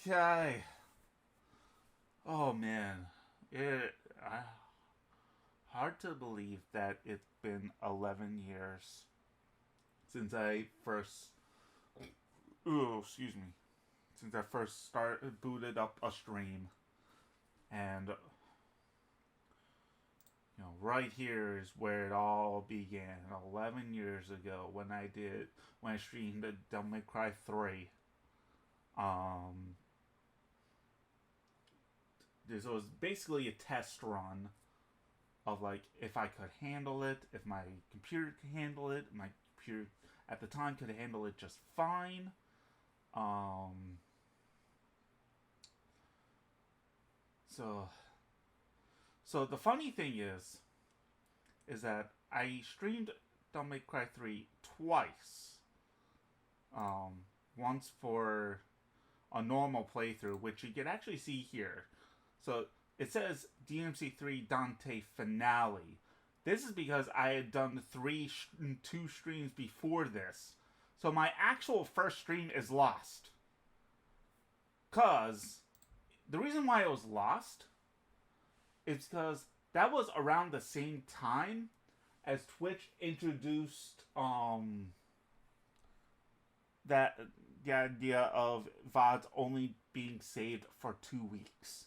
Okay. Oh man, hard to believe that it's been 11 years since I first. Oh, excuse me. Since I first started booted up a stream, and right here is where it all began. 11 years ago, when I streamed Devil May Cry 3. Um, this was basically a test run of like if I could handle it, if my computer could handle it. My computer at the time could handle it just fine. Um, so so the funny thing is that I streamed Devil May Cry 3 twice. Once for a normal playthrough, which you can actually see here. So it says DMC3 Dante Finale. This is because I had done two streams before this. So my actual first stream is lost. Because the reason why it was lost is because that was around the same time as Twitch introduced that the idea of VODs only being saved for 2 weeks.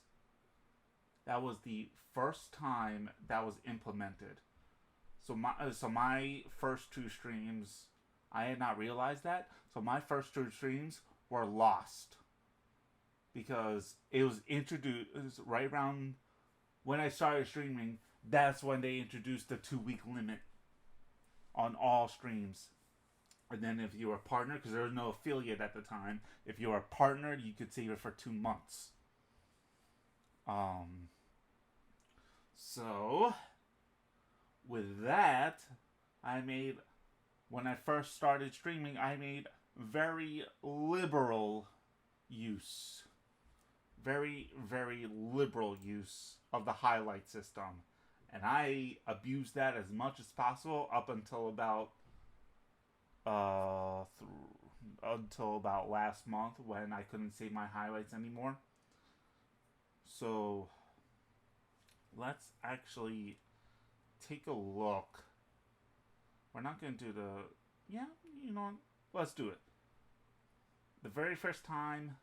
That was the first time that was implemented. So my first two streams, I had not realized that. So my first two streams were lost because it was introduced right around when I started streaming. That's when they introduced the 2-week limit on all streams. And then if you were a partner, because there was no affiliate at the time, if you were a partner, you could save it for 2 months. So, with that, when I first started streaming, I made very liberal use. Very, very liberal use of the highlight system. And I abused that as much as possible up until about last month when I couldn't save my highlights anymore. So let's actually take a look. We're not going to do let's do it. The very first time,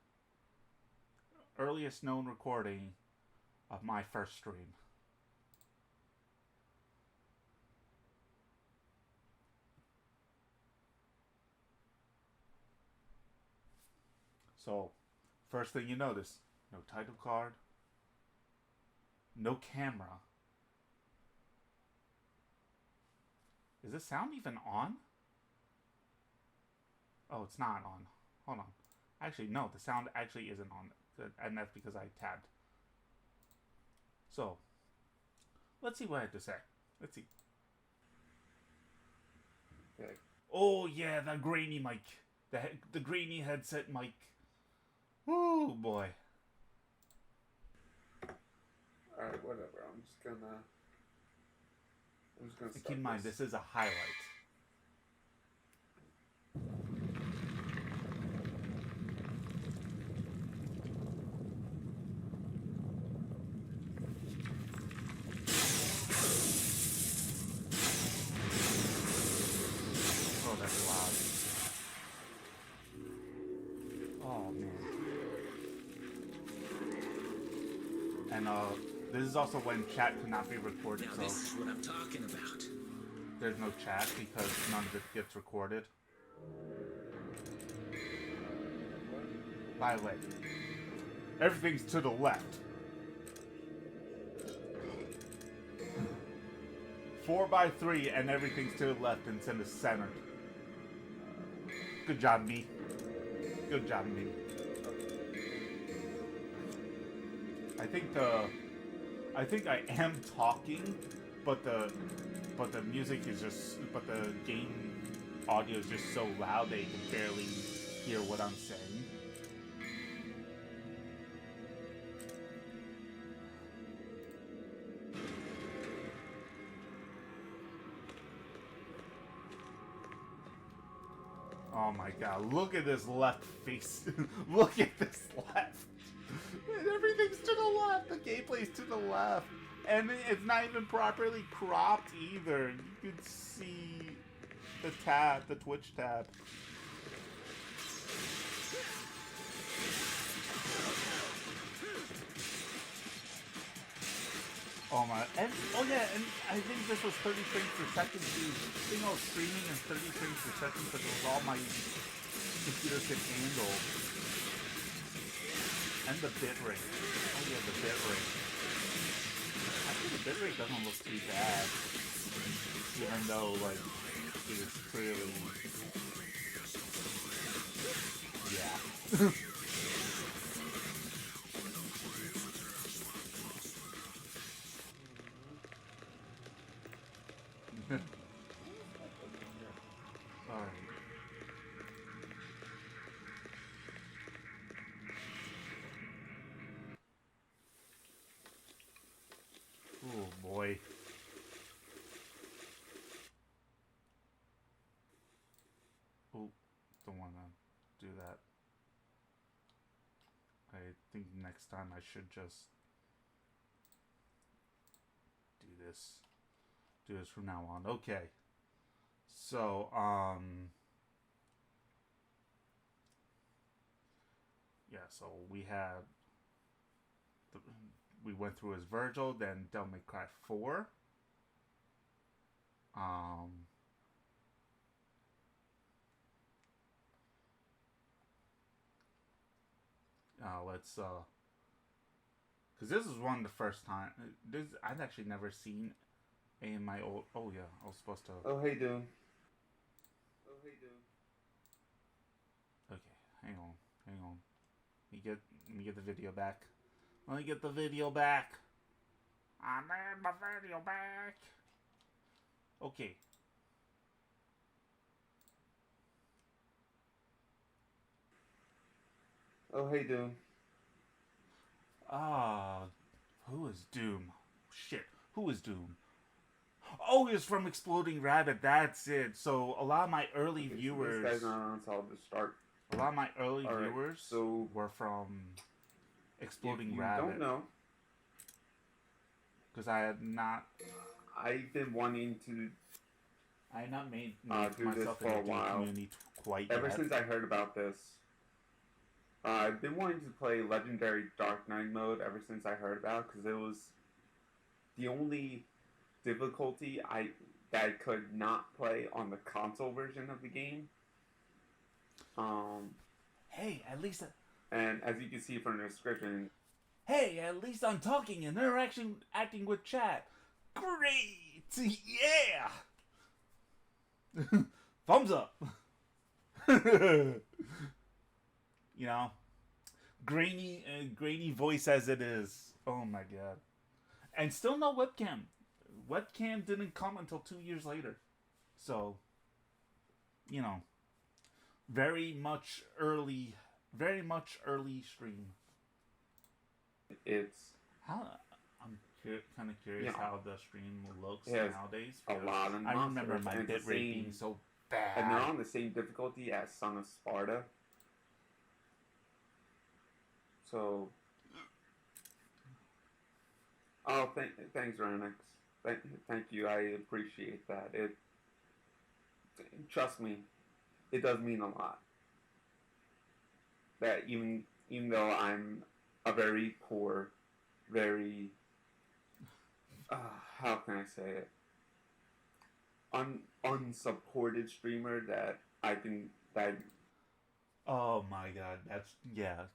earliest known recording of my first stream. So, first thing you notice, no title card, no camera. Is this sound even on? Oh, it's not on. Hold on. Actually, no, the sound actually isn't on. And that's because I tabbed. So, let's see what I have to say. Let's see. Okay. Oh, yeah, that grainy mic. The grainy headset mic. Oh boy. Alright, whatever. I'm just gonna keep in mind, this is a highlight. Oh, that's loud. Oh, man. And this is also when chat could not be recorded. Now so this is what I'm talking about. There's no chat because none of it gets recorded. By the way, everything's to the left. 4x3 and everything's to the left instead of center. Good job, me. Good job, me. I think I am talking, but the music is but the game audio is just so loud that you can barely hear what I'm saying. Oh my god, look at this left face. Look at this left. And everything's to the left. The gameplay's to the left. And it's not even properly cropped either. You can see the tab, the Twitch tab. Oh my, and oh yeah, and I think this was 30 frames per second too. I think I was streaming in 30 frames per second because it was all my computer could handle. And the bitrate. Oh yeah, the bitrate. Actually, the bitrate doesn't look too bad. Even though, like, it is clearly... Yeah. Sorry. Oh boy. Oh, don't want to do that. I think next time I should just do this. Do this from now on. Okay. So, yeah, so we had, we went through as Virgil, then Devil May Cry 4. Let's, because this is one of the first time, this, I've actually never seen in my old, oh yeah, I was supposed to. Oh, hey, dude. Oh, hey, dude. Okay, hang on. Let me get the video back. Let me get the video back. I need my video back. Okay. Oh, hey, dude. Who is Doom? Shit, who is Doom? Oh, it's from Exploding Rabbit, that's it. So, a lot of my early viewers... So this guy's not on, so I'll just start. A lot of my early viewers so were from Exploding you Rabbit. Don't know. Because I had not... I've been wanting to... I had not made do myself this for a while. Community quite Ever yet. since I heard about this. I've been wanting to play Legendary Dark Knight mode ever since I heard about it, because it was the only difficulty that I could not play on the console version of the game. Hey, at least... And as you can see from the description... Hey, at least I'm talking and acting with chat. Great! Yeah! Thumbs up! You know? Grainy voice as it is. Oh my god. And still no webcam. Webcam didn't come until 2 years later. So, you know, very much early stream. It's... I'm kind of curious how the stream looks it has nowadays. A lot of I remember my bitrate being so bad. And they're on the same difficulty as Son of Sparta. So... Oh, thanks, Renix. Thank you. I appreciate that. Trust me, it does mean a lot. That even though I'm a very poor, very how can I say it, unsupported streamer, that I can that. Oh my god,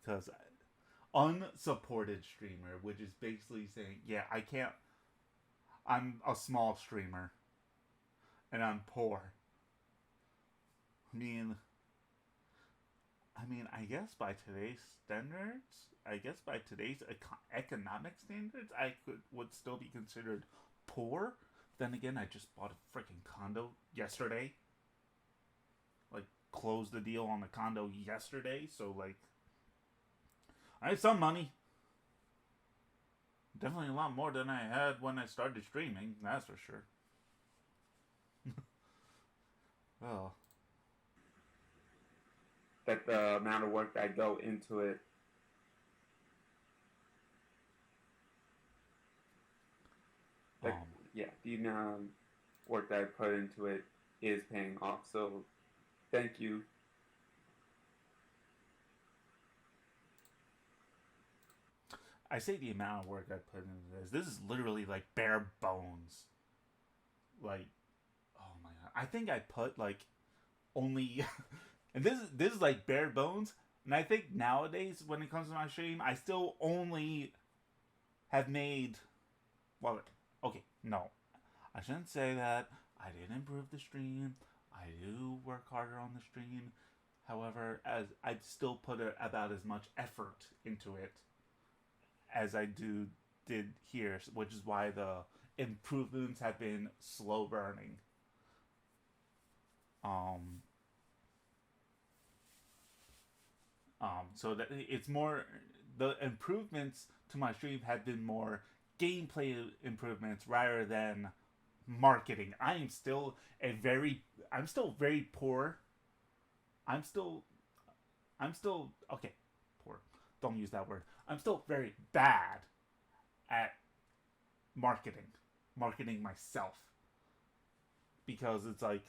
because unsupported streamer, which is basically saying, yeah, I can't. I'm a small streamer, and I'm poor. I mean, I guess by today's standards, economic standards, I would still be considered poor. Then again, I just bought a freaking condo yesterday. Like, closed the deal on the condo yesterday, so like, I have some money. Definitely a lot more than I had when I started streaming, that's for sure. Well. that the amount of work that I go into it. That, yeah, the amount of work that I put into it is paying off. So, thank you. I say the amount of work I put into this. This is literally like bare bones. Like, oh my god! I think I put like only, and this is like bare bones. And I think nowadays, when it comes to my stream, I still only have made. Well, okay, no, I shouldn't say that. I did improve the stream. I do work harder on the stream. However, as I still put about as much effort into it as I did here, which is why the improvements have been slow burning. So that it's more, the improvements to my stream have been more gameplay improvements rather than marketing. I'm still very poor. I'm still okay, poor. Don't use that word. I'm still very bad at marketing myself, because it's like,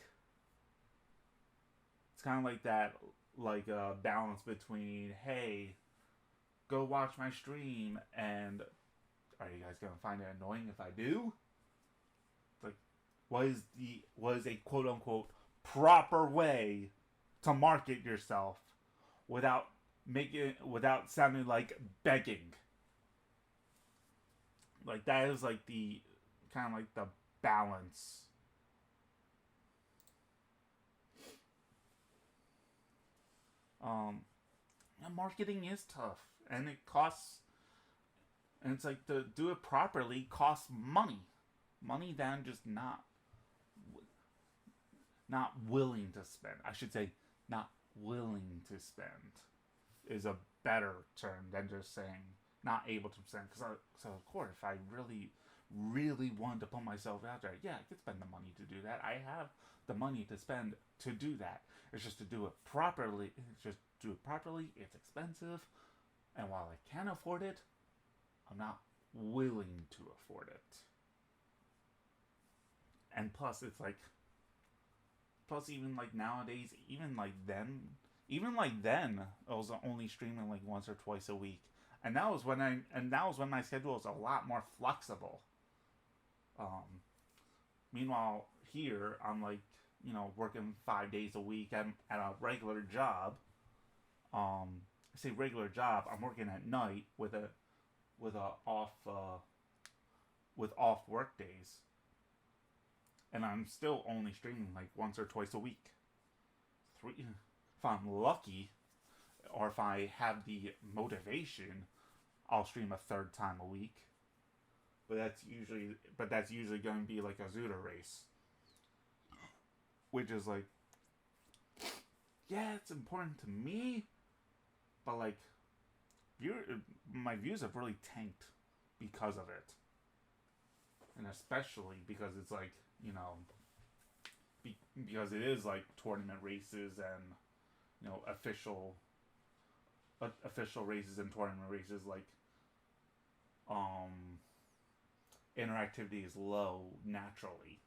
it's kind of like that, like a balance between, hey, go watch my stream, and are you guys gonna find it annoying if I do? Like, what is a quote unquote proper way to market yourself without sounding like begging? Like, that is like the kind of like the balance. Marketing is tough, and it costs, and it's like, to do it properly costs money that I'm just not willing to spend. I should say, not willing to spend is a better term than just saying not able to spend. Because of course, if I really wanted to put myself out there, yeah, I could spend the money to do that. I have the money to spend to do that. It's just to do it properly. It's expensive, and while I can afford it, I'm not willing to afford it. And plus, it's like, even like nowadays, even like then, I was only streaming like once or twice a week, and that was when my schedule was a lot more flexible. Meanwhile, here I'm like, working 5 days a week at a regular job. I say regular job. I'm working at night with off work days, and I'm still only streaming like once or twice a week. If I'm lucky, or if I have the motivation, I'll stream a third time a week. But that's usually going to be like a Zootr race, which is like, yeah, it's important to me, but like, my views have really tanked because of it, and especially because it's like, because it is like tournament races and official races and tournament races, like, interactivity is low naturally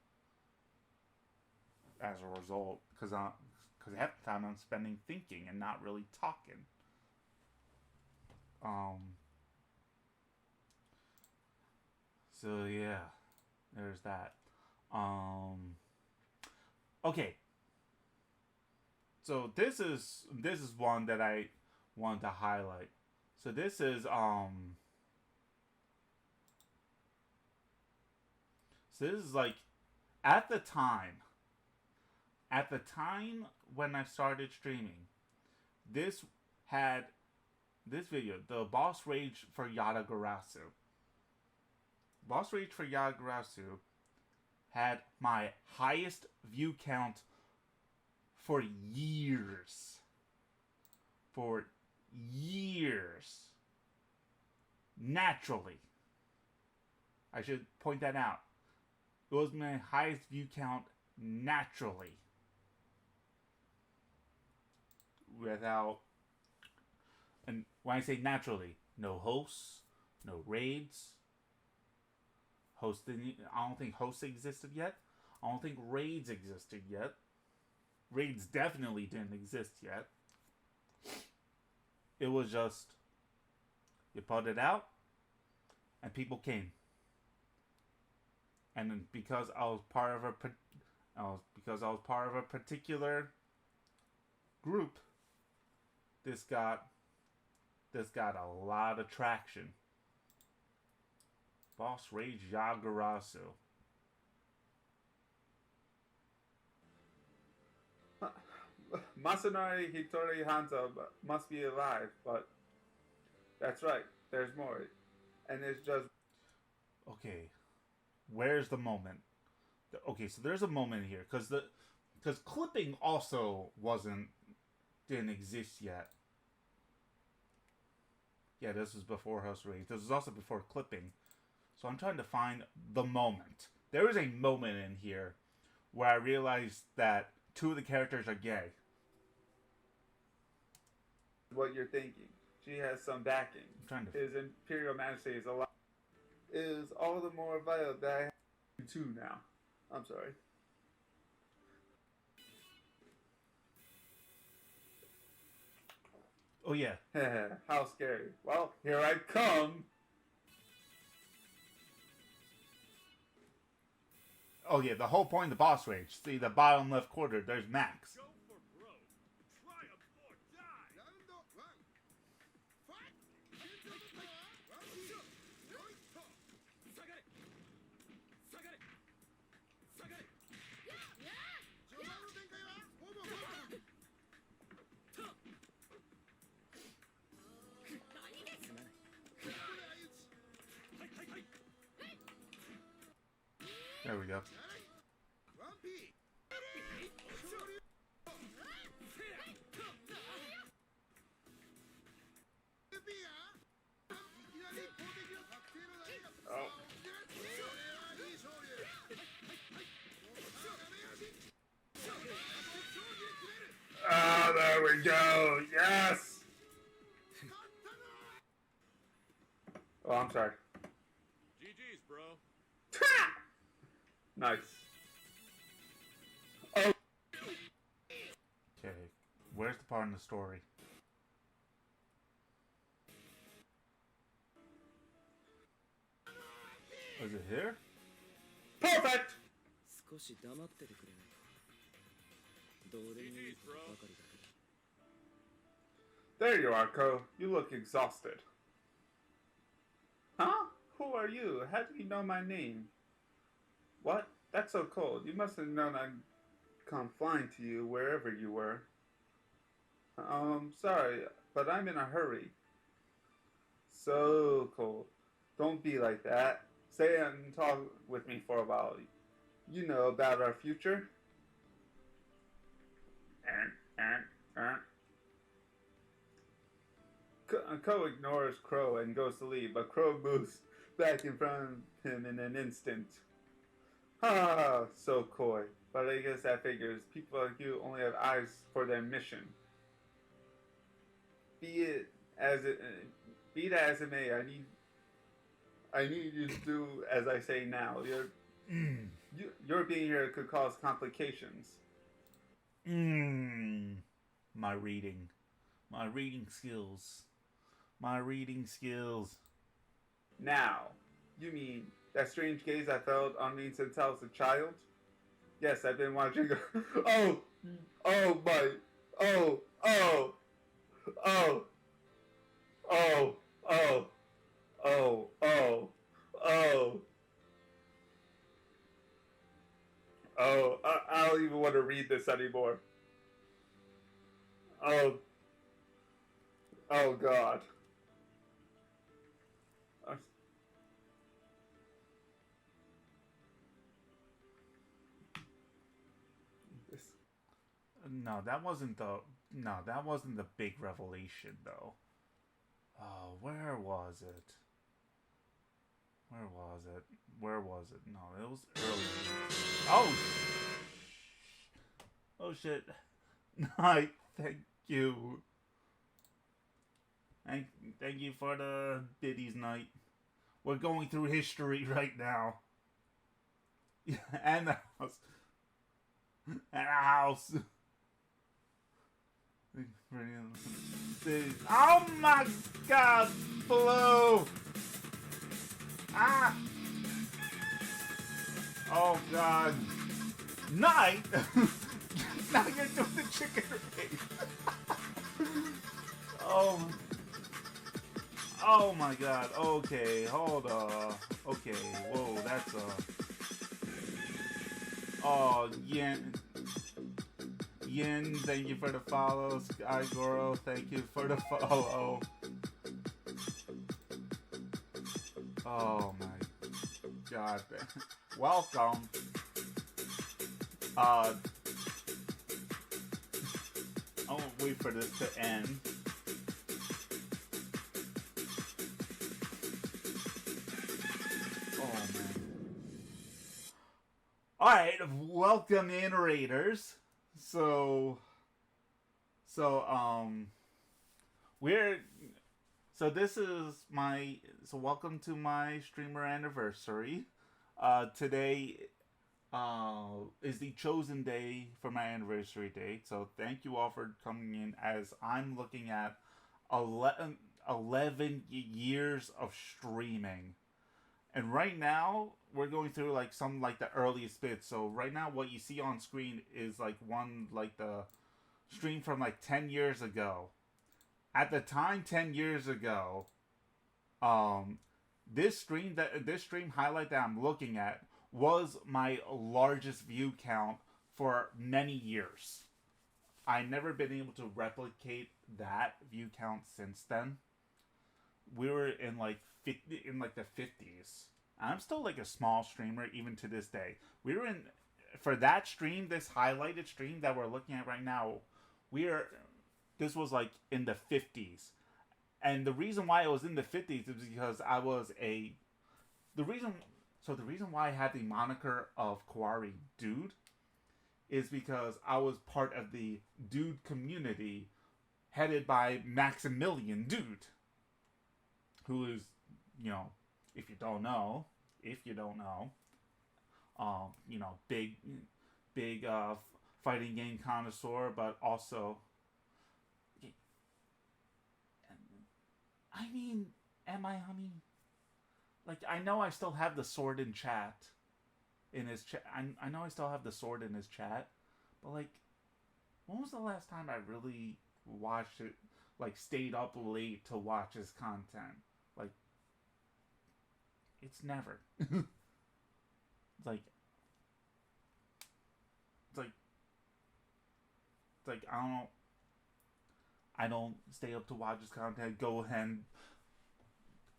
as a result, because half the time I'm spending thinking and not really talking. So yeah, there's that. Okay. So this is one that I want to highlight. So this is like, at the time when I started streaming, this video, the boss rage for Yatagarasu. Boss rage for Yatagarasu had my highest view count for years. Naturally. I should point that out. It was my highest view count naturally. without, and when I say naturally, no hosts, no raids. I don't think hosts existed yet. I don't think raids existed yet. Raids definitely didn't exist yet. It was just, you put it out, and people came. And then because I was part of a particular group, this got a lot of traction. Boss Rage Yagarasu. Masanori Hitori Hanzo must be alive, but that's right, there's more. And it's just... Okay, where's the moment? Okay, so there's a moment here, because clipping also didn't exist yet. Yeah, this was before House Rage. This was also before clipping. So I'm trying to find the moment. There is a moment in here where I realized that two of the characters are gay. What you're thinking. She has some backing. I'm trying to... His Imperial Majesty is a lot. Is all the more vital that I have two now. I'm sorry. Oh yeah. How scary. Well, here I come. Oh yeah, the whole point of the boss rage. See the bottom left quarter, there's Max. Go for broke. Triumph or die. There we go. Oh. Ah, there we go. Yes. Oh, I'm sorry. GG's, bro. Nice. Oh. Okay, where's the part in the story? Is it here? Perfect. GG's, bro. There you are, Ko. You look exhausted. Huh? Who are you? How do you know my name? What? That's so cold. You must have known I'd come flying to you wherever you were. Sorry, but I'm in a hurry. So cold. Don't be like that. Stay and talk with me for a while. You know about our future? Ko ignores Crow and goes to leave, but Crow moves back in front of him in an instant. Ah, so coy. But I guess that figures. People like you only have eyes for their mission. Be that as it may, I need you to do as I say now. Your being here could cause complications. My reading skills. Now, you mean that strange gaze I felt on me since I was a child? Yes, I've been watching. Oh my, oh, I don't even want to read this anymore. Oh God. No, that wasn't the big revelation though. Oh, where was it? No, it was early. Oh shit. Night, thank you. Thank you for the biddies night. We're going through history right now. And the house. And a house. Oh my god, Blue! Ah! Oh god. Night? Now you're doing the chicken race. Oh my god. Okay, hold on. Okay, whoa, that's Oh, Yin, thank you for the follow. Sky Girl, thank you for the follow. Oh my god. Welcome. I'll wait for this to end. Oh man. Alright, welcome in, Raiders. So welcome to my streamer anniversary. Today is the chosen day for my anniversary date. So thank you all for coming in as I'm looking at 11 years of streaming. And right now, we're going through like some like the earliest bits. So right now, what you see on screen is like the stream from like 10 years ago. At the time, 10 years ago, this stream highlight that I'm looking at was my largest view count for many years. I've never been able to replicate that view count since then. We were in like the 50s. I'm still like a small streamer even to this day. We were in for that stream, this highlighted stream that we're looking at right now. This was like in the 50s, and the reason why it was in the 50s is because the reason why I had the moniker of Koari Dude is because I was part of the Dude community headed by Maximilian Dude, who is, if you don't know, big fighting game connoisseur, but also, I mean, like, I know I still have the sword in chat, in his chat. I know I still have the sword in his chat, but like, when was the last time I really watched it, like, stayed up late to watch his content? Like, it's never. It's like I don't stay up to watch his content. Go ahead.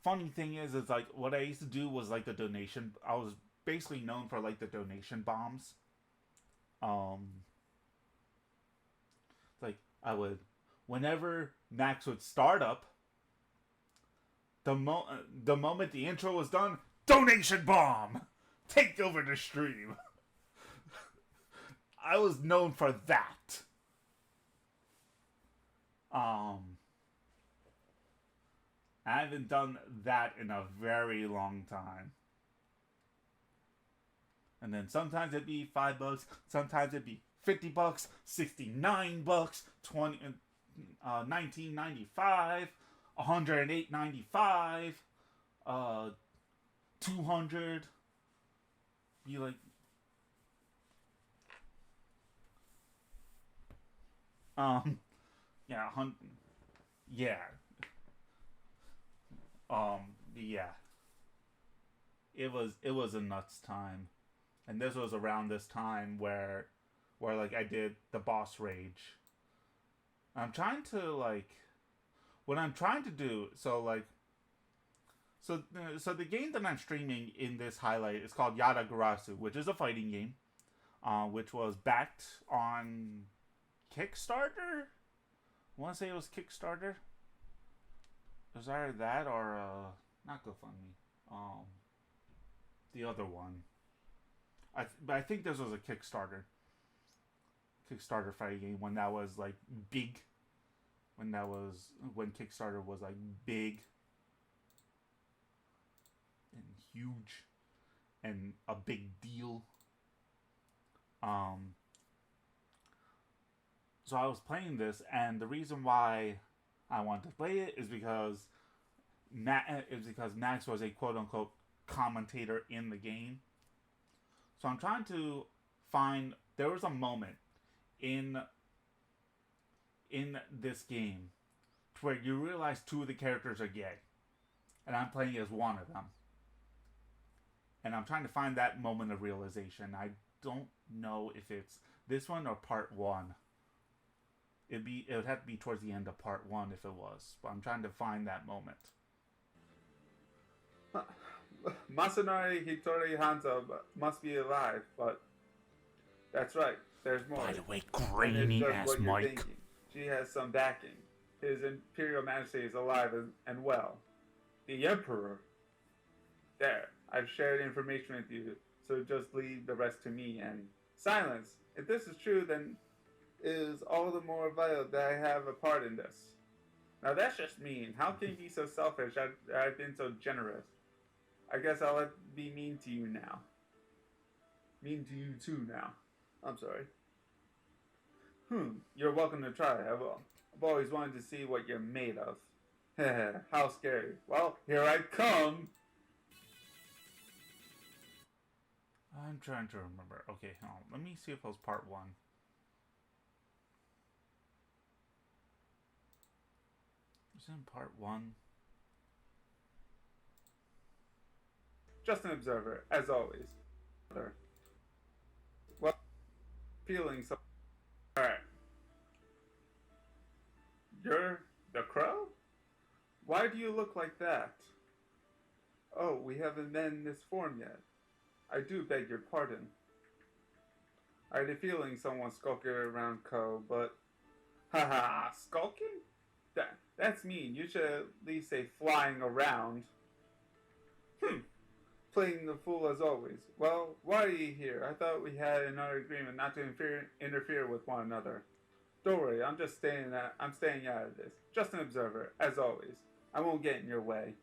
Funny thing is like what I used to do was like the donation. I was basically known for like the donation bombs. Like I would, whenever Max would start up, the moment the intro was done, donation bomb, take over the stream. I was known for that. I haven't done that in a very long time. And then sometimes it'd be $5, sometimes it'd be $50, $69, $19.95, $108.95, $200. Be like, yeah, yeah. Yeah. It was a nuts time. And this was around this time where like I did the boss rage. I'm trying to like what I'm trying to do, so the game that I'm streaming in this highlight is called Yada Garasu, which is a fighting game, which was backed on Kickstarter. I want to say it was Kickstarter. It was either that or not GoFundMe. The other one. But I think this was a Kickstarter fighting game when that was like big when Kickstarter was like big and huge and a big deal. So I was playing this, and the reason why I wanted to play it is because Max was a quote unquote commentator in the game. So I'm trying to find. There was a moment in this game to where you realize two of the characters are gay, and I'm playing as one of them. And I'm trying to find that moment of realization. I don't know if it's this one or part one. It would have to be towards the end of part one if it was. But I'm trying to find that moment. Masanori Hitori Hanzo must be alive, but that's right. There's more. By the way, And grainy it's just ass what you're Mike. thinking. She has some backing. His Imperial Majesty is alive and well. The Emperor. There. I've shared information with you, so just leave the rest to me and silence. If this is true, then it is all the more vital that I have a part in this. Now that's just mean. How can you be so selfish? I've been so generous. I guess I'll be mean to you now. Mean to you too now. I'm sorry. You're welcome to try. I've always wanted to see what you're made of. How scary. Well, here I come. I'm trying to remember. Okay, hold on. Let me see if it was part one. Was it in part one? Just an observer, as always. Well, feeling so. Alright. You're the crow? Why do you look like that? Oh, we haven't met in this form yet. I do beg your pardon. I had a feeling someone's skulking around Ko, but... Haha, skulking? That's mean. You should at least say flying around. Playing the fool as always. Well, why are you here? I thought we had another agreement not to interfere with one another. Don't worry, I'm staying out of this. Just an observer, as always. I won't get in your way.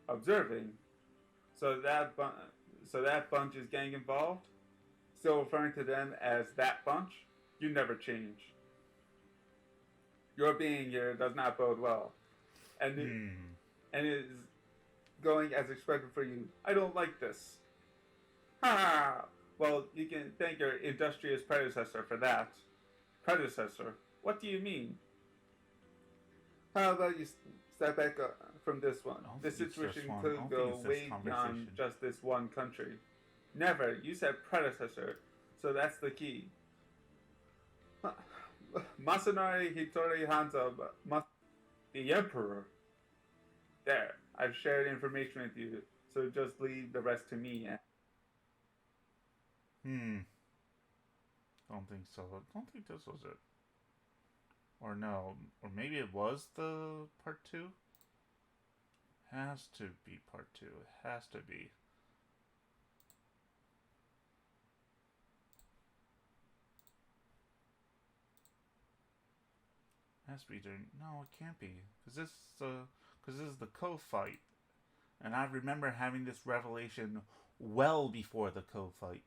Observing? So that bunch is getting involved? Still referring to them as that bunch? You never change. Your being here does not bode well. And it is going as expected for you. I don't like this. Ha! Well, you can thank your industrious predecessor for that. Predecessor? What do you mean? How about you step back from this one? This situation could go way beyond just this one country. Never. You said predecessor, so that's the key. Masanori Hitori Hanzo, the Emperor. There. I've shared information with you, so just leave the rest to me. Don't think so. Don't think this was it. Or no. Or maybe it was the part 2? Has to be part 2. It has to be. Has to be during... No, it can't be. Because this is the Ko fight. And I remember having this revelation well before the Ko fight.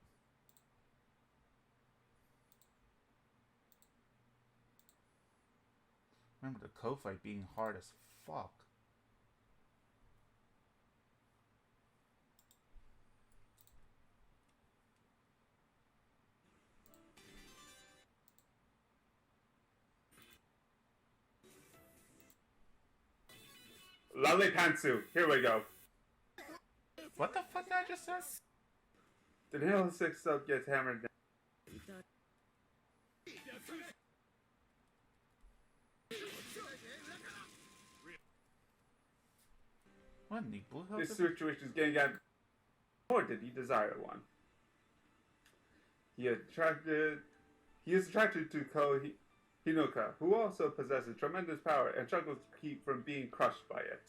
Remember the Ko fight being hard as fuck. Lovely pantsuit. Here we go. What the fuck did I just say? The nail 6 up gets hammered down. What in the blue hell? This situation is getting out. Or did he desire one? He is attracted to Ko Hinoka, who also possesses tremendous power and struggles to keep from being crushed by it.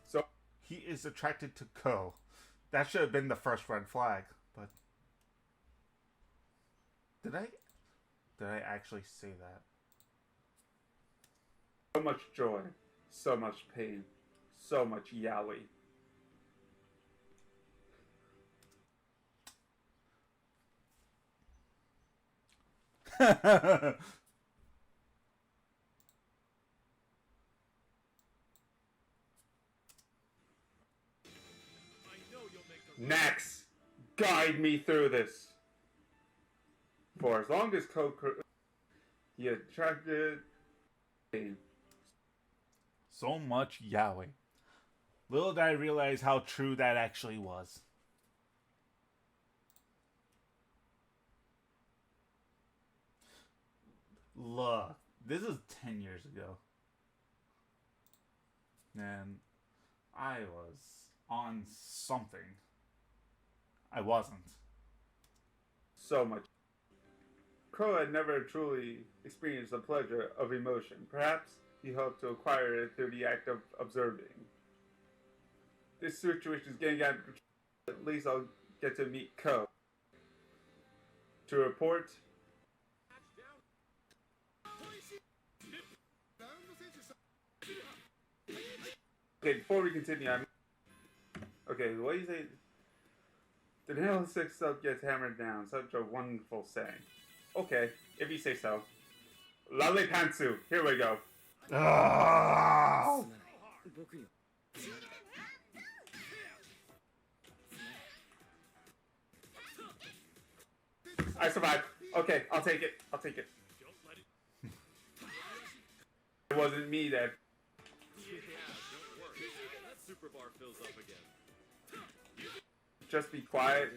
So he is attracted to Ko. That should have been the first red flag, but did I actually say that? So much joy, so much pain, so much yaoi. I know you'll make the Next, guide me through this. For as long as he attracted pain. So much yaoi. Little did I realize how true that actually was. Look, this is 10 years ago. And I was on something. I wasn't. So much. Crow had never truly experienced the pleasure of emotion. Perhaps he hoped to acquire it through the act of observing. This situation is getting out of control. At least I'll get to meet Ko. To report. Okay, before we continue, okay, what do you say? The nail 6 up gets hammered down. Such a wonderful saying. Okay, if you say so. Lale Pantsu, here we go. Ah! I survived. Okay, I'll take it. I'll take it. Don't let it. It wasn't me that. Yeah, don't worry. That super bar fills up again. Just be quiet.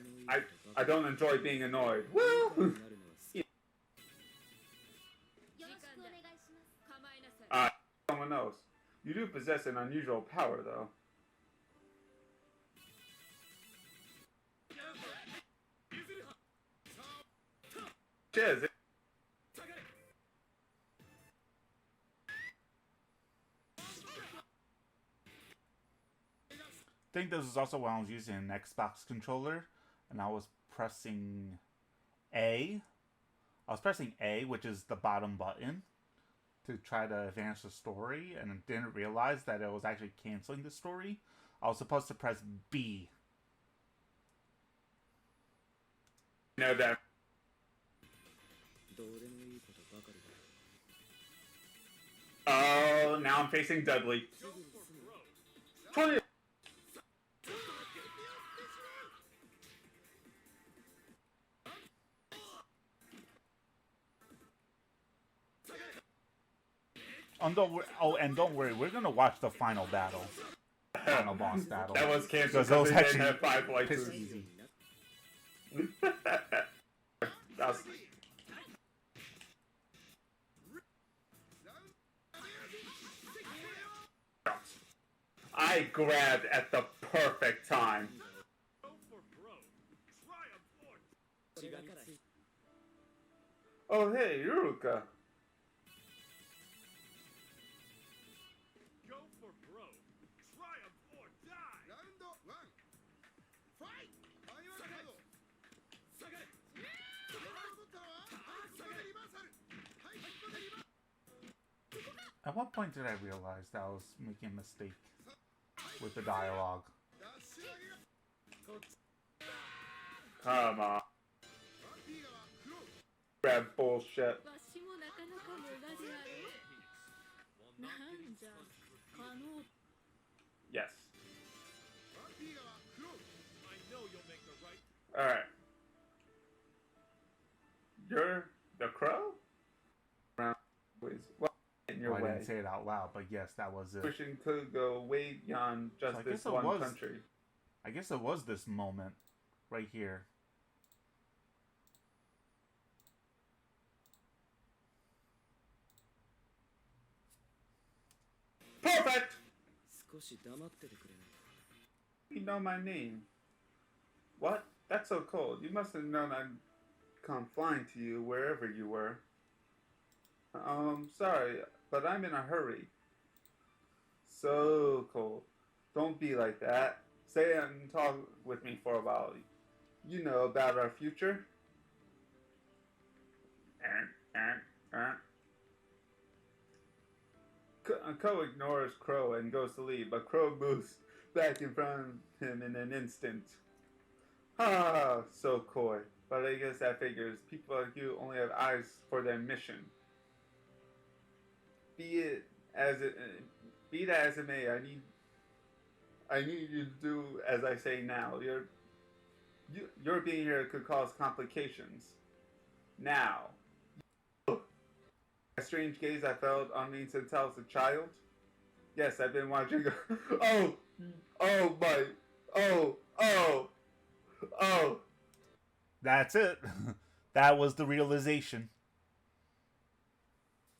I don't enjoy being annoyed. Woo! Someone else. You do possess an unusual power, though. Cheers. I think this is also when I was using an Xbox controller and I was pressing A. I was pressing A, which is the bottom button, to try to advance the story, and I didn't realize that it was actually canceling the story. I was supposed to press B. Know that. Oh, now I'm facing Dudley. 20. And don't worry, we're gonna watch the final battle, final boss battle. That was canceled because those because they actually didn't have 5 piss lights. easy. That's... I grabbed at the perfect time. Go for broke. Triumph or Oh, hey, Yuruka. go for broke. Triumph or die. At what point did I realize that I was making a mistake with the dialogue? Come on. Grab bullshit. Yes. I know you'll make the right. Alright. You're the crow? Please. Well, in your Well, I way. didn't say it out loud, but yes, that was it. Wishing could go way beyond just So I this guess it one was- country. I guess it was this moment right here. Perfect! You know my name. What? That's so cold. You must have known I'd come flying to you wherever you were. Sorry, but I'm in a hurry. So cold. Don't be like that. Stay and talk with me for a while. You know about our future? Ko ignores Crow and goes to leave, but Crow moves back in front of him in an instant. Ah, so coy. But I guess that figures. People like you only have eyes for their mission. Be that as it may, I need you to do as I say now. Your being here could cause complications. Now, a strange gaze I felt on me since I was a child. Yes, I've been watching. Oh. That's it. That was the realization.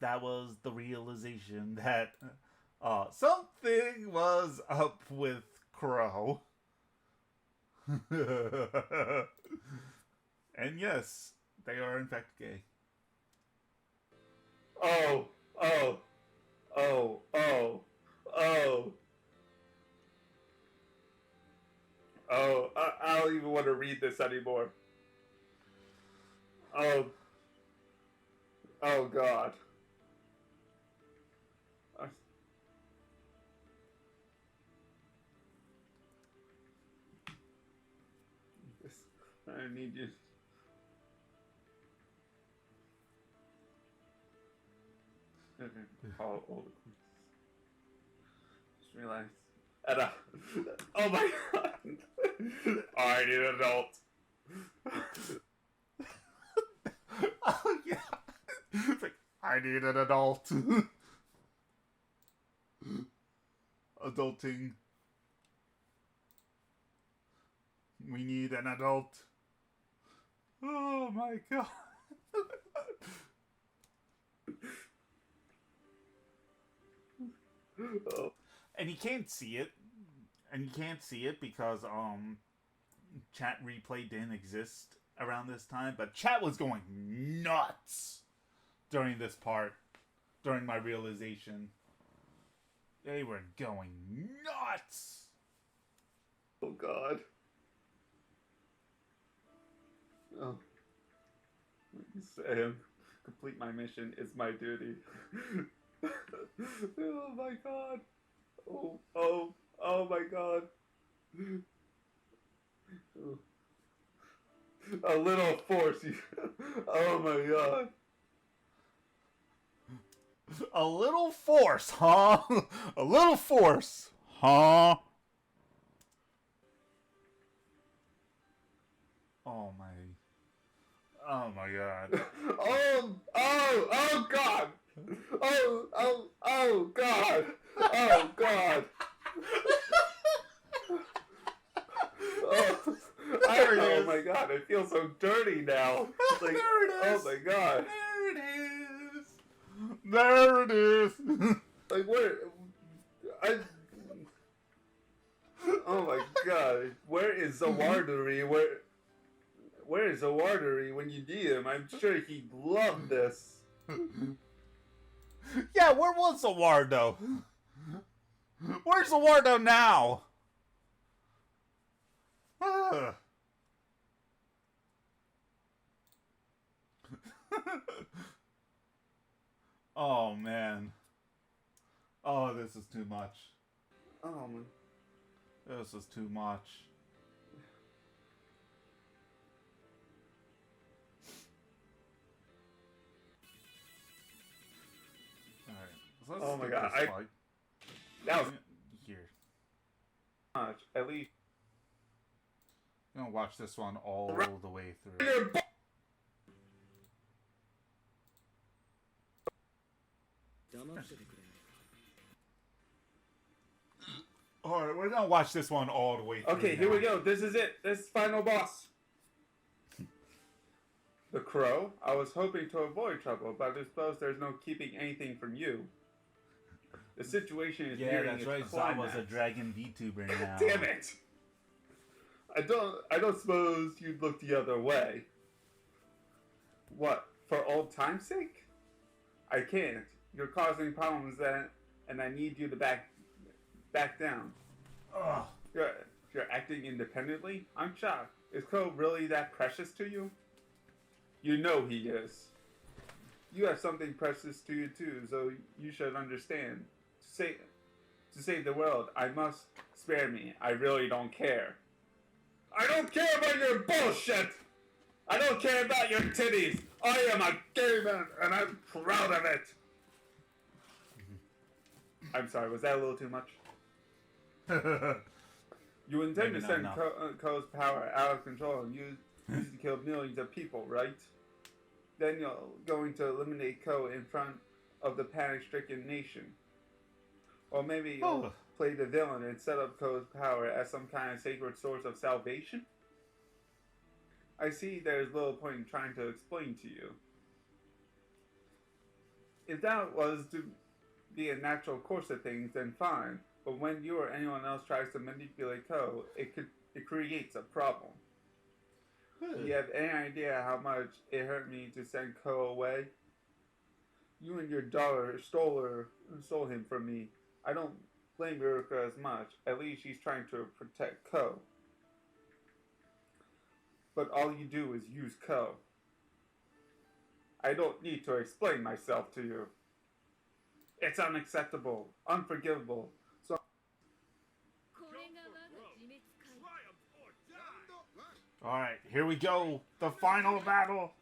That was the realization that something was up with Crow. And yes, they are in fact gay. Oh. I don't even want to read this anymore. Oh God. I need you. Call all the queens. Just realize. Oh my God. I need an adult. Oh yeah. It's like, I need an adult. Adulting. We need an adult. Oh my God. Oh. And you can't see it. And you can't see it because chat replay didn't exist around this time, but chat was going nuts during this part, during my realization. They were going nuts. Oh God. Oh. Sam, complete my mission is my duty. Oh my God. Oh my God. A little force. Oh my God. A little force, huh? A little force, huh? Oh my God. Oh God. Oh God. Oh God. Oh my God, I feel so dirty now. Like, There it is. Oh my God. There it is. Like where? Oh my God. Where is Zawardari? Where is Zawardari when you need him? I'm sure he'd love this. Yeah, where was Zawardo? Where's Zawardo now? Oh man. Oh, this is too much. Oh man. This is too much. Alright. So let's Oh my skip God, this fight. That was Here. much. At least. I'm gonna watch this one all the way through. Alright, we're gonna watch this one all the way through. Okay, here we go. This is it. This is final boss. The Crow. I was hoping to avoid trouble, but I suppose there's no keeping anything from you. The situation is Yeah, nearing that's its right. climax. Zawa's a dragon VTuber now. Damn it! I don't suppose you'd look the other way. What, for old time's sake? I can't. You're causing problems and I need you to back down. Ugh. You're acting independently? I'm shocked. Is Crow really that precious to you? You know he is. You have something precious to you too, so you should understand. save the world, I must spare me. I really don't care. I don't care about your bullshit! I don't care about your titties! I am a gay man, and I'm proud of it! I'm sorry, was that a little too much? You intend to send Ko's power out of control and use it to kill millions of people, right? Then you're going to eliminate Ko in front of the panic-stricken nation. Or maybe you'll play the villain and set up Ko's power as some kind of sacred source of salvation? I see there's little point in trying to explain to you. If that was to be a natural course of things, then fine. But when you or anyone else tries to manipulate Ko, it creates a problem. Do you have any idea how much it hurt me to send Ko away? You and your daughter stole him from me. I don't blame Yurika as much. At least she's trying to protect Ko. But all you do is use Ko. I don't need to explain myself to you. It's unacceptable, unforgivable. So Alright, here we go. The final battle.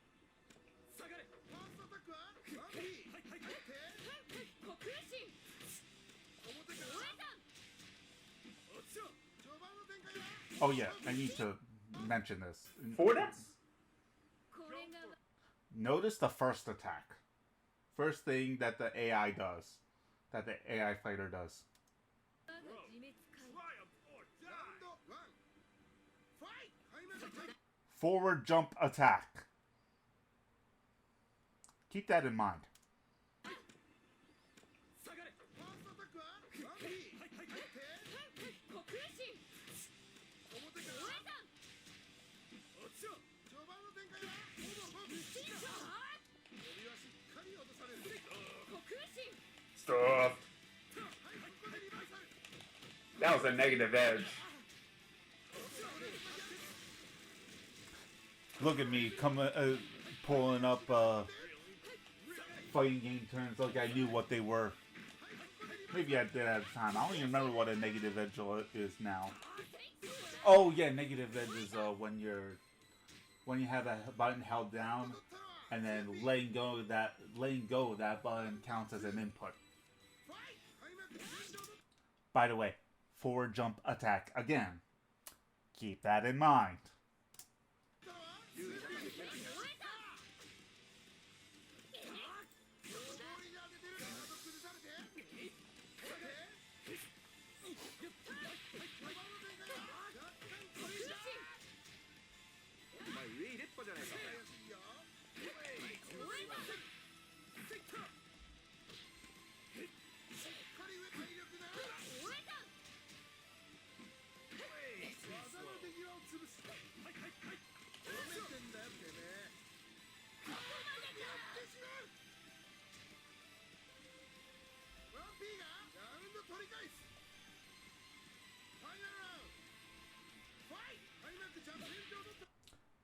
Oh yeah, I need to mention this. For that? Notice the first attack. First thing that the AI does. That the AI fighter does. Forward jump attack. Keep that in mind. Stuff. That was a negative edge. Look at me pulling up fighting game terms like I knew what they were. Maybe I did at the time. I don't even remember what a negative edge is now. Oh yeah, negative edge is when you have a button held down and then letting go of that button counts as an input. By the way, forward jump attack again. Keep that in mind.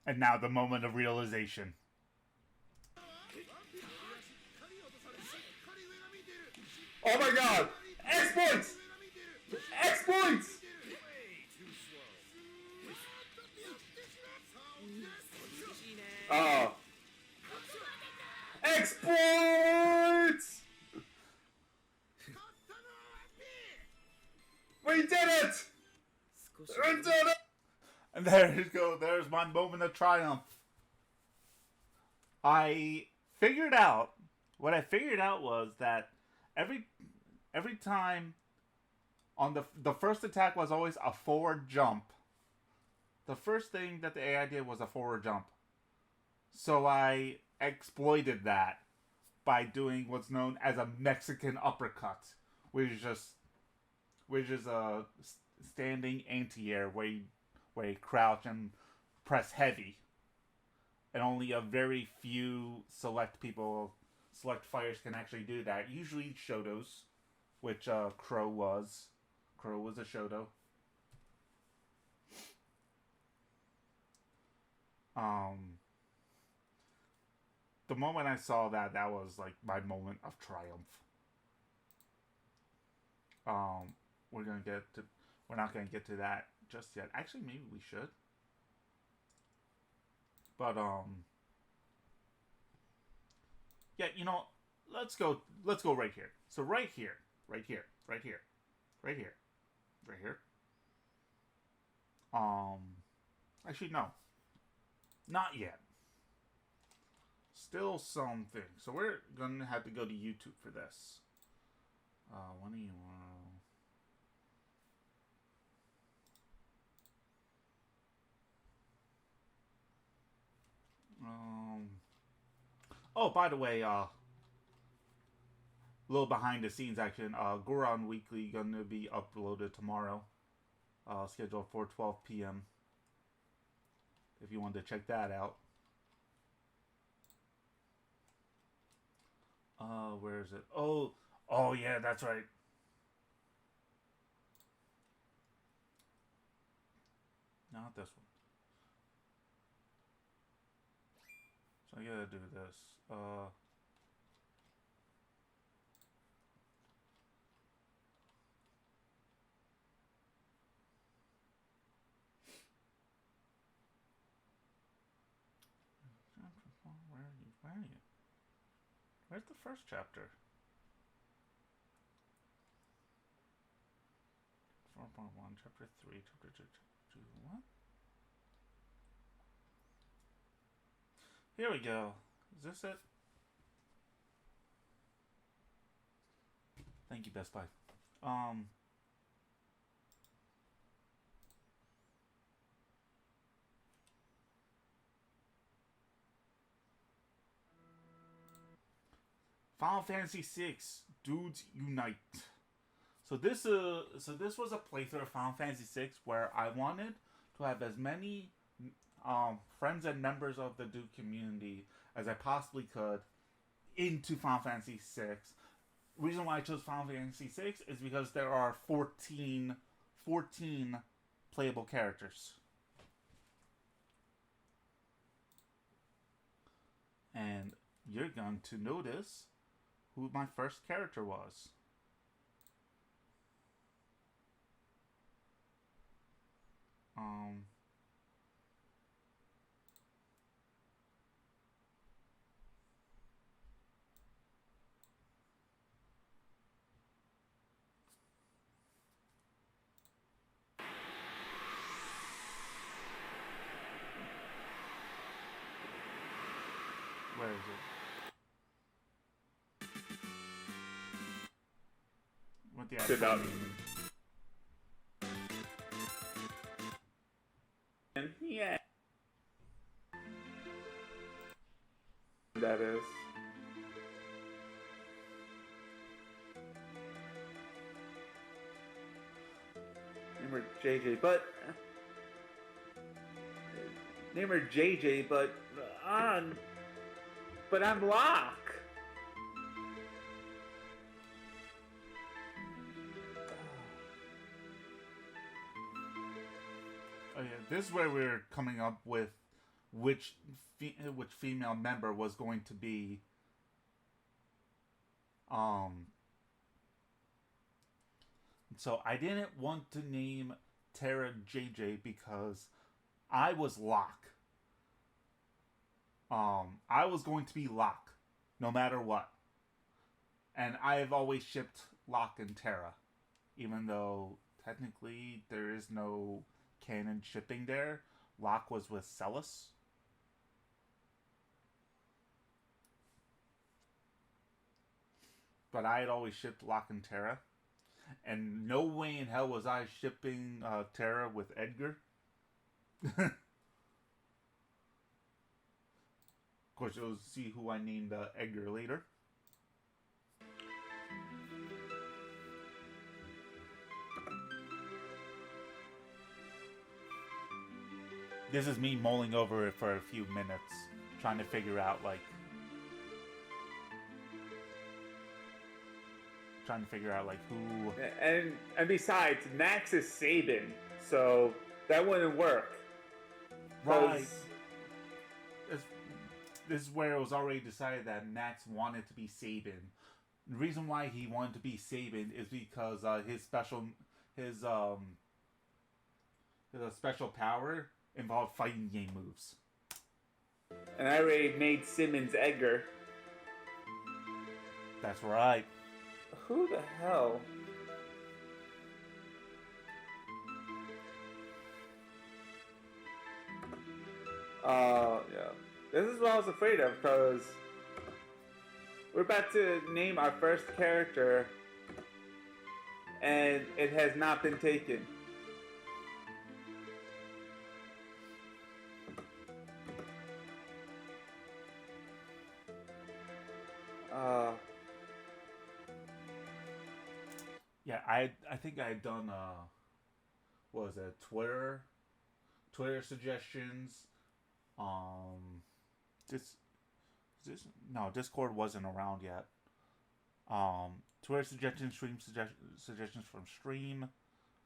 And now the moment of realization. Oh my god! Exploits! Exploits! Oh. Exploits! We did it! We did it! And there you go. There's my moment of triumph. I figured out... What I figured out was that every time on the first attack was always a forward jump. The first thing that the AI did was a forward jump. So I exploited that by doing what's known as a Mexican uppercut, which is a standing anti-air where you crouch and press heavy. And only a very few select fighters can actually do that. Usually Shotos, which Crow was. Crow was a Shoto. The moment I saw that was like my moment of triumph. we're gonna get to. We're not gonna get to that just yet. Actually, maybe we should. But yeah, let's go. Let's go right here. So right here, right here, right here, right here, right here. Actually no, not yet. Still something. So we're gonna have to go to YouTube for this. When do you Oh, by the way, little behind the scenes action. Goron Weekly gonna be uploaded tomorrow. Scheduled for 12 p.m. If you wanted to check that out. Where is it? Oh yeah, that's right. Not this one. So I gotta do this. Where are you? Where are you? Where's the first chapter? 4.1, chapter 3, chapter 2, chapter 2. What? Here we go. Is this it? Thank you, Best Buy. Final Fantasy VI, Dudes Unite. So this was a playthrough of Final Fantasy VI where I wanted to have as many friends and members of the Dude community as I possibly could into Final Fantasy VI. Reason why I chose Final Fantasy VI is because there are 14 playable characters. And you're going to notice who my first character was. Where is it? What the Sit up. Yeah. That is. Name her JJ, but name her JJ, but I'm Locke. Oh yeah, this is where we're coming up with which female member was going to be. So I didn't want to name Terra JJ because I was Locke. I was going to be Locke, no matter what. And I have always shipped Locke and Terra, even though technically there is no canon shipping there. Locke was with Celis. But I had always shipped Locke and Terra. And no way in hell was I shipping Terra with Edgar. Of course, you'll see who I named Edgar later. This is me mulling over it for a few minutes, trying to figure out, like... who... And besides, Max is Sabin, so that wouldn't work. Right. This is where it was already decided that Max wanted to be Sabin. The reason why he wanted to be Saban is because his special power involved fighting game moves. And I already made Simmons Edgar. That's right. Who the hell? Yeah. This is what I was afraid of, because we're about to name our first character, and it has not been taken. Yeah, I think I had done what was it, Twitter suggestions. This no, Discord wasn't around yet. Twitter suggestions, suggestions from stream,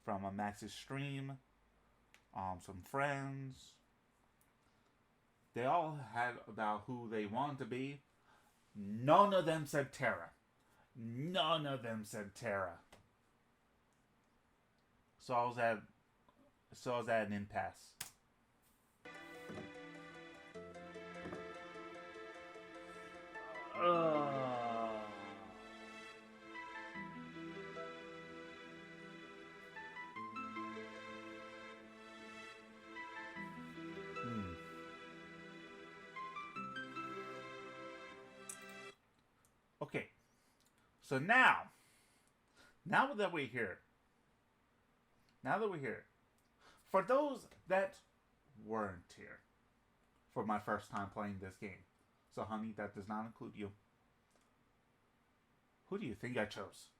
from Max's stream, some friends. They all had about who they wanted to be. None of them said Terra. None of them said Terra. So I was at an impasse. Okay. So now that we're here, for those that weren't here for my first time playing this game, so honey, that does not include you. Who do you think I chose?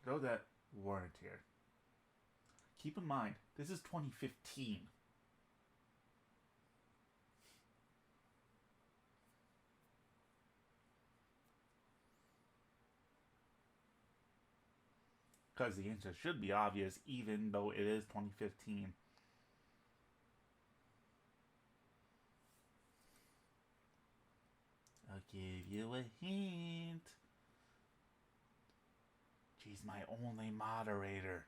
For those that weren't here, keep in mind, this is 2015. Because the answer should be obvious, even though it is 2015. I'll give you a hint. She's my only moderator.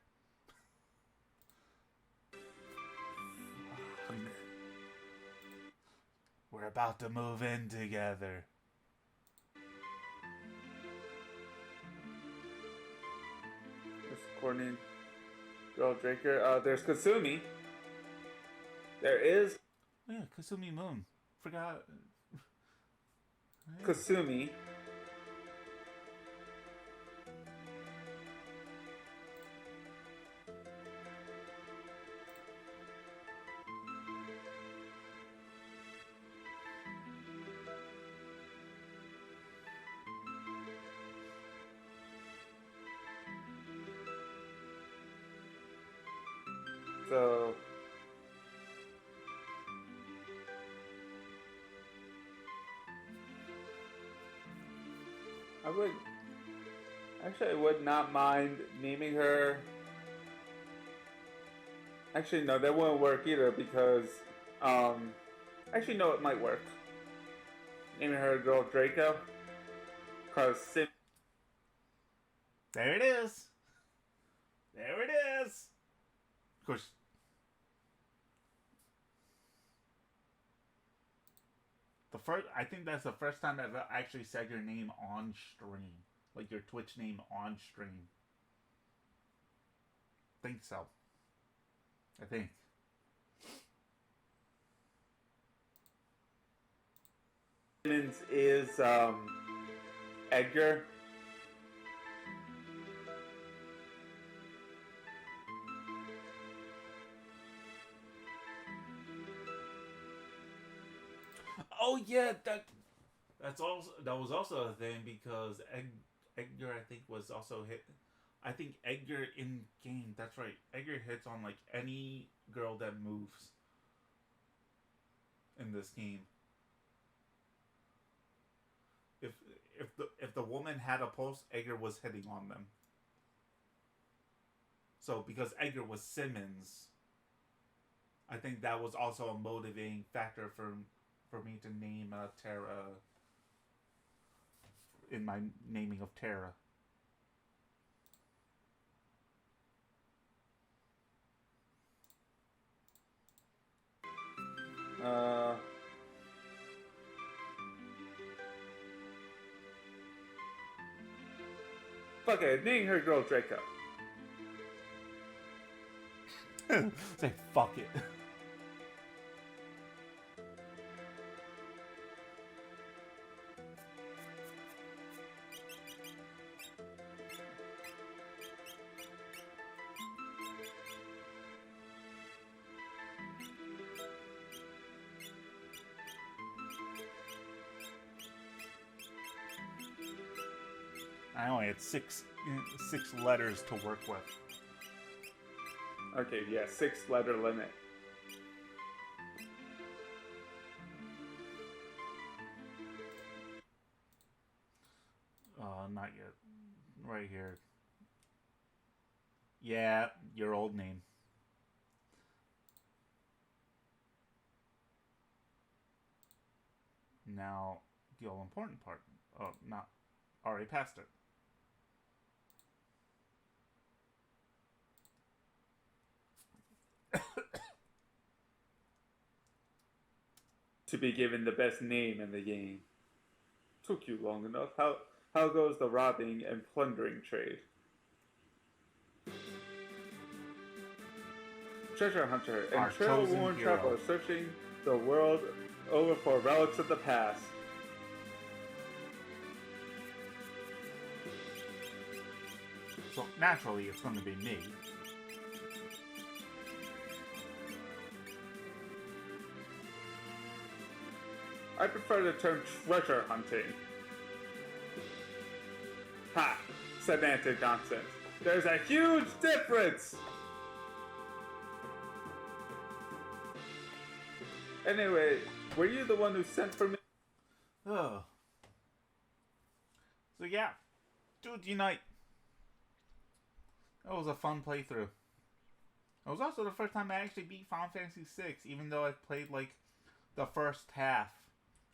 We're about to move in together. Coordinating Girl Draker. There's Kasumi. There is Oh yeah, Kasumi Moon. Forgot. Kasumi. So I would not mind naming her. Actually, no, that wouldn't work either because, actually, no, it might work. Naming her Girl Draco. Because There it is. There it is. Of course. I think that's the first time I've actually said your name on stream. Like your Twitch name on stream. Think so. I think. is Edgar. Oh yeah, that was also a thing because Edgar I think was also hit. I think Edgar in game. That's right. Edgar hits on like any girl that moves in this game. If the woman had a pulse, Edgar was hitting on them. So because Edgar was Simmons, I think that was also a motivating factor for me to name Terra in my naming of Terra. Fuck it, name her girl Draco. Say fuck it. I only had six letters to work with. Okay, yeah, 6-letter limit. Not yet. Right here. Yeah, your old name. Now, the all important part. Oh, not. Already passed it. To be given the best name in the game. Took you long enough. How goes the robbing and plundering trade? Treasure hunter Our and trail-worn chosen hero. traveler searching the world over for relics of the past. So naturally, it's going to be me. I prefer the term treasure hunting. Ha! Semantic nonsense. There's a huge difference! Anyway, were you the one who sent for me? Ugh. So yeah, Dude Unite. That was a fun playthrough. It was also the first time I actually beat Final Fantasy VI, even though I played like the first half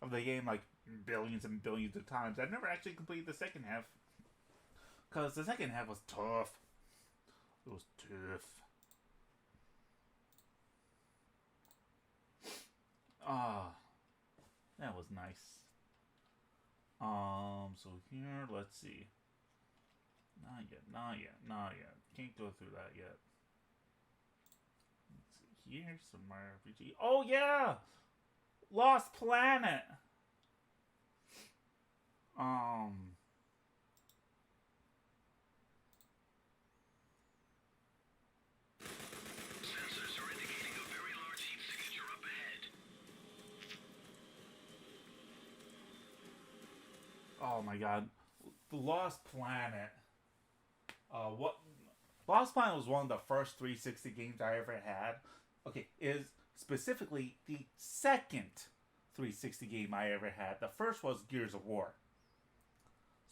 of the game like billions and billions of times. I've never actually completed the second half, because the second half was tough. It was tough. Ah, that was nice. So here, let's see. Not yet. Can't go through that yet. Let's see here, some Mario RPG. Oh yeah! Lost Planet! Sensors are indicating a very large heat signature up ahead. Oh my god. The Lost Planet. Lost Planet was one of the first 360 games I ever had. Okay, is specifically the second 360 game I ever had. The first was Gears of War.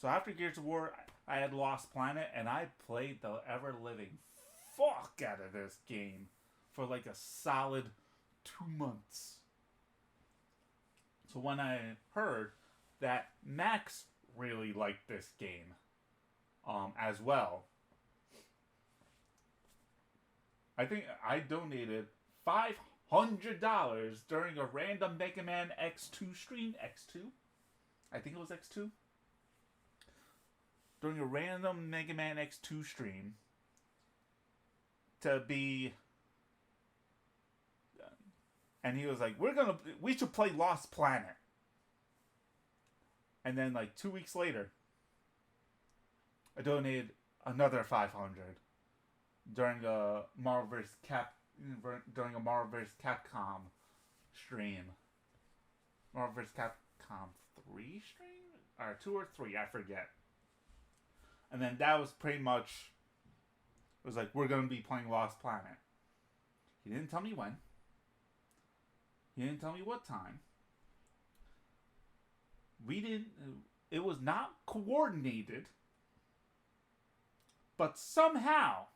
So after Gears of War, I had Lost Planet, and I played the ever-living fuck out of this game for like a solid 2 months. So when I heard that Max really liked this game as well, I think I donated $500 during a random Mega Man X2 stream. X2? I think it was X2. During a random Mega Man X2 stream to be... And he was like, we should play Lost Planet. And then like 2 weeks later, I donated another $500 during a Marvel vs. Capcom stream. Marvel vs. Capcom 3 stream? Or 2 or 3, I forget. And then that was pretty much, it was like, we're going to be playing Lost Planet. He didn't tell me when. He didn't tell me what time. It was not coordinated. But somehow,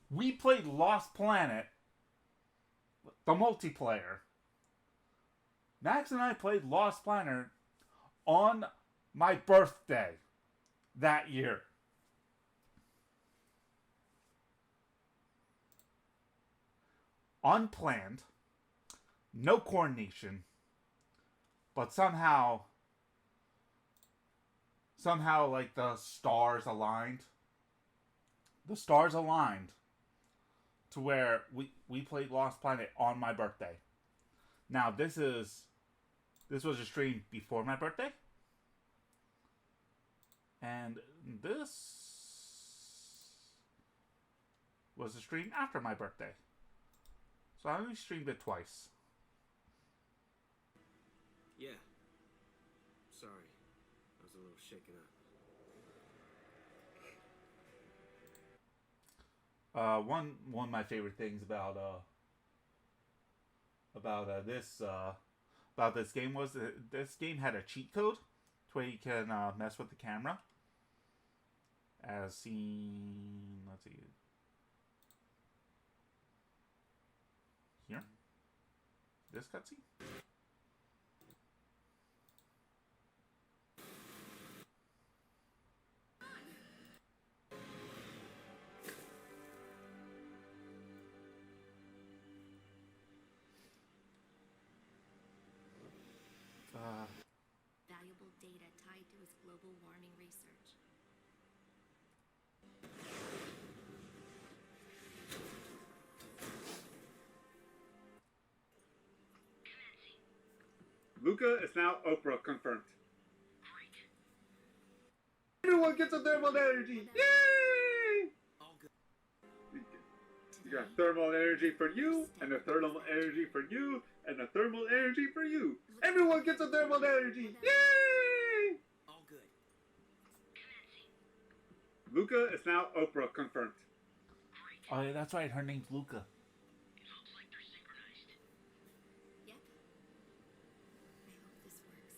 we played Lost Planet, the multiplayer, Max and I played Lost Planet on my birthday that year. Unplanned, no coordination, but somehow like the stars aligned. The stars aligned to where we played Lost Planet on my birthday. Now this was a stream before my birthday. And this was a stream after my birthday. So I only streamed it twice. Yeah. Sorry. I was a little shaken up. One of my favorite things about this game was this game had a cheat code to where you can mess with the camera. As seen, let's see. Here? This cutscene? Valuable data tied to his global warming research. Luca is now Oprah confirmed. Great. Everyone gets a thermal energy! Yay! All good. You got thermal energy for you, and a thermal energy for you, and a thermal energy for you. Everyone gets a thermal energy! Yay! All good. Luca is now Oprah confirmed. Great. Oh yeah, that's right. Her name's Luca. It looks like they're synchronized. Yep. I hope this works.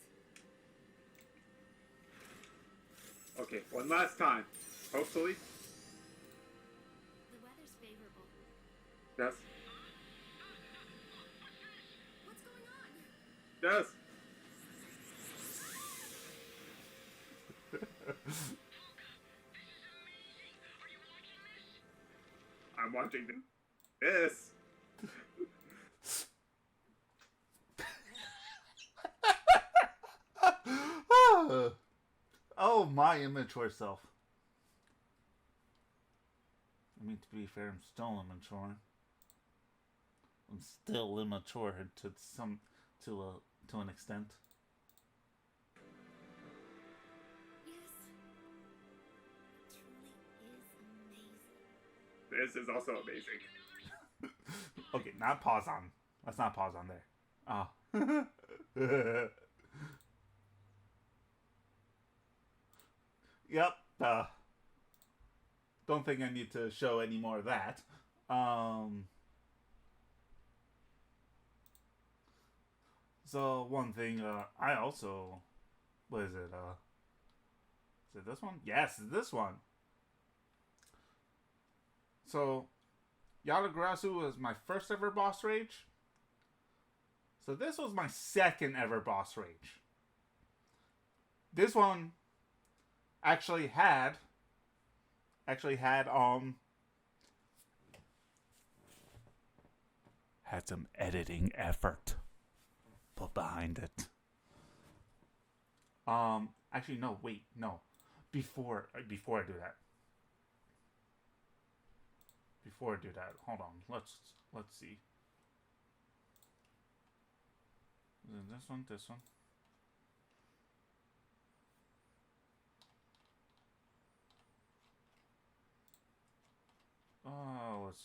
Okay, one last time. Hopefully. The weather's favorable. Yes. What's going on? Yes. I'm watching this. Oh, my immature self. I mean, to be fair, I'm still immature. I'm still immature to an extent. Yes. It truly is amazing. This is also amazing. Okay, not pause on. Let's not pause on there. Ah. Yep. Don't think I need to show any more of that. So one thing, I also, what is it? Is it this one? Yes, it's this one. So, Yatagarasu was my first ever boss rage. So this was my second ever boss rage. This one actually had some editing effort put behind it. Actually no, wait, no. Before I do that. Hold on. Let's see. This one. Oh, let's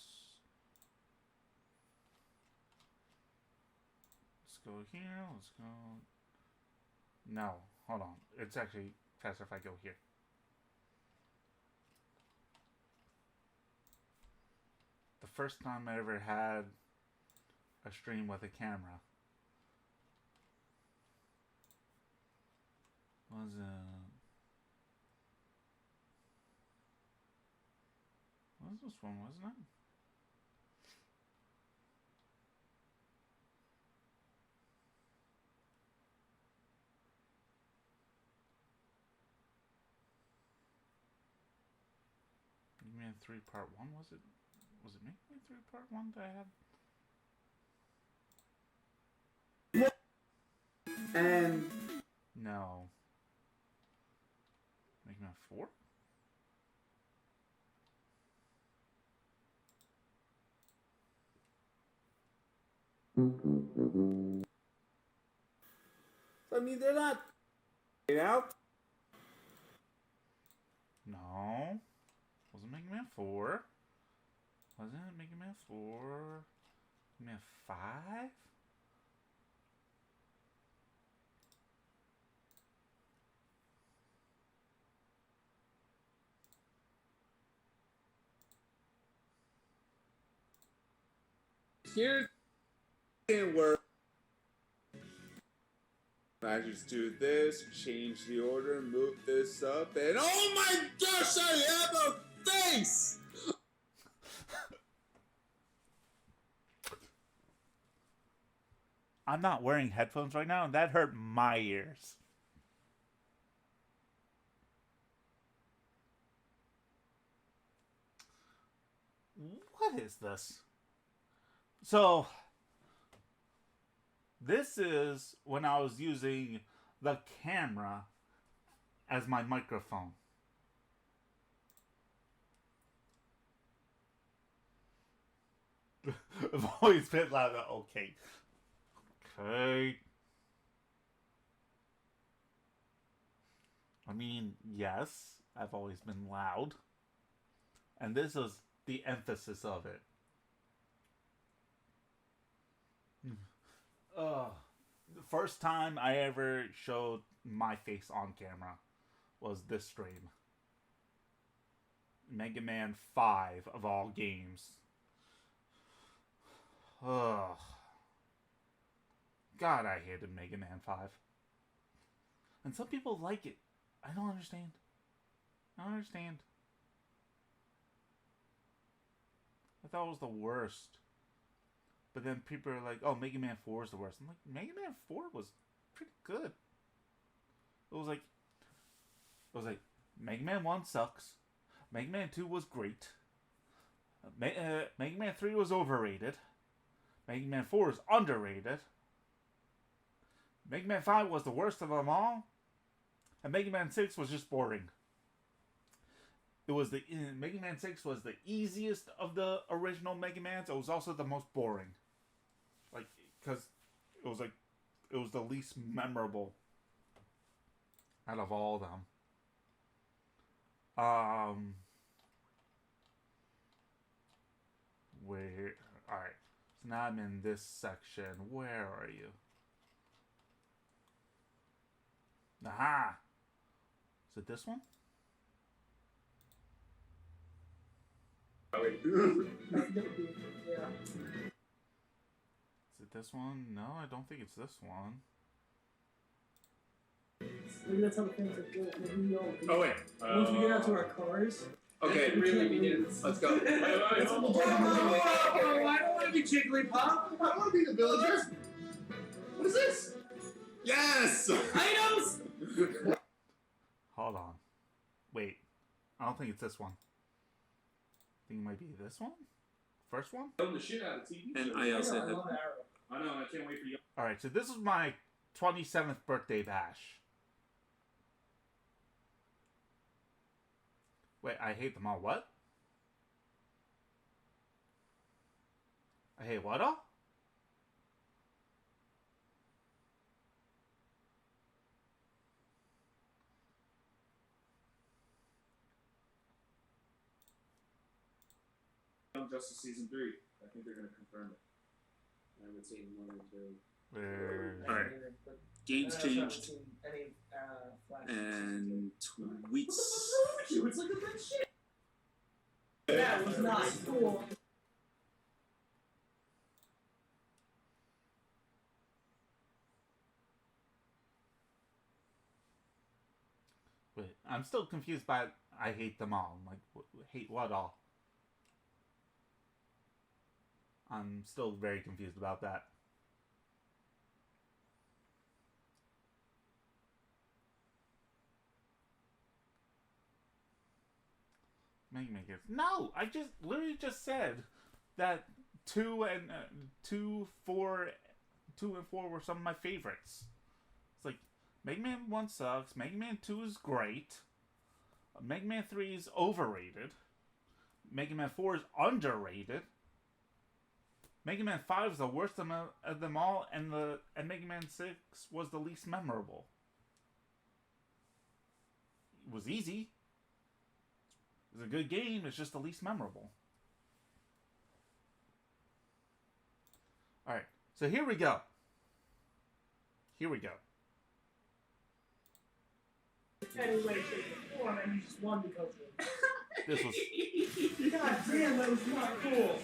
go here. Let's go. No, hold on. It's actually faster if I go here. The first time I ever had a stream with a camera was this one, wasn't it? Man 3 Part 1, was it? Was it Mega Man 3 Part 1 that I had? And No. Mega Man 4? I mean, they're not. You know? No. Wasn't Mega Man 4? Wasn't it Mega Man 4? Mega Man 5? Here it work. I just do this, change the order, move this up, and oh my gosh, I have a face! I'm not wearing headphones right now, and that hurt my ears. What is this? So, this is when I was using the camera as my microphone. I've always been loud. Okay. Okay. I mean, yes, I've always been loud. And this is the emphasis of it. The first time I ever showed my face on camera was this stream. Mega Man 5 of all games. Ugh. God, I hated Mega Man 5. And some people like it. I don't understand. I don't understand. I thought it was the worst. But then people are like, oh, Mega Man 4 is the worst. I'm like, Mega Man 4 was pretty good. It was like, Mega Man 1 sucks. Mega Man 2 was great. Mega Man 3 was overrated. Mega Man 4 is underrated. Mega Man 5 was the worst of them all. And Mega Man 6 was just boring. Mega Man 6 was the easiest of the original Mega Mans. It was also the most boring. Like, because it was the least memorable out of all of them. Wait, alright. So now I'm in this section. Where are you? Aha! Is it this one? Is it this one? No, I don't think it's this one. Maybe that's how the things are good. Maybe we all. Oh wait. Once we get out to our cars. Okay, really begins. Let's go. Wait, I don't want to be Jigglypuff. I want to be the villagers. What is this? Yes! Items! Hold on. Wait. I don't think it's this one. I think it might be this one? First one? The shit out of TV. And I also I have. love Arrow. I know, I can't wait for you. Alright, so this is my 27th birthday bash. Wait, I hate them all. What? I hate what all? Justice Season 3. I think they're going to confirm it. I haven't seen 1 and 2. Alright. Games changed. Any flash. And tweets. It's like a good shit. That was not cool. Wait, I'm still confused by I hate them all. I'm like, hate what all? I'm still very confused about that. Mega Man games. No, I just literally just said that 2 and 4 were some of my favorites. It's like Mega Man 1 sucks. Mega Man 2 is great. Mega Man 3 is overrated. Mega Man 4 is underrated. Mega Man 5 is the worst of them all, and Mega Man 6 was the least memorable. It was easy. It was a good game, it's just the least memorable. Alright, so here we go. Here we go. Any way, shape, or form, and you just won because of it. This was... God damn, that was not cool.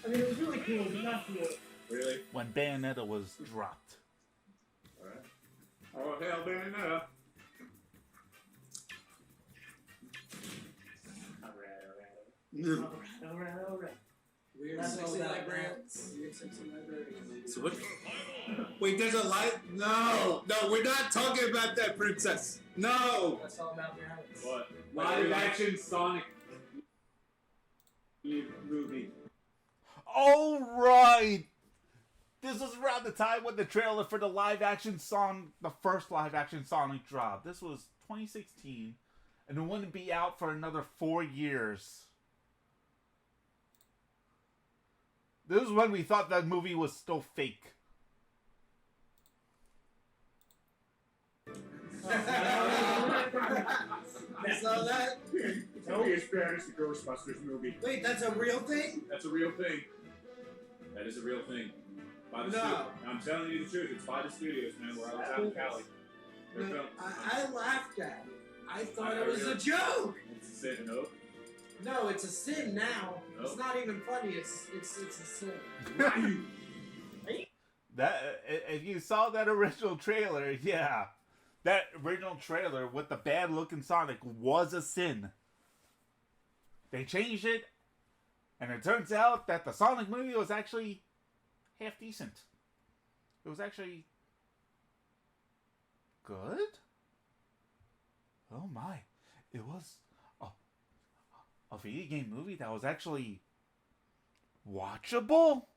I mean, it was really cool, but not cool. Really? when Bayonetta was dropped. Alright. Oh, hell, Bayonetta. Alright. Weird That's all sexy that librarians. Weird sexy librarians. So what? Wait, there's a light? No, we're not talking about that, princess. No. That's all about balance. What? Live action Sonic movie. All right. This was around the time when the trailer for the first live action Sonic dropped. This was 2016, and it wouldn't be out for another 4 years. This is when we thought that movie was still fake. You saw that? Tell me it's bad as the Ghostbusters movie. Wait, that's a real thing? That's a real thing. That is a real thing. By the studio. I'm telling you the truth. It's by the studios, man. Where I was out in Cali. They're No, film- I laughed at it. I thought it was a joke. It's a sin, no? No, it's a sin now. No. It's not even funny. It's a sin. That if you saw that original trailer, yeah, that original trailer with the bad looking Sonic was a sin. They changed it, and it turns out that the Sonic movie was actually half decent. It was actually good. Oh my! It was a video game movie that was actually watchable.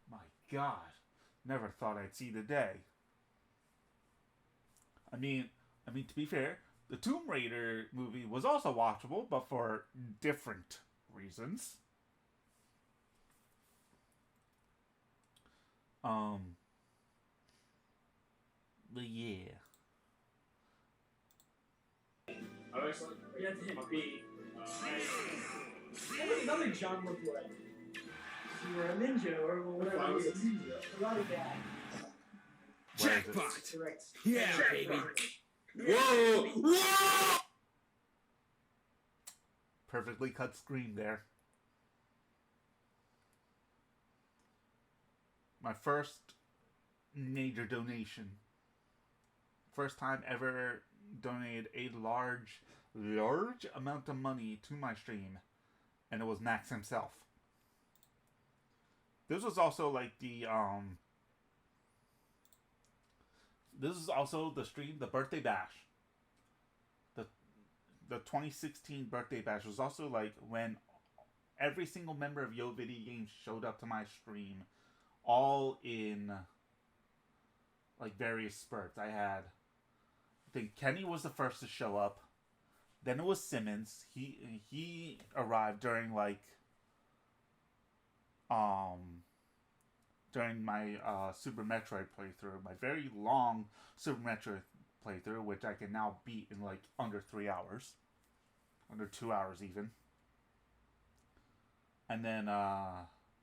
My God, never thought I'd see the day. I mean, to be fair, the Tomb Raider movie was also watchable, but for different reasons. But yeah. I always like. You have to hit B. What would another John look like? You were a ninja or whatever. I was a it is. ninja. A lot of that. Where is it? Correct. Yeah, Jackpot. Whoa! Whoa! Perfectly cut screen there. My first major donation. First time ever donated a large amount of money to my stream. And it was Max himself. This was also like the this is also the stream, the birthday bash. The 2016 birthday bash was also like when every single member of Yo Video Games showed up to my stream, all in like various spurts. I think Kenny was the first to show up. Then it was Simmons. He arrived during like during my Super Metroid playthrough, my very long Super Metroid playthrough, which I can now beat in like under 3 hours, under 2 hours even. And then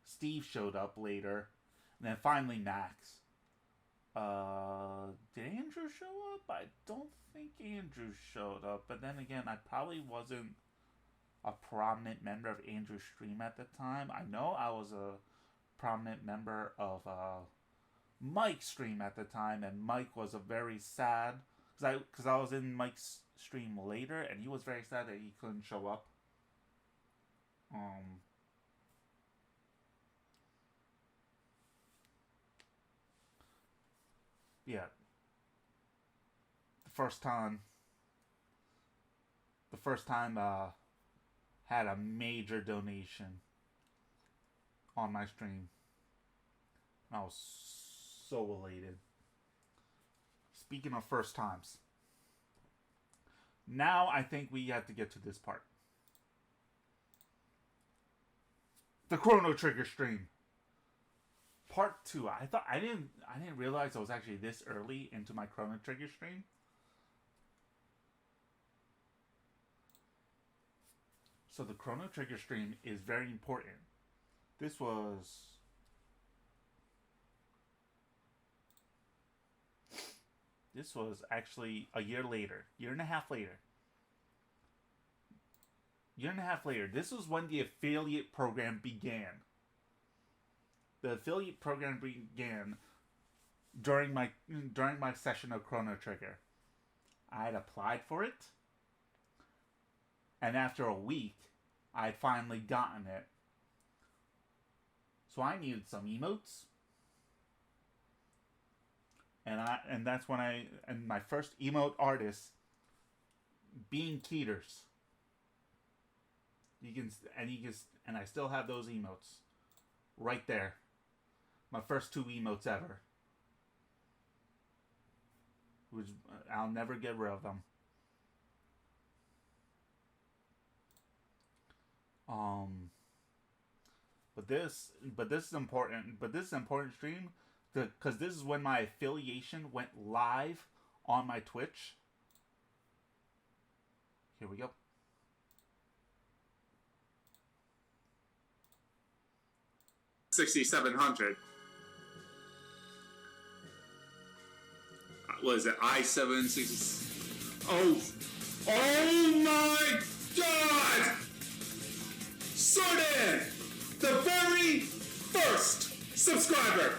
Steve showed up later, and then finally Max. Did Andrew show up? I don't think Andrew showed up, but then again, I probably wasn't a prominent member of Andrew's stream at the time. I know I was a prominent member of Mike's stream at the time, and Mike was a very sad, because I was in Mike's stream later, and he was very sad that he couldn't show up. Yeah. The first time the first time had a major donation on my stream. I was so elated. Speaking of first times, now I think we have to get to this part. The Chrono Trigger stream. Part 2. I didn't realize I was actually this early into my Chrono Trigger stream. So the Chrono Trigger stream is very important. This was actually a year later. Year and a half later. This was when the affiliate program began. The affiliate program began during my session of Chrono Trigger. I had applied for it. And after a week, I had finally gotten it. So I needed some emotes. And that's when my first emote artist, Bean Keeters. And I still have those emotes right there. My first 2 emotes ever. Which I'll never get rid of them. But this is important. But this is an important stream because this is when my affiliation went live on my Twitch. Here we go. $6,700. What is it? i7 Oh my God! Sorted! The very first subscriber!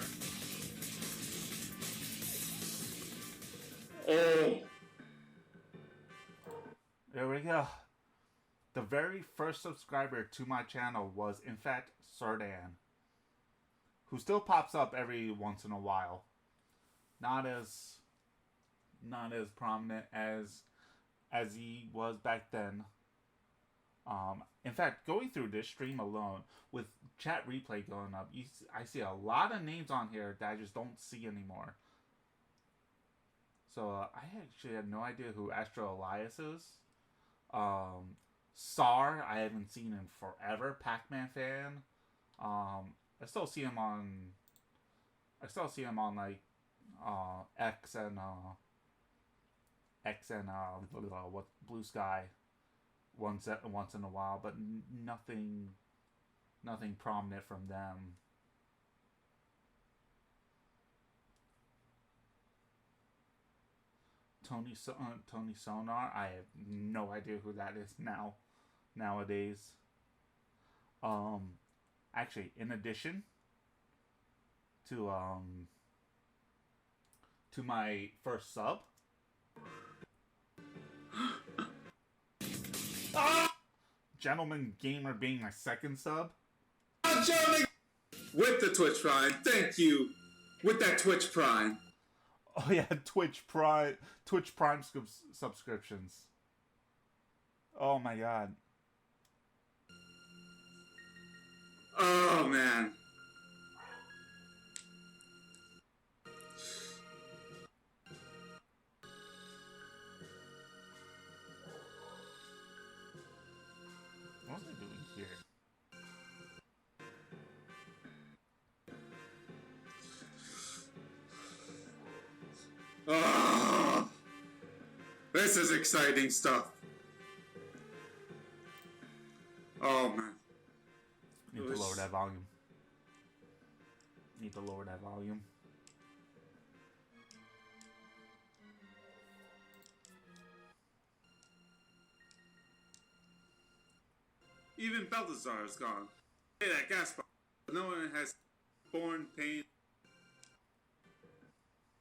Oh. There we go. The very first subscriber to my channel was, in fact, Sardan, who still pops up every once in a while. Not as prominent as he was back then. In fact, going through this stream alone, with chat replay going up, I see a lot of names on here that I just don't see anymore. So I actually had no idea who Astro Elias is. Sar, I haven't seen in forever. Pac-Man fan. I still see him on like X and what Blue Sky once in a while, but nothing prominent from them. Tony Sonar, I have no idea who that is nowadays. Actually, in addition to my first sub, Gentleman Gamer being my second sub. With the Twitch Prime, thank you. With that Twitch Prime. Oh yeah, Twitch Prime subscriptions. Oh my God. Oh man. What was I doing here? Oh, this is exciting stuff. Oh man. Need to lower that volume. Need to lower that volume. Even Balthazar is gone. Hey, that Gaspar. No one has borne pain.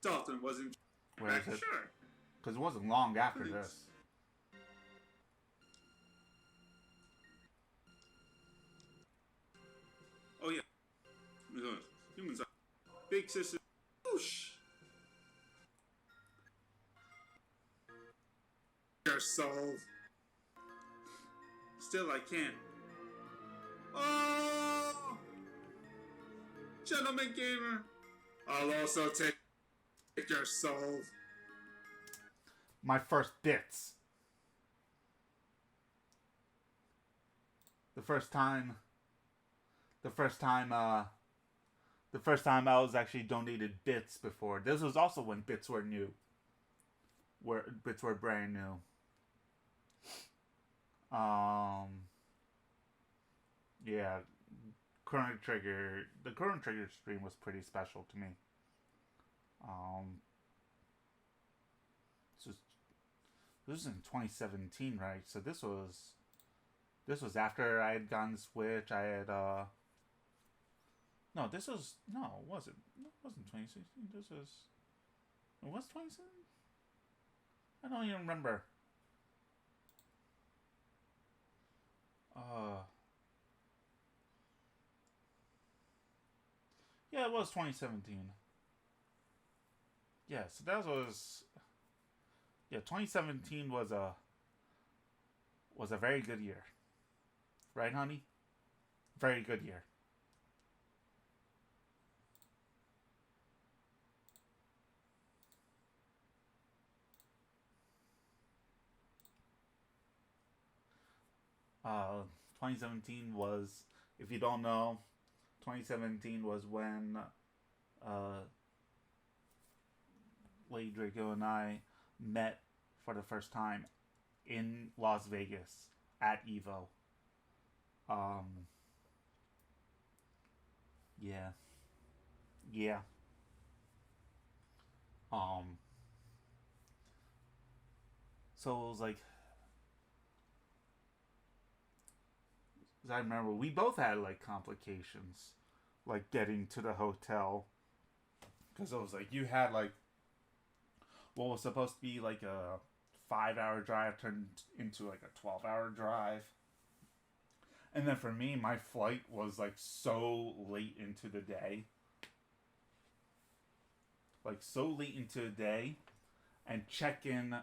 Dalton wasn't. Where is it? Sure. Because it wasn't long after this. Oh yeah. Humans are big sister. Whoosh. Your soul. still I can't. Oh! Gentleman gamer, I'll also take your soul. My first bits. The first time I was actually donated bits before. This was also when bits were new. Where bits were brand new. Yeah, the Chrono Trigger stream was pretty special to me. This was in 2017, right? So this was after I had gotten Switch. I had no, it wasn't. No, it wasn't 2016. It was 2017. I don't even remember. Yeah, it was 2017. Yeah, so that was 2017 was a very good year. Right, honey? Very good year. Uh 2017 was, if you don't know, 2017 was when Lady Draco and I met for the first time in Las Vegas at Evo. Yeah. So it was like, I remember we both had like complications, like getting to the hotel, because it was like you had like what was supposed to be like a 5-hour drive turned into like a 12-hour drive. And then for me, my flight was like so late into the day. Like so late into the day, and check-in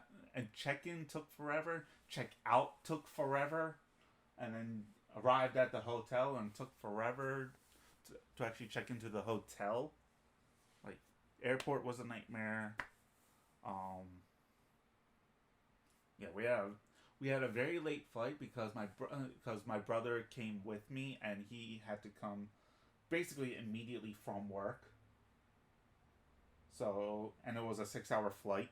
took forever, check-out took forever, and then arrived at the hotel and took forever to actually check into the hotel. Like, airport was a nightmare. Yeah, we had a very late flight because my brother came with me and he had to come basically immediately from work. So, and it was a 6-hour flight.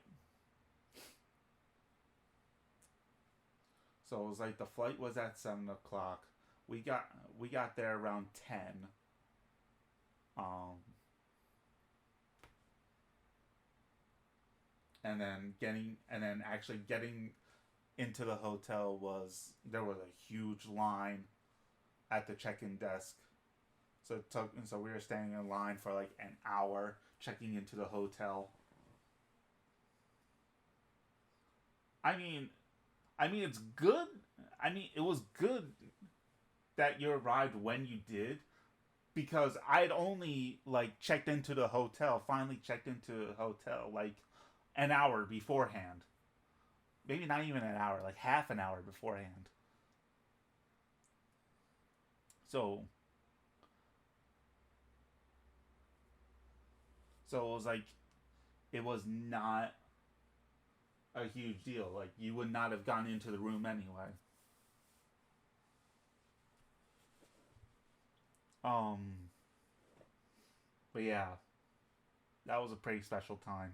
So it was like the flight was at 7 o'clock. We got there around 10. And then actually getting into the hotel there was a huge line at the check-in desk. So we were standing in line for like an hour checking into the hotel. I mean it's good. I mean, it was good that you arrived when you did, because I'd only like finally checked into the hotel like an hour beforehand. Maybe not even an hour, like half an hour beforehand. So it was like, it was not a huge deal. Like, you would not have gone into the room anyway. But yeah, that was a pretty special time.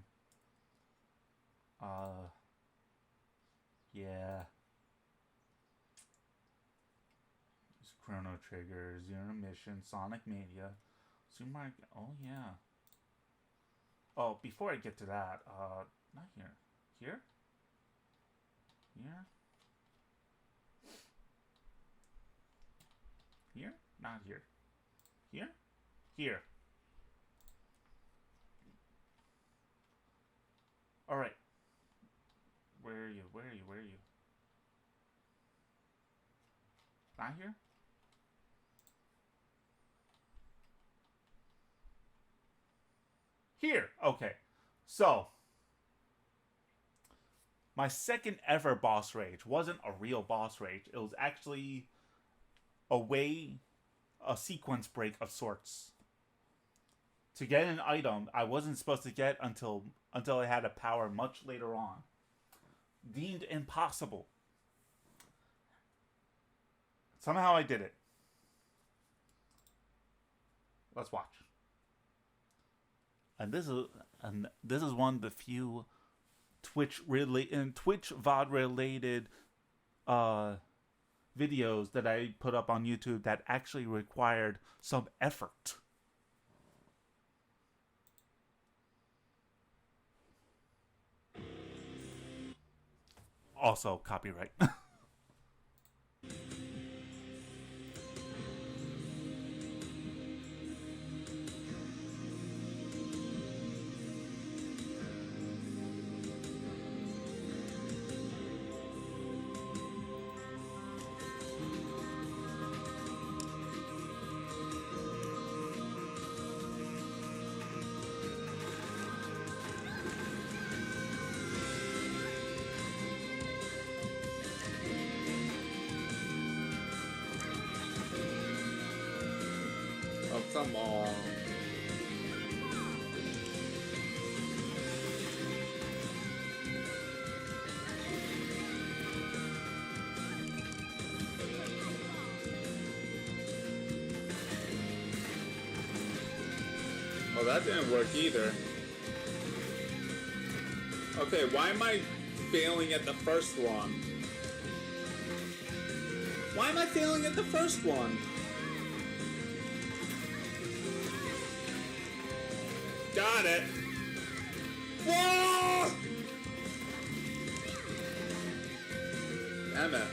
Yeah. Chrono Trigger, Zero Mission, Sonic Mania, Super Mario. Oh yeah. Oh, before I get to that, not here. Here? Here? Here? Not here. Here? Here. Alright. Where are you? Where are you? Where are you? Not here? Here! Okay. So, My second ever boss rage wasn't a real boss rage. It was actually a sequence break of sorts. To get an item I wasn't supposed to get until I had a power much later on. Deemed impossible. Somehow I did it. Let's watch. And this is one of the few Twitch VOD related videos that I put up on YouTube that actually required some effort. Also copyright. Oh, come on. Well, that didn't work either. Okay, why am I failing at the first one? Why am I failing at the first one? Got it. Whoa! Damn it.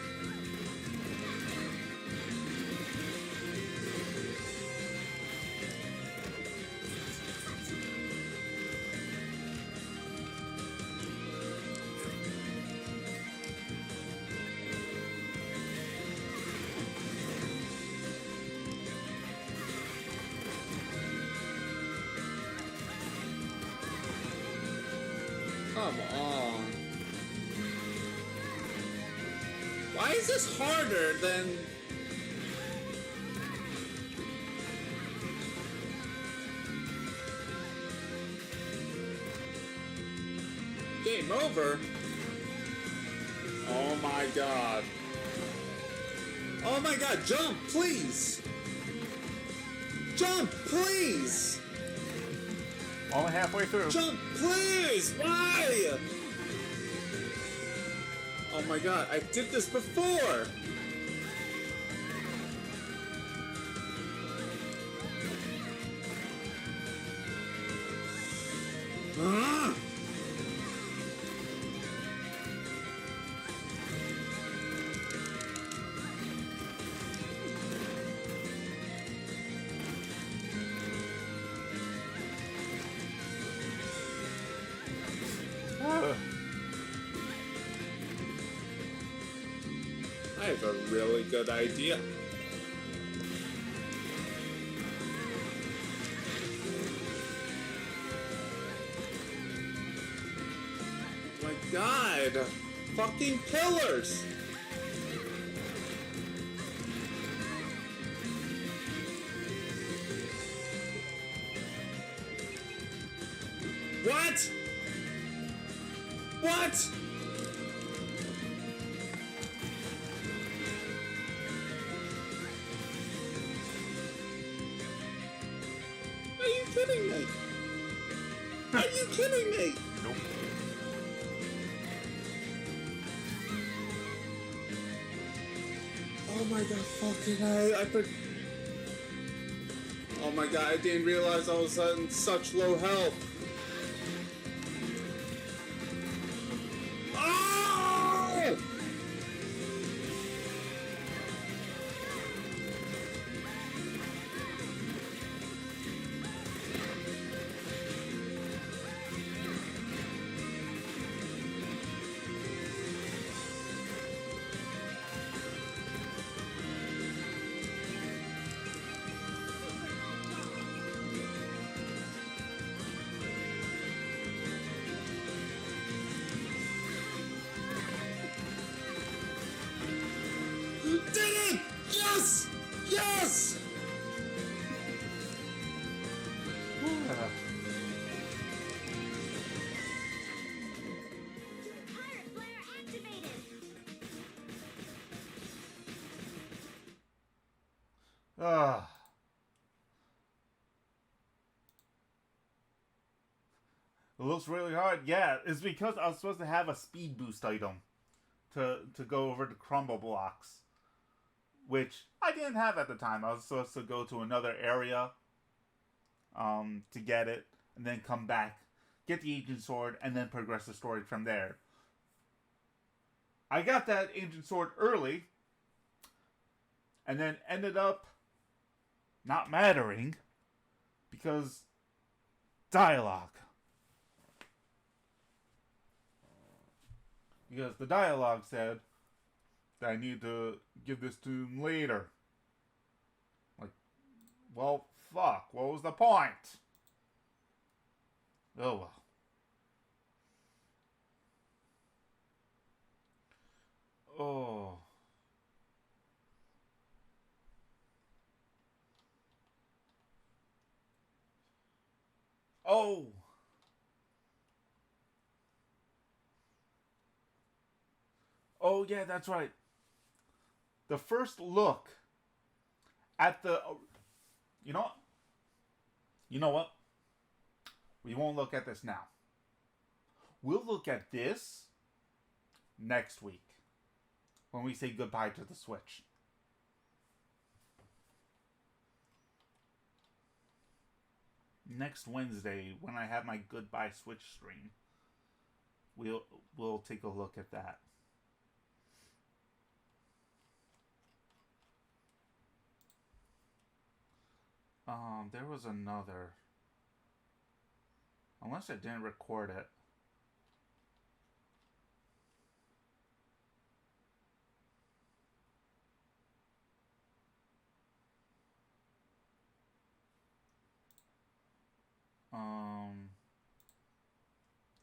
Come on. Why is this harder than... Game over? Oh my god. Oh my god, jump, please! Jump, please! Only halfway through. Jump, please! Why? Oh my god, I did this before! Ah! I have a really good idea. Oh my god! Fucking pillars! What? What? Are you kidding me? Are you kidding me? Nope. Oh my god, fucking oh my god, I didn't realize I was in such low health. Oh! Ugh. It looks really hard. Yeah, it's because I was supposed to have a speed boost item to go over the crumble blocks, which I didn't have at the time. I was supposed to go to another area to get it, and then come back, get the ancient sword, and then progress the story from there. I got that ancient sword early, and then ended up not mattering because dialogue. Because the dialogue said that I need to give this to him later. Like, well, fuck. What was the point? Oh well. Oh. Oh. Oh, yeah, that's right. The first look at the... You know what? You know what? We won't look at this now. We'll look at this next week when we say goodbye to the Switch. Next Wednesday, when I have my goodbye Switch stream, we'll take a look at that. There was another. Unless I didn't record it.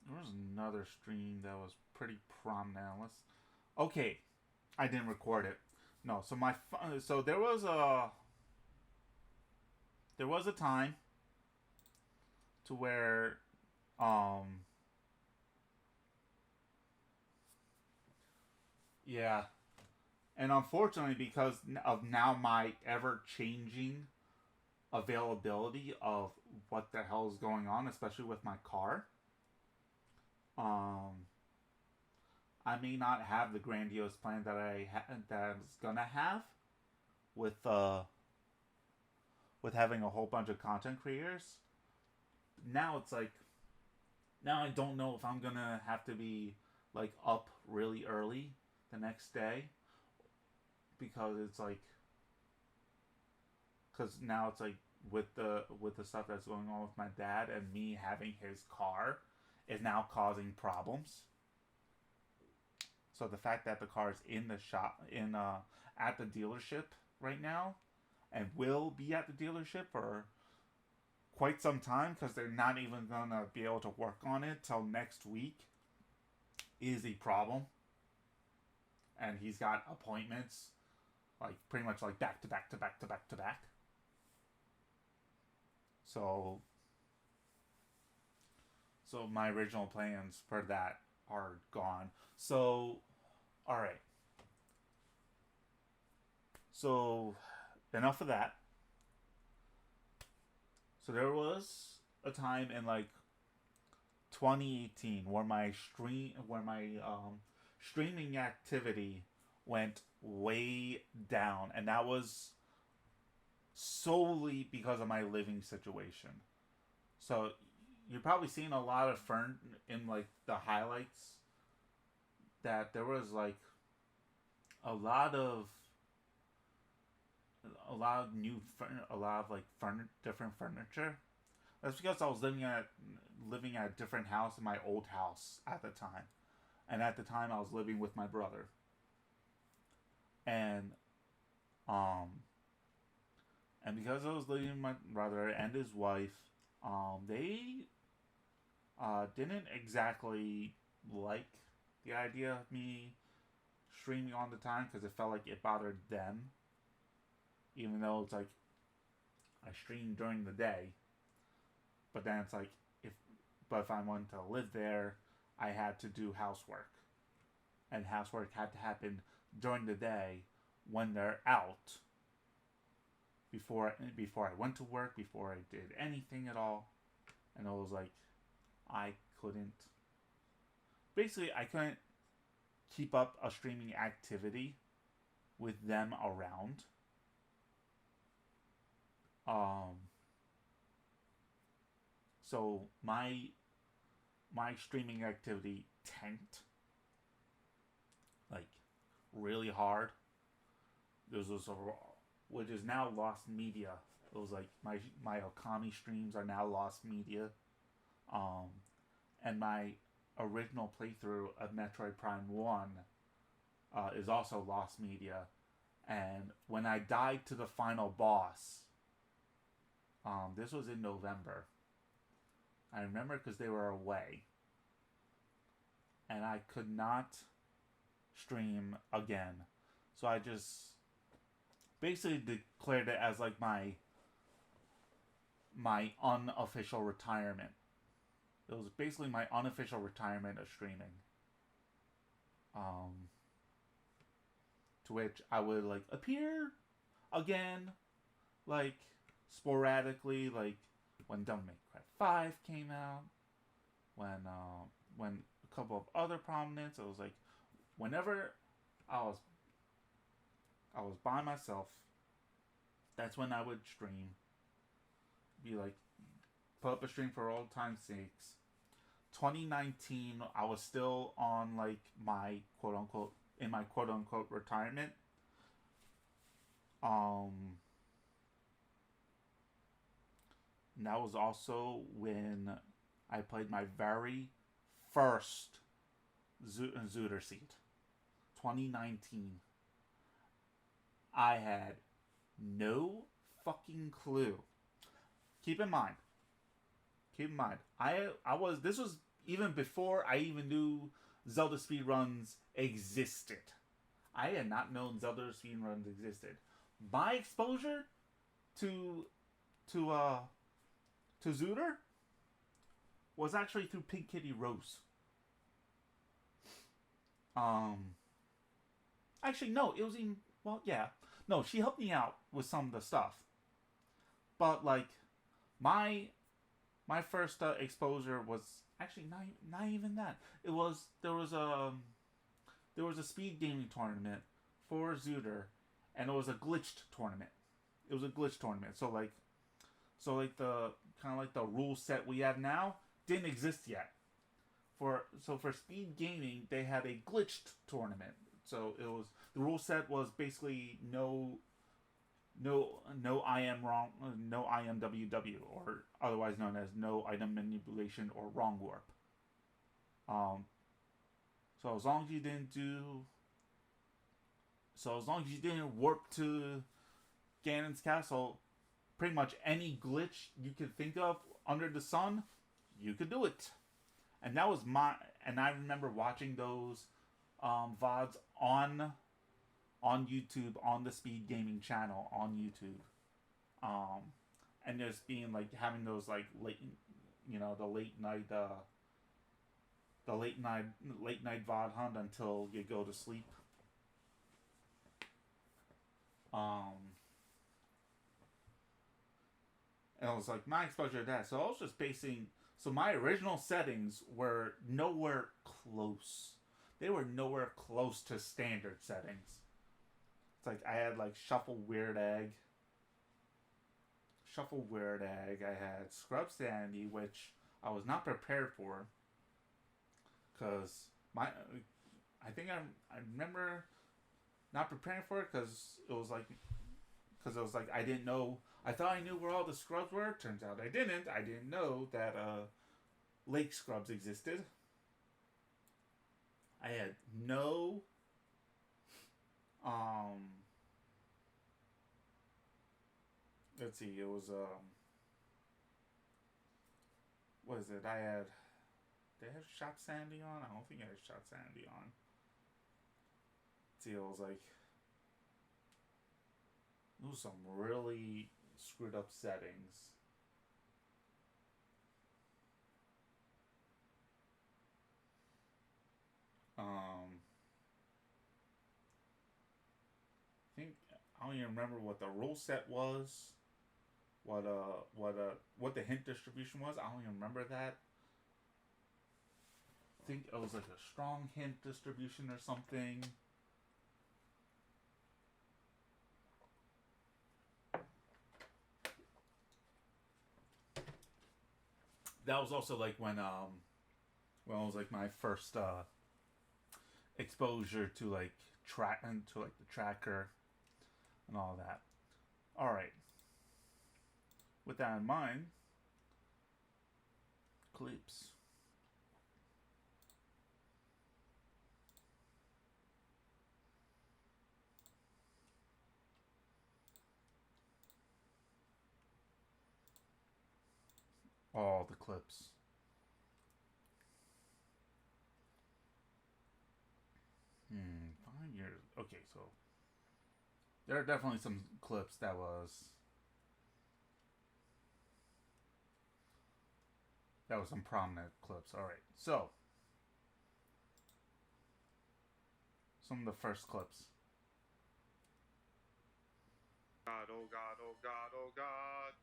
There was another stream that was pretty prominent. Okay, I didn't record it. No, so there was a time to where yeah, and unfortunately because of now my ever changing availability of what the hell is going on, especially with my car, I may not have the grandiose plan that I was gonna have with having a whole bunch of content creators. Now it's like, now I don't know if I'm gonna have to be like up really early the next day, because it's like, because now it's like with the stuff that's going on with my dad and me having his car is now causing problems. So the fact that the car is in the shop, at the dealership right now, and will be at the dealership for quite some time, because they're not even gonna be able to work on it till next week, is a problem. And he's got appointments like pretty much like back to back to back to back to back. So my original plans for that are gone. So, alright. So, enough of that. So there was a time in like 2018 where my streaming activity went way down, and that was solely because of my living situation. So you're probably seeing a lot of in like the highlights that there was like a lot of different furniture. That's because I was living at a different house in my old house at the time. And at the time I was living with my brother. And because I was living with my brother and his wife, they didn't exactly like the idea of me streaming all the time, because it felt like it bothered them. Even though it's like I stream during the day, but then it's like if I wanted to live there, I had to do housework, and housework had to happen during the day when they're out, before I went to work, before I did anything at all, and it was like I couldn't. Basically, I couldn't keep up a streaming activity with them around. So my streaming activity tanked, like, really hard. Which is now lost media. It was like my Okami streams are now lost media. And my original playthrough of Metroid Prime 1 is also lost media. And when I died to the final boss, this was in November. I remember because they were away. And I could not stream again. So I just basically declared it as like my unofficial retirement. It was basically my unofficial retirement of streaming. To which I would like appear again, like sporadically, like when Devil May Cry 5 came out, when a couple of other prominents. It was like whenever I was by myself, that's when I would stream. Be like, put up a stream for old time's sakes. 2019, I was still on like my quote unquote retirement. And that was also when I played my very first Zootr seat. 2019. I had no fucking clue. Keep in mind, this was even before I even knew Zelda speedruns existed. I had not known Zelda speedruns existed. My exposure to Zootr was actually through Pink Kitty Rose. Actually, no, it was in, well, yeah. No, she helped me out with some of the stuff. But, like, my first exposure was actually not even that. There was a Speedgaming tournament for Zootr, and it was a glitched tournament. So the kind of like the rule set we have now didn't exist yet. For Speedgaming, they had a glitched tournament. So it was, the rule set was basically no I am wrong, no IMWW, or otherwise known as no item manipulation or wrong warp. So as long as you didn't warp to Ganon's castle, pretty much any glitch you could think of under the sun, you could do it. And that was and I remember watching those VODs on YouTube, on the Speedgaming channel on YouTube. And just being like, having those like late night VOD hunt until you go to sleep. And it was like my exposure to that. So I was just so my original settings were nowhere close. They were nowhere close to standard settings. It's like I had like Shuffle Weird Egg. I had Scrub Sandy, which I was not prepared for. Because I remember not preparing for it because it was like I didn't know. I thought I knew where all the scrubs were. Turns out I didn't. I didn't know that lake scrubs existed. I had no let's see, it was what is it? Did I have Shop Sandy on? I don't think I had Shop Sandy on. See, it was like, it was some really screwed up settings. I don't even remember what the rule set was. What the hint distribution was. I don't even remember that. I think it was like a strong hint distribution or something. That was also like when it was like my first exposure to like the tracker and all that. All right. With that in mind, clips. All the clips. 5 years. Okay, so there are definitely some clips that was some prominent clips. All right, so some of the first clips. God, oh God, oh God, oh God.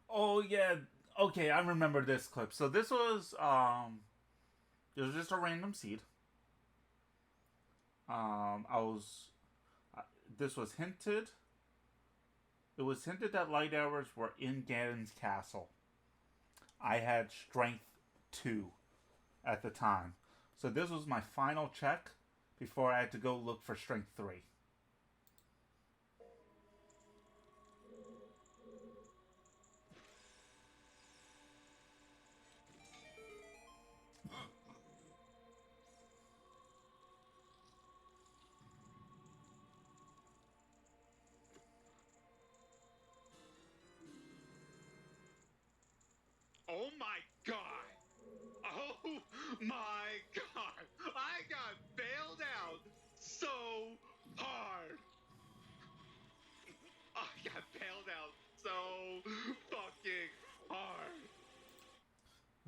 Oh yeah, okay, I remember this clip. So this was just a random seed. This was hinted. It was hinted that light hours were in Ganon's castle. I had strength 2 at the time. So this was my final check before I had to go look for strength 3. Oh my God! Oh my God! I got bailed out so hard! I got bailed out so fucking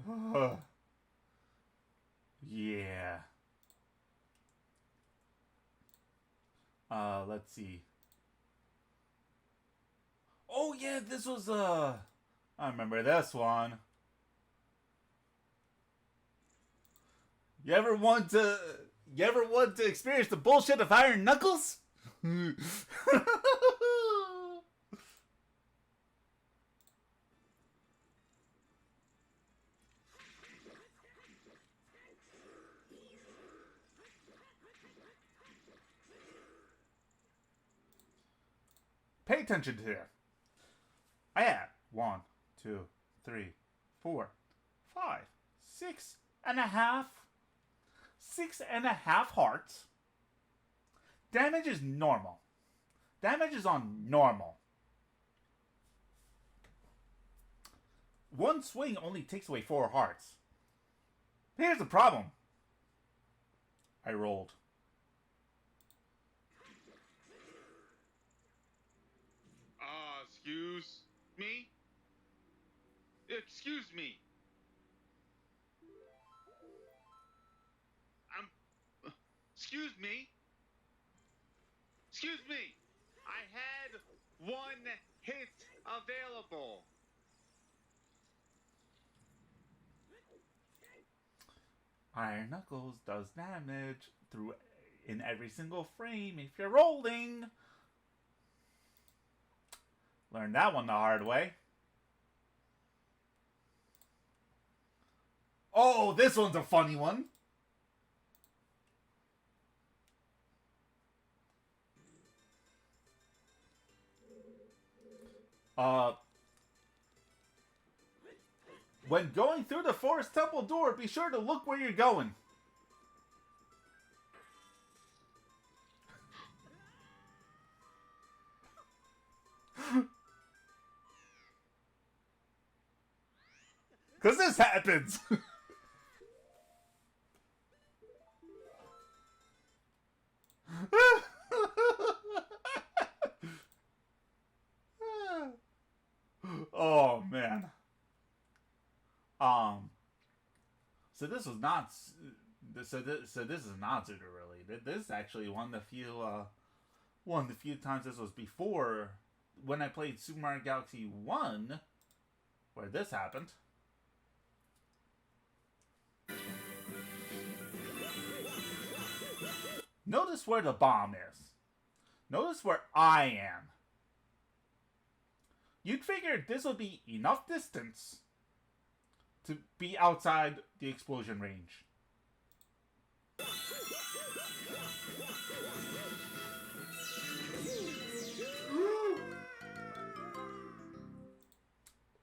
hard! Yeah. Let's see. Oh yeah, this was I remember this one. You ever want to experience the bullshit of Iron Knuckles? Pay attention to here. I had 1, 2, 3, 4, 5, 6.5. 6.5 hearts. Damage is normal. Damage is on normal. One swing only takes away 4 hearts. Here's the problem. I rolled. Excuse me? Excuse me. Excuse me? Excuse me. I had 1 hit available. Iron Knuckles does damage in every single frame if you're rolling. Learned that one the hard way. Oh, this one's a funny one. When going through the forest temple door, be sure to look where you're going. Because this happens. Oh, man. So this was not. So this is not Zootr really. This is actually one of the few one of the few times this was before when I played Super Mario Galaxy 1, where this happened. Notice where the bomb is. Notice where I am. You'd figure this would be enough distance to be outside the explosion range.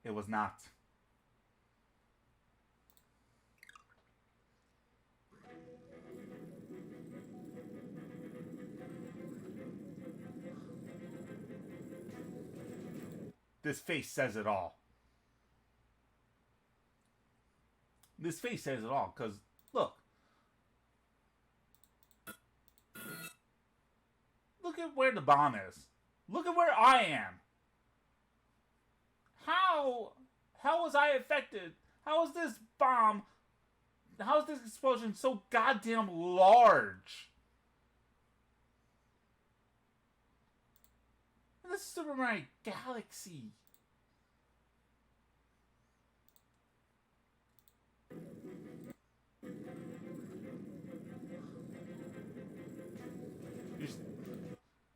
It was not. This face says it all. This face says it all, because, look. Look at where the bomb is. Look at where I am. How was I affected? How is this bomb, how is this explosion so goddamn large? And this is Super Mario Galaxy.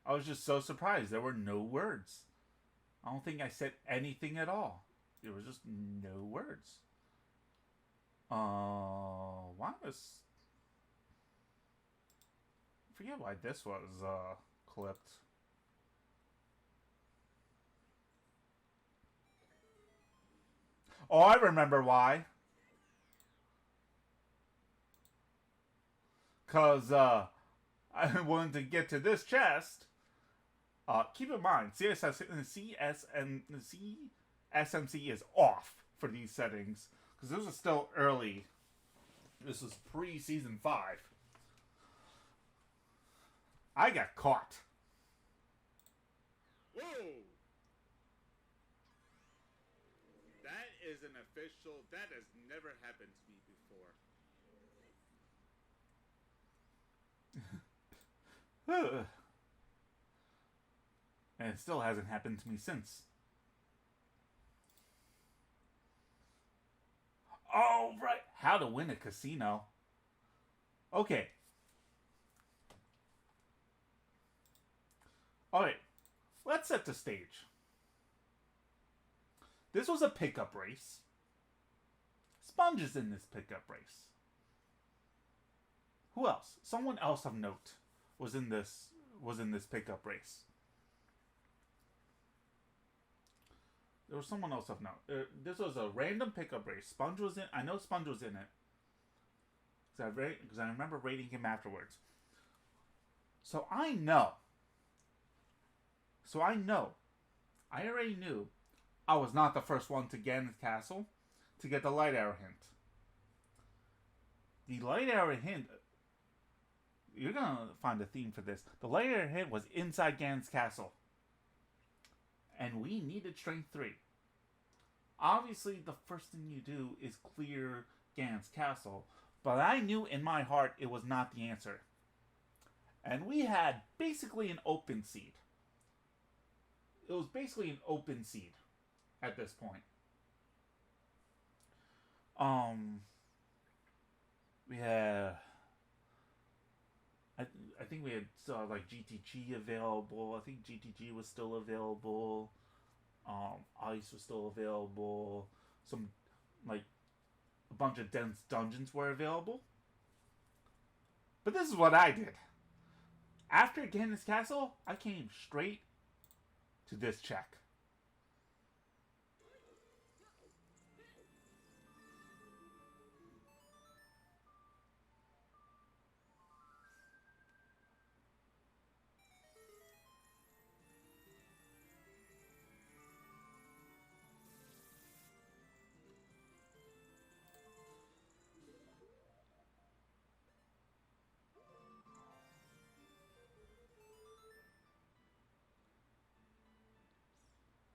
I was just so surprised. There were no words. I don't think I said anything at all. There was just no words. Why was... I forget why this was, clipped. Oh, I remember why. Because, I wanted to get to this chest. Keep in mind, CSMC is off for these settings. Because this was still early. This was pre-Season 5. I got caught. Whoa! That is an official... That has never happened to me before. And it still hasn't happened to me since. Oh, right. How to win a casino. Okay. Alright. Let's set the stage. This was a pickup race. Sponge is in this pickup race. Who else? Someone else of note was in this pickup race. There was someone else of note. This was a random pickup race. Sponge was in. I know Sponge was in it because I remember rating him afterwards. So I know. I already knew I was not the first one to get in the castle to get the light arrow hint. The light arrow hint. You're gonna find a theme for this. The light arrow hint was inside Ganon's castle. And we needed strength 3. Obviously, the first thing you do is clear Ganon's castle. But I knew in my heart it was not the answer. And we had basically an open seed. It was basically an open seed at this point. We had... I think we had like GTG available. I think GTG was still available. Ice was still available. Some, like, a bunch of dense dungeons were available. But this is what I did. After Ganon's castle, I came straight to this check.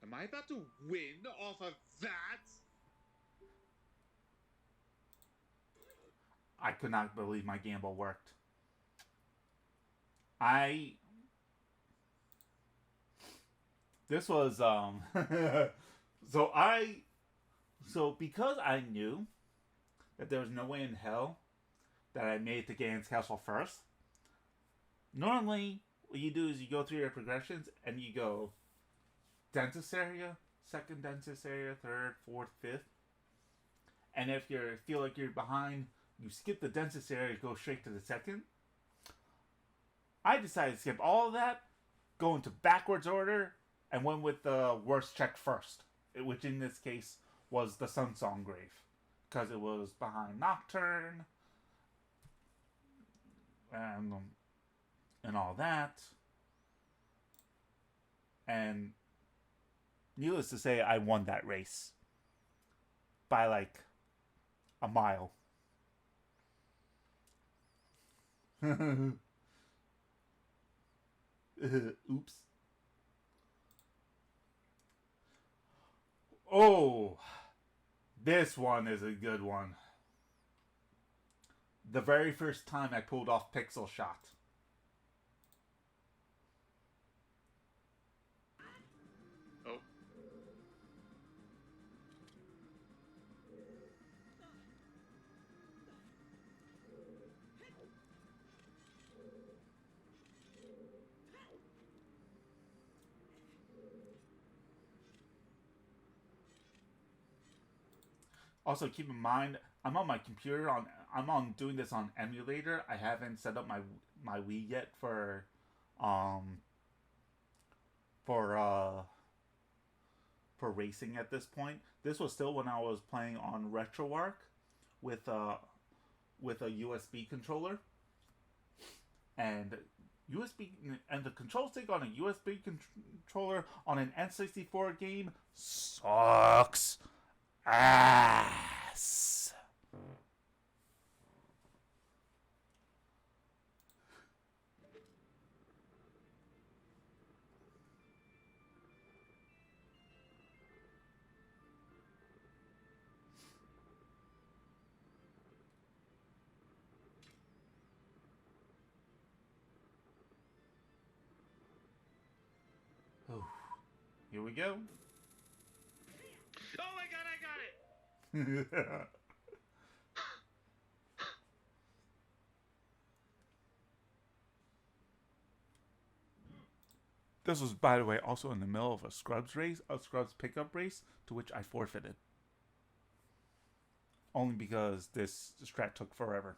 Am I about to win off of that? I could not believe my gamble worked. I This was so because I knew that there was no way in hell that I made it to Ganon's castle first. Normally, what you do is you go through your progressions and you go dentist area, second dentist area, third, fourth, fifth. And if you feel like you're behind, you skip the dentist area, go straight to the second. I decided to skip all of that, go into backwards order, and went with the worst check first, which in this case was the Sunsong Grave, because it was behind Nocturne and all that. And needless to say, I won that race by like a mile. Oops. Oh, this one is a good one. The very first time I pulled off Pixel Shot. Oh. Also, keep in mind, I'm on my computer. I'm on doing this on emulator. I haven't set up my Wii yet for racing at this point. This was still when I was playing on RetroArch with a USB controller, and the control stick on a USB controller on an N64 game sucks ass. Oh, here we go. Oh my god, I got it! This was, by the way, also in the middle of a Scrubs pickup race, to which I forfeited. Only because this strat took forever.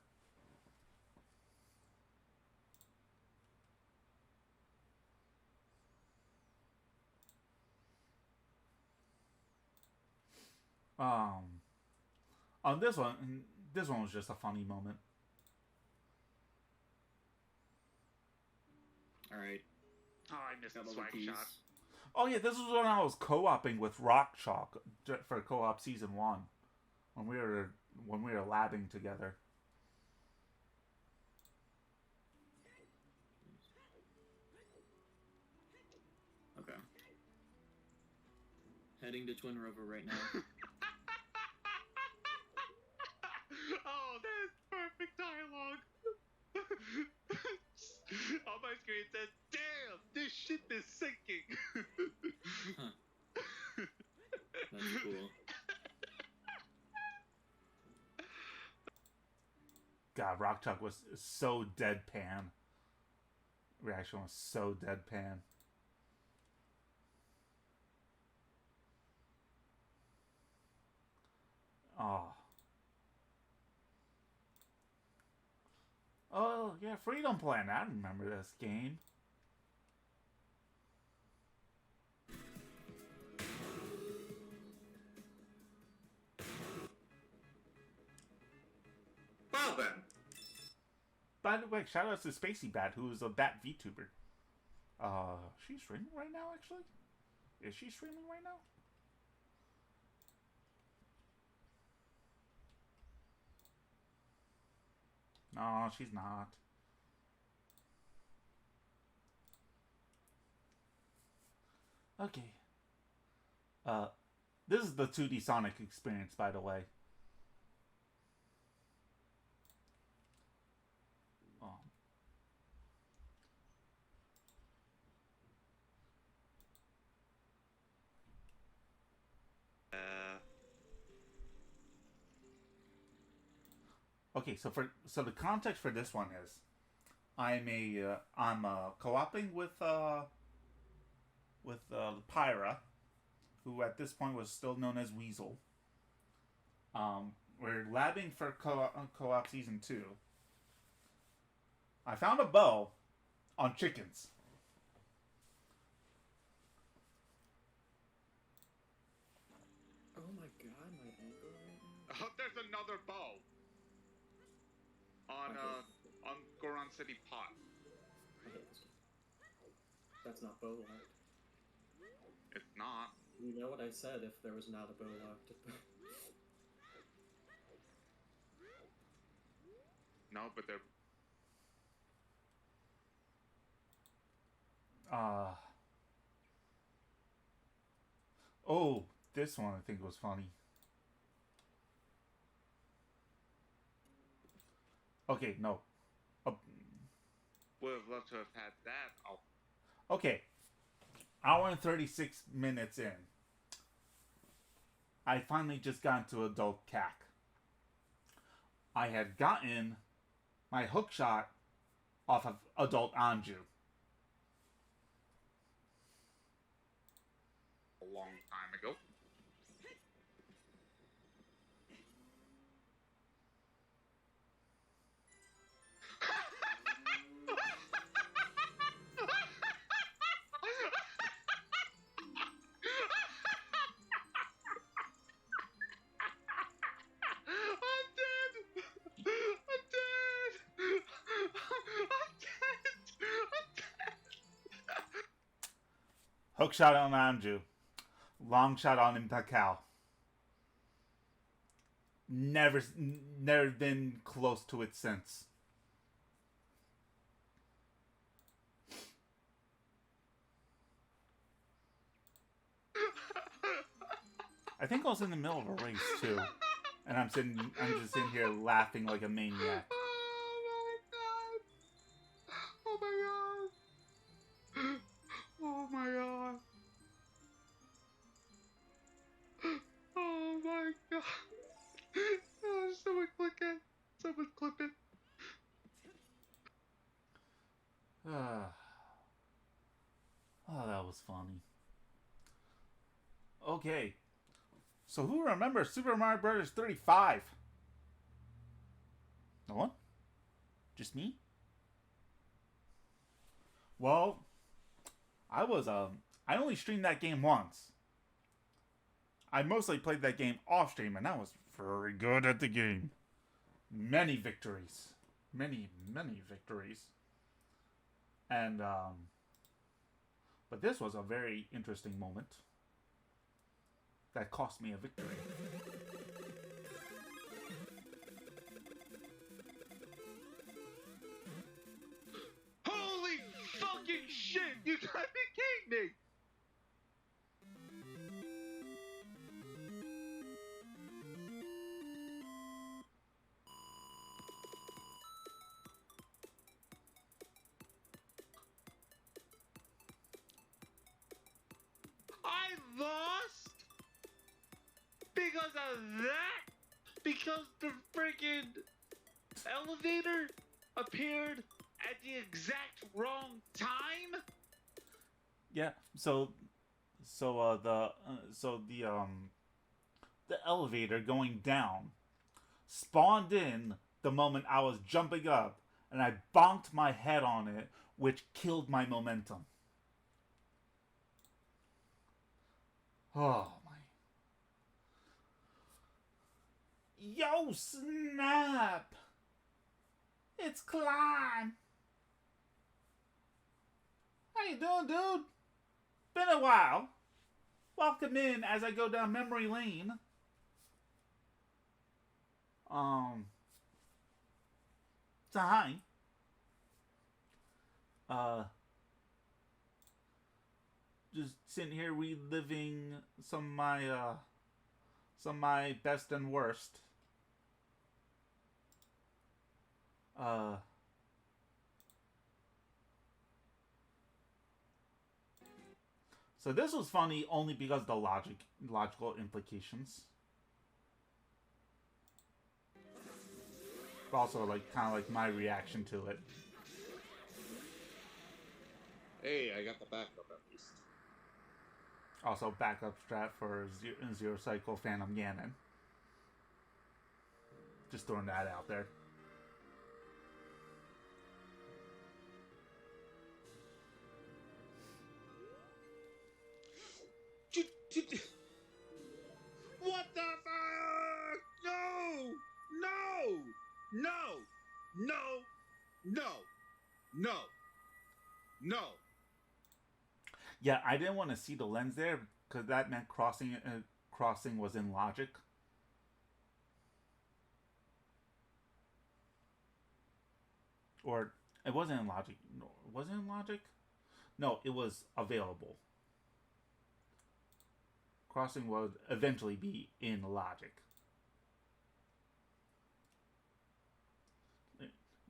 On this one was just a funny moment. Alright. Oh, I missed the Got all swag the keys. shot. Oh yeah, this was when I was co-oping with Rock Chalk for co-op season 1, when we were labbing together. Okay. Heading to Twin River right now. Oh, that's perfect dialogue. On my screen it says, "Damn, this ship is sinking." Huh. That's cool. God, Rock Chalk was so deadpan. Reaction was so deadpan. Oh. Oh, yeah, Freedom Planet. I remember this game. Well then. By the way, shout out to Spacey Bat, who's a Bat VTuber. She's streaming right now, actually? Is she streaming right now? No, she's not. Okay. This is the 2D Sonic experience, by the way. Okay, so the context for this one is, I'm co-oping with Pyra, who at this point was still known as Weasel. We're labbing for co-op season 2. I found a bow on chickens. Oh my god, my ankle right now. Oh, there's another bow. On Goron City Pot. I hate this game. That's not bow locked. It's not. You know what I said if there was not a bow locked. No, but they're. Oh, this one I think was funny. Okay, no. Would have loved to have had that. Oh. Okay. Hour and 36 minutes in. I finally just got into adult CAC. I had gotten my hook shot off of adult Anju. A long time ago. Hook shot on Anju. Long shot on Impakal. Never been close to it since. I think I was in the middle of a race too, and I'm just sitting here laughing like a maniac. Oh my god! Oh my god! Oh my god! Oh, someone click it! Someone clip it! Oh, that was funny. Okay. So who remembers Super Mario Bros. 35? No one? Just me? Well, I only streamed that game once. I mostly played that game off stream, and I was very good at the game. Many victories. Many victories. And, but this was a very interesting moment that cost me a victory. Holy fucking shit! You gotta be kidding me! I lost because of that? Because the freaking elevator appeared at the exact wrong time? Yeah, so the elevator going down spawned in the moment I was jumping up, and I bonked my head on it, which killed my momentum. Oh my. Yo, snap! It's Klein! How you doing, dude? Been a while. Welcome in as I go down memory lane. So hi. Just sitting here reliving some of my best and worst. So this was funny only because of the logical implications. also like kind of like my reaction to it. Hey, I got the backup at least. Also, backup strat for Zero Cycle Phantom Ganon. Just throwing that out there. What the fuck? No! No! No! No! No! No! No! Yeah, I didn't want to see the lens there because that meant crossing was in logic. Or it wasn't in logic. No, was it in logic? No, it was available. Crossing would eventually be in logic.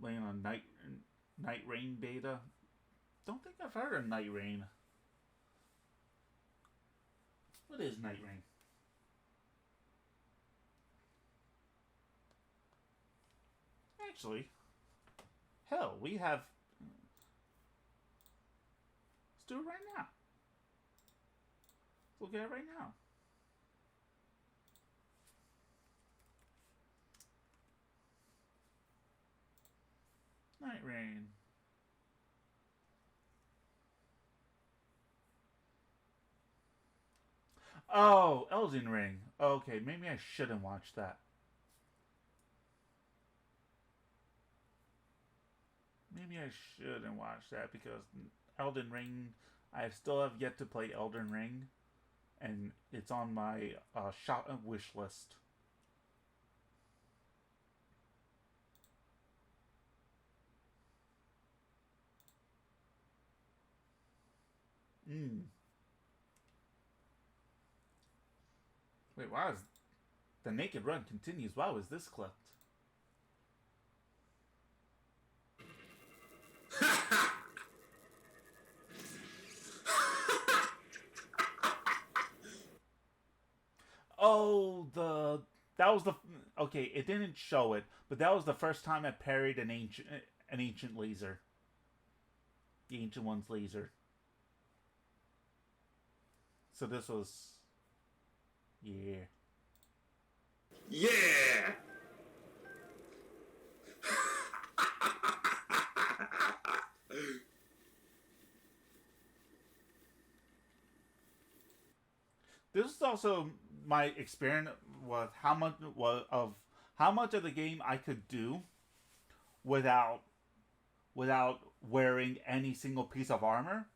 Laying on Night Rain beta. Don't think I've heard of Night Rain. What is Night Rain? Actually, hell, we have. Let's do it right now. Let's look at it right now. Night Rain. Oh, Elden Ring. Okay, maybe I shouldn't watch that. Maybe I shouldn't watch that because Elden Ring, I still have yet to play Elden Ring, and it's on my shop wish list. Wait, wow, the naked run continues. Wow, is this clipped? Oh, that was the okay. It didn't show it, but that was the first time I parried an ancient laser. The ancient one's laser. So this was, yeah. Yeah! This is also my experience with how much of the game I could do without wearing any single piece of armor.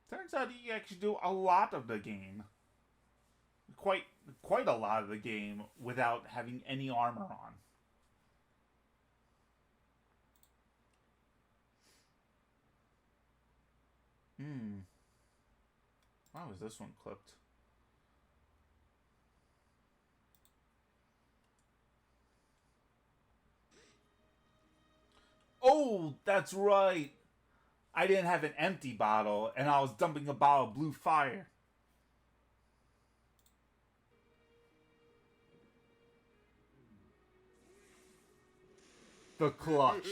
Turns out you actually do a lot of the game. Quite a lot of the game without having any armor on. Why was this one clipped? Oh, that's right. I didn't have an empty bottle, and I was dumping a bottle of blue fire. The clutch.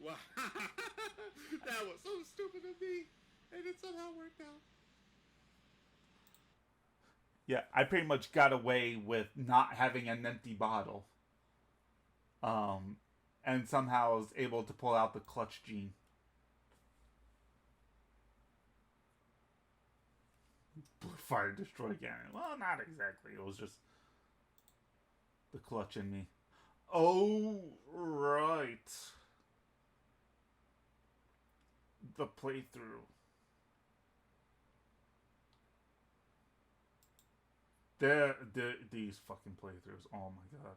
Wow. That was so stupid of me, and it somehow worked out. Yeah, I pretty much got away with not having an empty bottle. And somehow was able to pull out the clutch gene. Blue fire destroyed Ganon. Well, not exactly. It was just the clutch in me. Oh, right. The playthrough. These fucking playthroughs. Oh my god.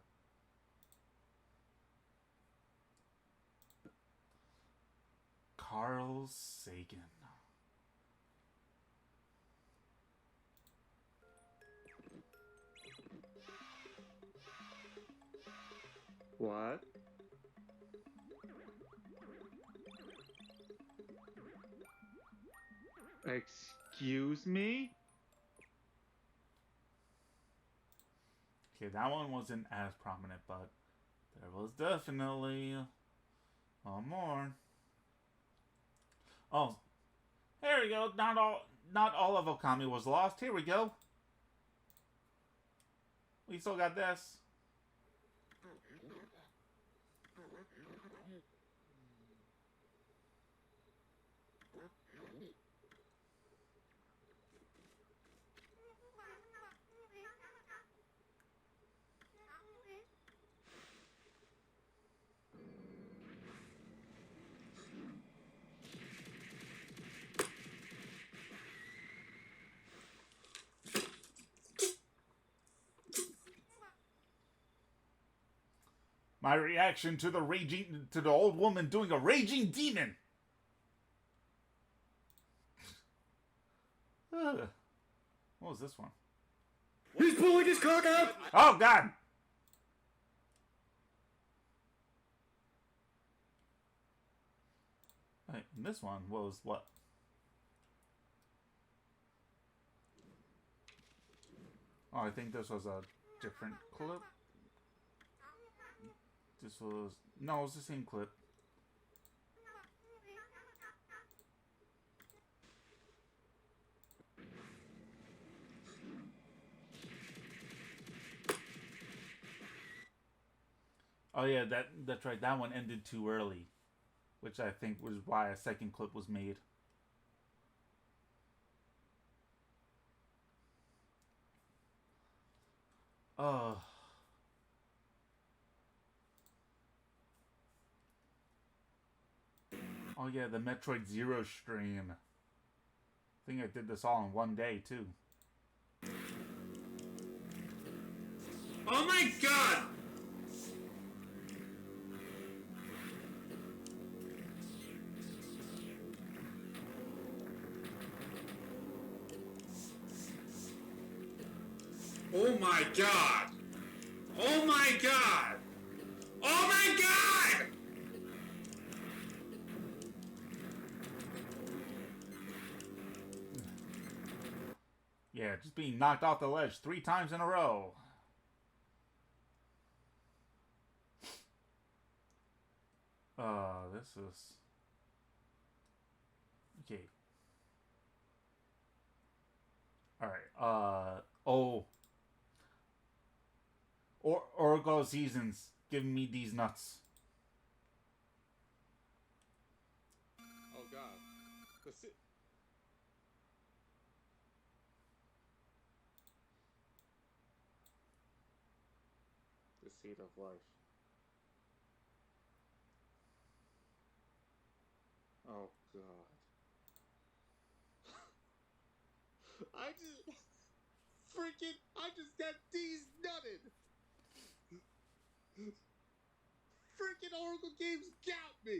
Carl Sagan. What? Excuse me? Okay, that one wasn't as prominent, but there was definitely one more. Oh, here we go. Not all of Okami was lost. Here we go. We still got this. My reaction to the old woman doing a raging demon. Ugh. What was this one? He's pulling his cock out! Oh God! Wait, this one was what? Oh, I think this was a different clip. This was... No, it was the same clip. Oh yeah, that's right. That one ended too early, which I think was why a second clip was made. Oh. Oh yeah, the Metroid Zero stream. I think I did this all in one day too. Oh my God! Oh my God! Oh my God! Oh my God! Yeah, just being knocked off the ledge 3 times in a row. This is... Okay. Alright, oh. Oracle Seasons giving me these nuts. Oh God. The seed of life. Oh God. I just got D's nutted. Freaking Oracle Games got me.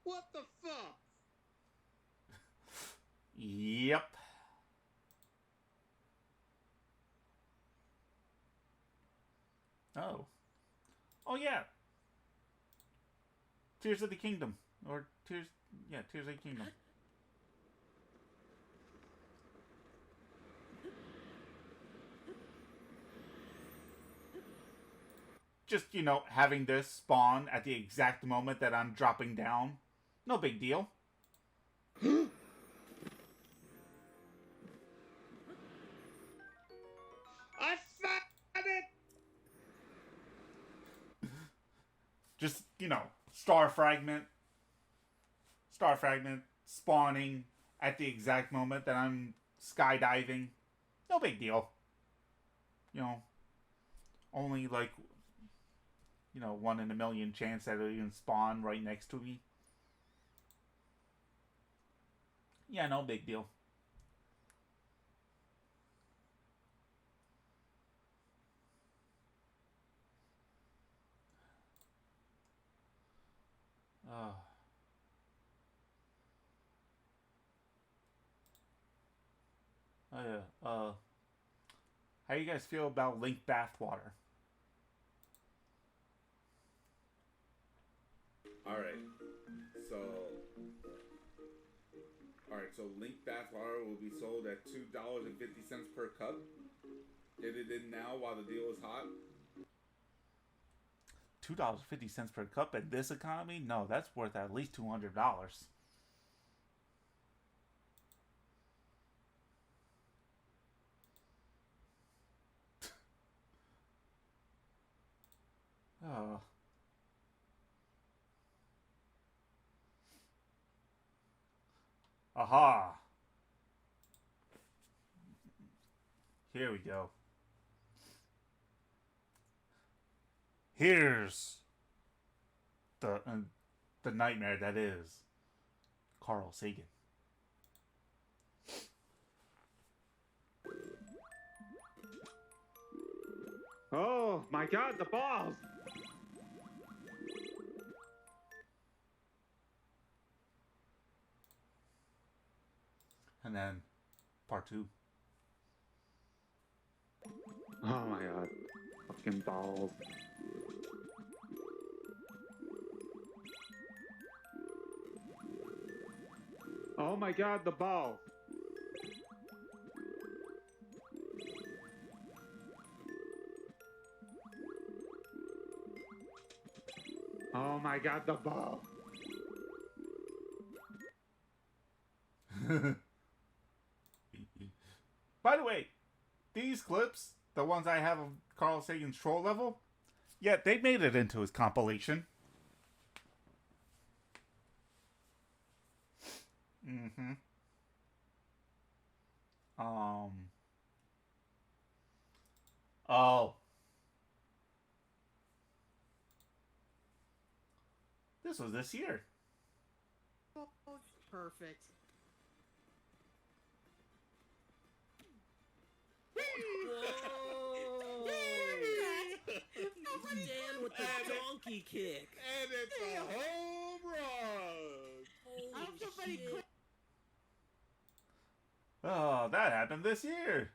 What the fuck? Yep. Oh. Oh yeah. Tears of the Kingdom. Or Tears of the Kingdom. Just, you know, having this spawn at the exact moment that I'm dropping down. No big deal. I found it! Just, you know, star fragment spawning at the exact moment that I'm skydiving. No big deal. You know, only like, you know, 1 in a million chance that it'll even spawn right next to me. Yeah, no big deal. Oh yeah. How you guys feel about Link Bathwater? Alright, so Link Bathwater will be sold at $2.50 per cup. Get it in now while the deal is hot. $2.50 per cup in this economy? No, that's worth at least $200. Oh. Aha! Here we go. Here's the nightmare that is Carl Sagan. Oh my God, the balls! And then part 2. Oh my God, fucking balls! Oh my God, the balls! Oh my God, the ball! By the way, these clips, the ones I have of Carl Sagan's troll level, yeah, they made it into his compilation. Mm-hmm. Oh. This was this year. Oh, perfect. Whoa! Dan with the donkey kick. And it's a home run! Holy shit. Oh, that happened this year.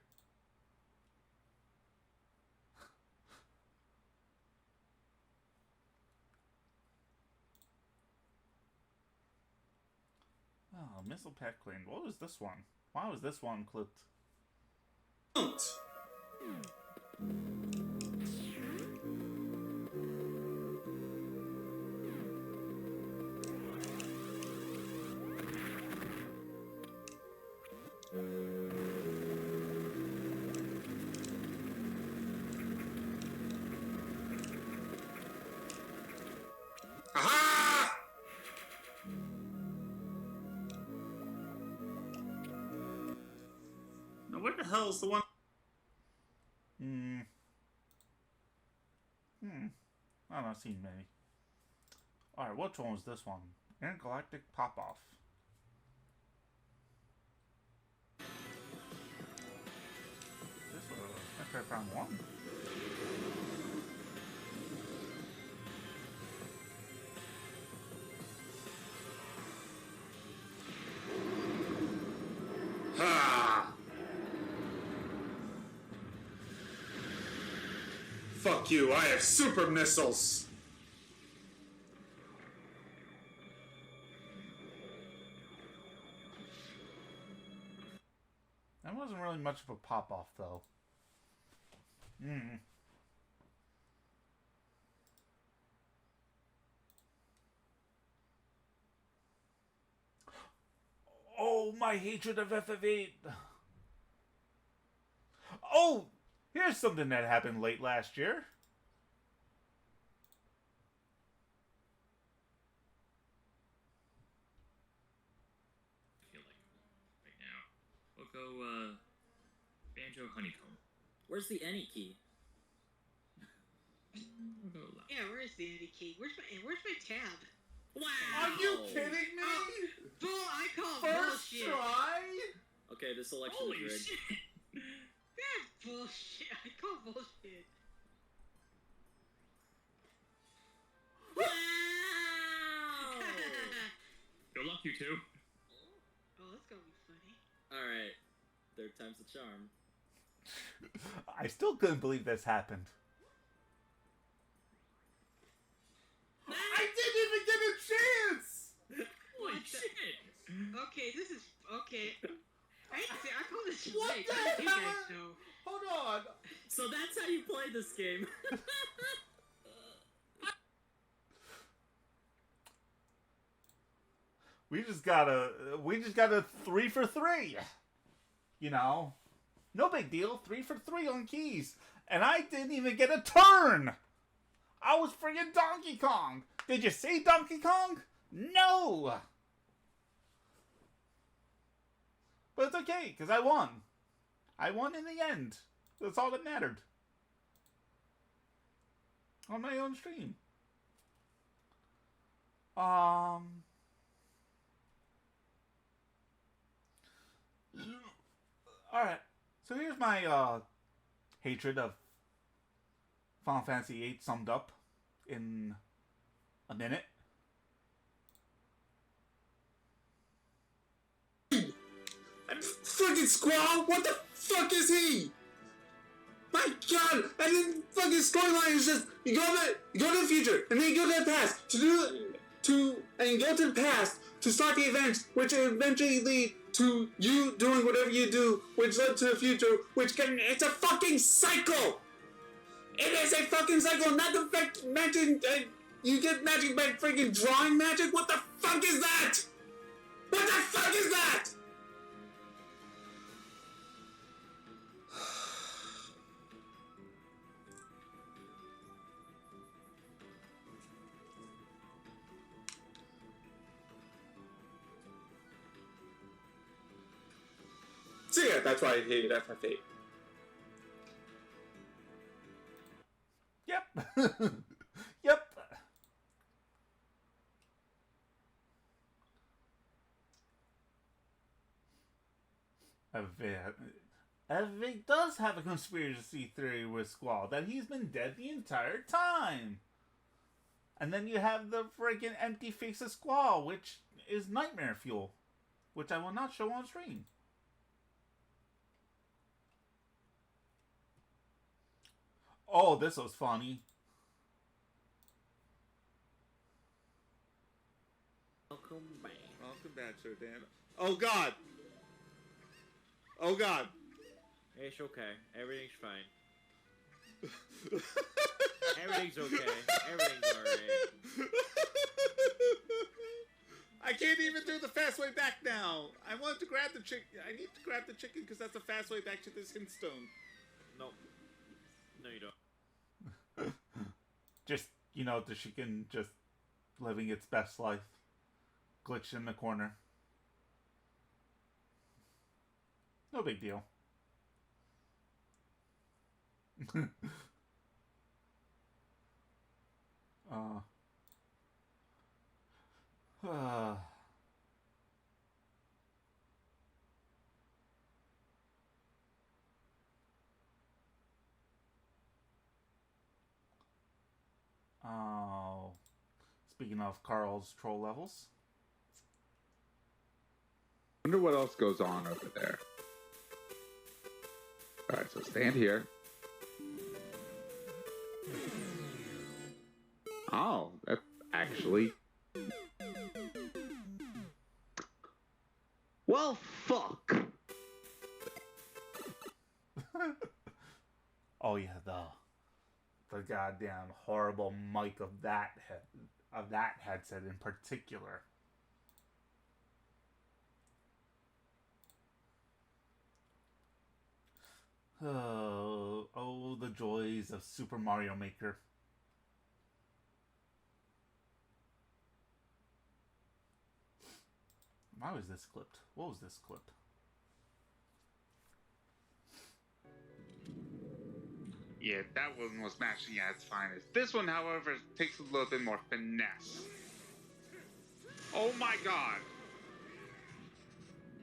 Oh, missile pack clean. What was this one? Why was this one clipped? Aha! Now where the hell's the one? I've not seen many. Alright, which one was this one? Intergalactic Pop-Off. This was Metroid Prime 1? Ha! Fuck you, I have super missiles! That wasn't really much of a pop-off, though. Oh, my hatred of FF8! Oh! Here's something that happened late last year. I feel like right now. We'll go, Banjo Honeycomb. Where's the any key? We'll go left. Yeah, where's the any key? Where's my tab? Wow! Are you kidding me? Bull, I call First bullshit. try? Okay, this election Holy is rigged. shit. That's bullshit. I call bullshit. Wow! Good luck, you two. Oh, that's gonna be funny. Alright. Third time's the charm. I still couldn't believe this happened. I didn't even get a chance! Holy What the- shit! Okay, this is okay. I call this What rigged. the How did you hell? guys know? Hold on. So that's how you play this game. We just got a 3 for 3. You know, no big deal. 3 for 3 on keys, and I didn't even get a turn. I was friggin' Donkey Kong. Did you see Donkey Kong? No. But it's okay, because I won. I won in the end. That's all that mattered. On my own stream. Alright. So here's my hatred of Final Fantasy VIII summed up in a minute. Fucking Squall! What the fuck is he? My god! And then fucking storyline is just you go to the future and then you go to the past and you go to the past to start the events, which eventually lead to you doing whatever you do, which led to the future, it's a fucking cycle! It is a fucking cycle, not the fact magic, you get magic by freaking drawing magic? What the fuck is that? What the fuck is that? So yeah, that's why I hate it. That's my fate. Yep. Yep. Evic does have a conspiracy theory with Squall that he's been dead the entire time. And then you have the freaking empty face of Squall, which is nightmare fuel, which I will not show on stream. Oh, this was funny. Welcome back. Welcome back, Sir Dan. Oh god! Oh god! It's okay. Everything's fine. Everything's okay. Everything's alright. I can't even do the fast way back now. I want to grab the chicken. I need to grab the chicken because that's the fast way back to this hintstone. Nope. No, you don't. Just, you know, the chicken just living its best life. Glitched in the corner. No big deal. Oh. Speaking of Carl's troll levels. Wonder what else goes on over there. Alright, so stand here. Oh, that's actually... Well, fuck! Oh yeah, the goddamn horrible mic of that headset in particular. Oh, the joys of Super Mario Maker. Why was this clipped? What was this clip? Yeah, that one was matching at its finest. This one, however, takes a little bit more finesse. Oh my god!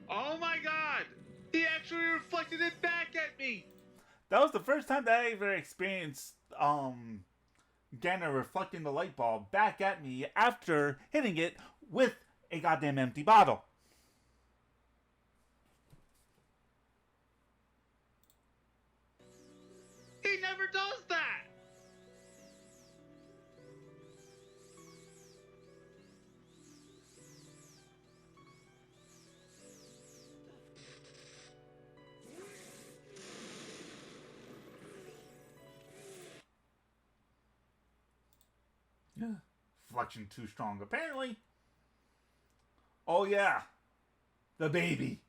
Oh my god! He actually reflected it back at me! That was the first time that I ever experienced Ganon reflecting the light bulb back at me after hitting it with a goddamn empty bottle. He never does that! reflection too strong. Apparently. Oh yeah. The baby.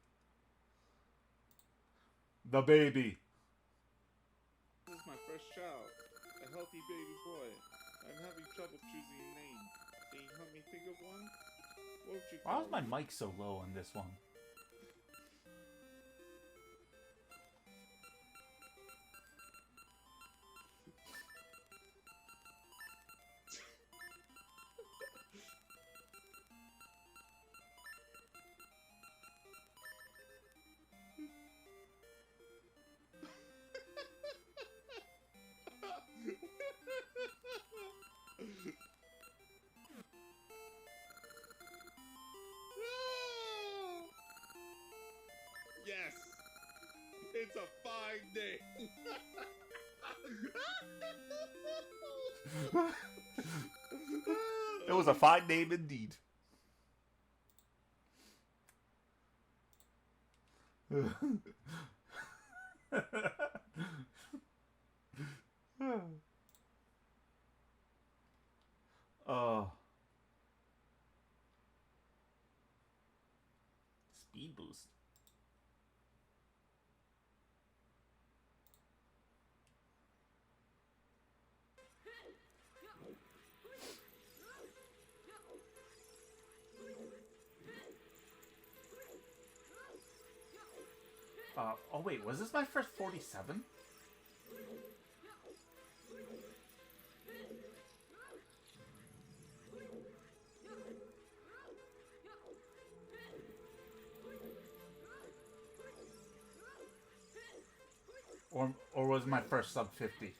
The baby. This is my first child, a healthy baby boy. I'm having trouble choosing a name. Can you help me think of one? What would you Why call was my him? mic so low on this one? Yes! It's a fine name! It was a fine name indeed. Speed boost. Oh wait, was this my first 47? Or was my first sub 50?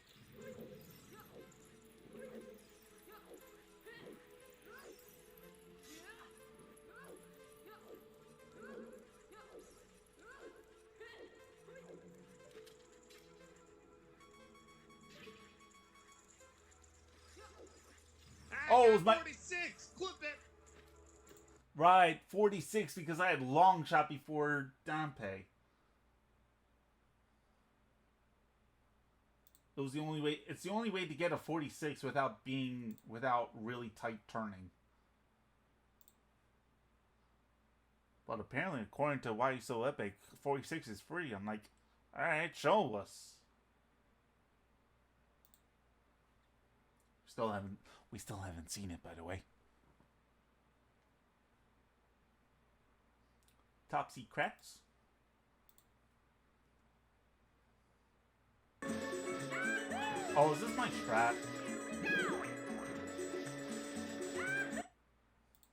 Oh, it was my 46! Clip it! right 46 because I had long shot before Dampe. It was the only way. It's the only way to get a 46 without really tight turning. But apparently, according to Why You So Epic, 46 is free. I'm like, all right, show us. We still haven't seen it, by the way. Top secrets. Oh, is this my strat?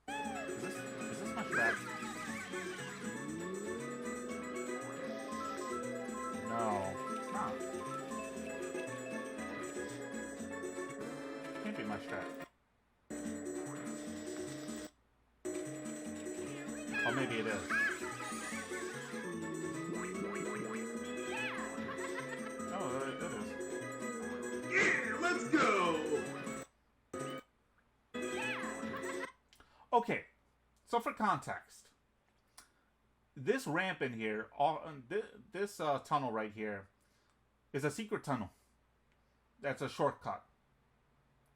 Is this my strat? No, it's not. Can't be my strat. Oh, maybe it is. Oh, it is. Yeah, let's go! Okay, so for context, this ramp in here, this tunnel right here, is a secret tunnel. That's a shortcut.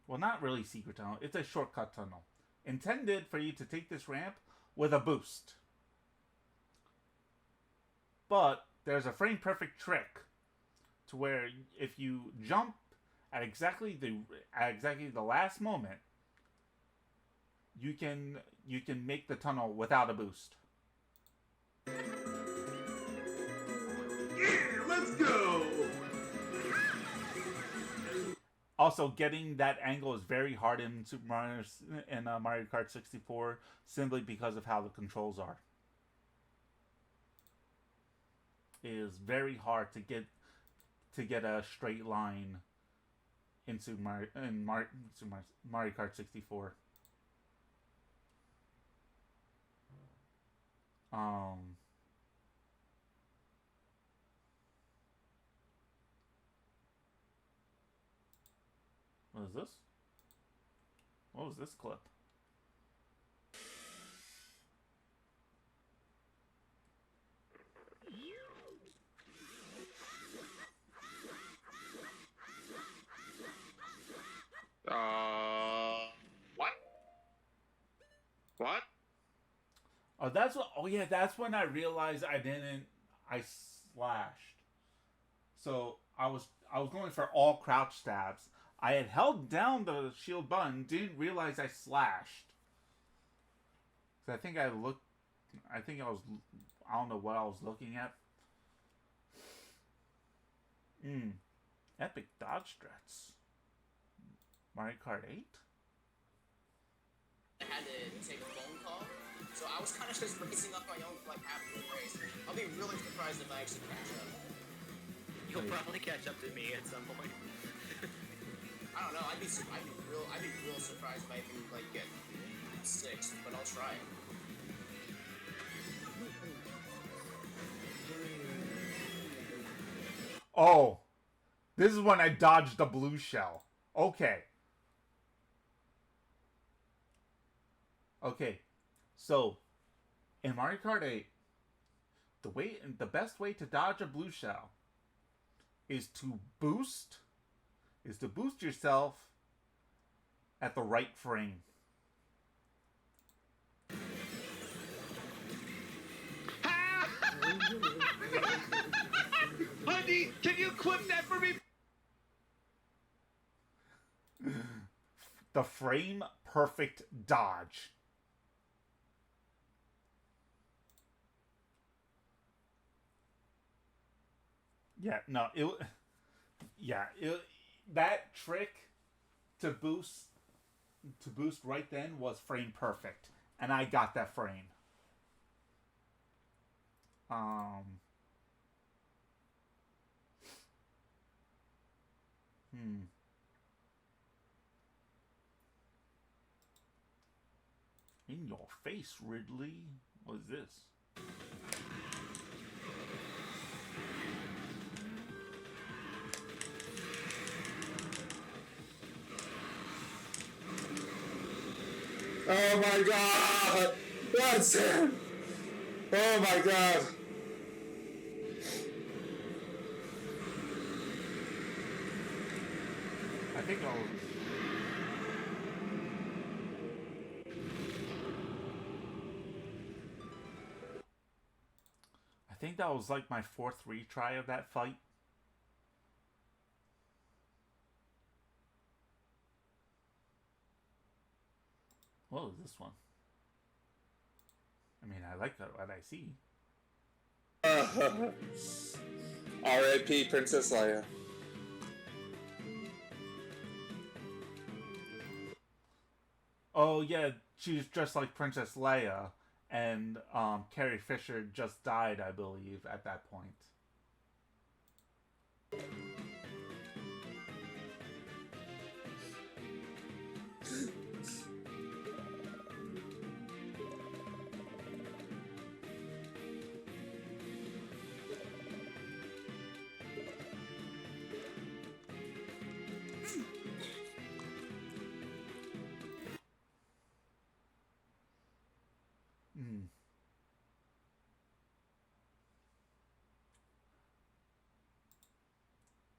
Well, not really secret tunnel. It's a shortcut tunnel. Intended for you to take this ramp with a boost. But there's a frame perfect trick to where if you jump at exactly the last moment, you can make the tunnel without a boost. Yeah, let's go! Also, getting that angle is very hard in Mario Kart 64, simply because of how the controls are. It is very hard to get a straight line in Mario Kart 64. What is this? What was this clip? What? Oh, that's what. Oh, yeah, that's when I realized I didn't. I slashed. So I was going for all crouch stabs. I had held down the shield button, didn't realize I slashed. So I think I looked. I think I was. I don't know what I was looking at. Epic dodge strats. Mario Kart 8? I had to take a phone call, so I was kind of just racing up my own, like, half-a race. I'll be really surprised if I actually catch up. You'll probably catch up to me at some point. I don't know. I'd be real surprised if I can like get 6th, but I'll try it. Oh, this is when I dodged the blue shell. Okay. Okay, so in Mario Kart 8, the best way to dodge a blue shell is to boost yourself at the right frame. Honey, can you clip that for me? The frame perfect dodge. Yeah, no, that trick to boost right then was frame perfect, and I got that frame. In your face, Ridley. What is this? Oh my god! That's it! Oh my god! I think that was like my 4th retry of that fight. What is this one? I mean, I like what I see. R.I.P. Princess Leia. Oh yeah, she's just like Princess Leia, and Carrie Fisher just died, I believe, at that point.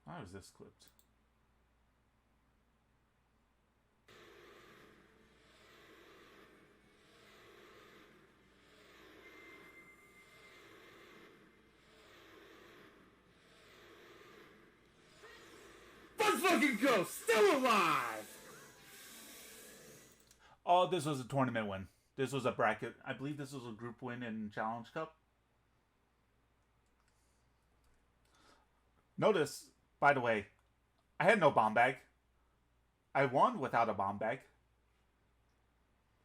How is this clipped? Let's fucking go! Still alive! Oh, this was a tournament win. This was a bracket. I believe this was a group win in Challenge Cup. Notice, by the way, I had no bomb bag. I won without a bomb bag,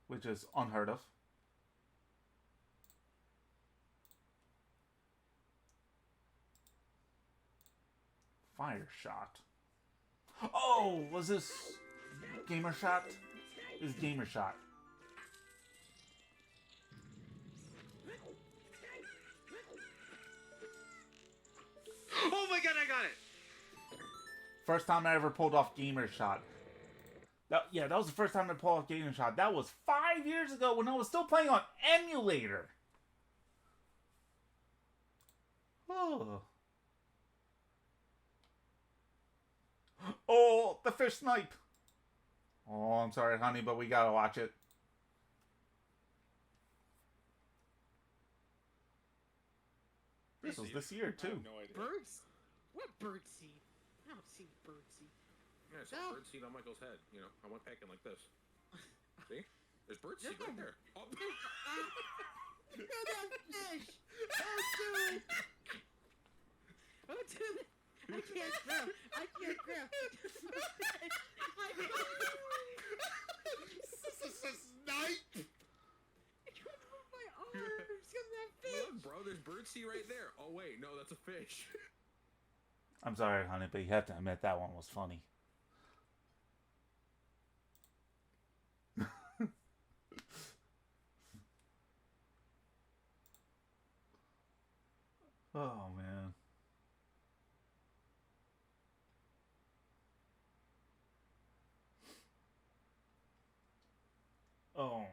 which is unheard of. Fire shot. Oh, was this gamer shot? This is gamer shot. Oh my god, I got it! First time I ever pulled off gamer shot. That was the first time I pulled off gamer shot. That was 5 years ago when I was still playing on emulator. Oh. Oh, the fish snipe. Oh, I'm sorry, honey, but we gotta watch it. This was this year too. No idea. Birds? What birdseed? I don't see birdseed. Yeah, it's a bird seed on Michael's head. You know, I went packing like this. See? There's bird seed right there. Oh. No, that fish! Don't do it! Don't do it! I can't grab! I can't grab! This is a snipe! I can't move my arms because that fish! Look, bro, there's bird seed right there. Oh, wait, no, that's a fish. I'm sorry, honey, but you have to admit that one was funny. Oh, man. Oh.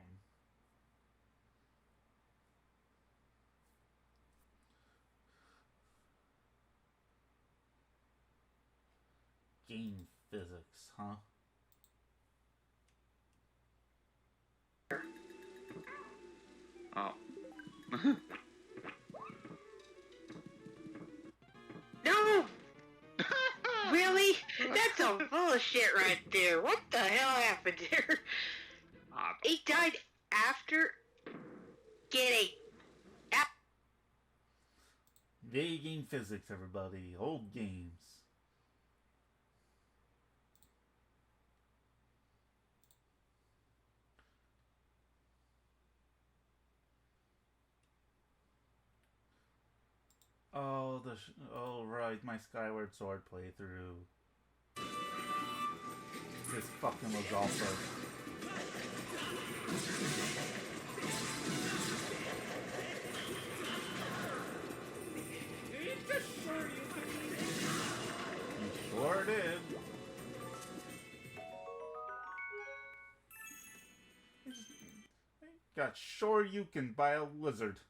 Game physics, huh? Oh. No! Really? That's some bullshit right there. What the hell happened there? He died after getting... Video game physics, everybody. Old games. Oh, oh right, my Skyward Sword playthrough. This fucking was also. You sure did. Got sure you can buy a lizard.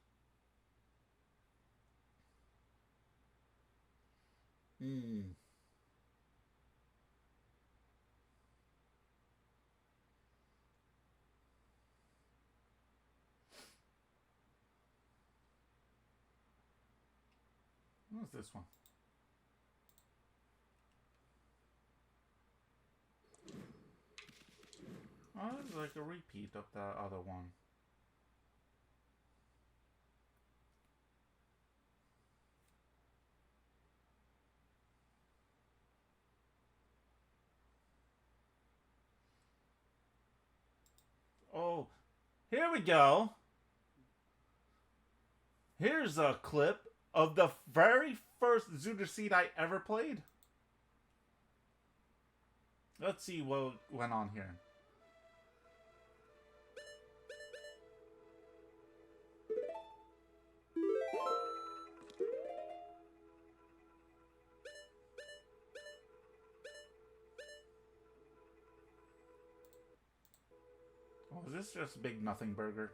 What's this one? Oh, it's like a repeat of the other one. Oh, here we go. Here's a clip of the very first Zootr seed I ever played. Let's see what went on here. Oh, is this just Big Nothing Burger?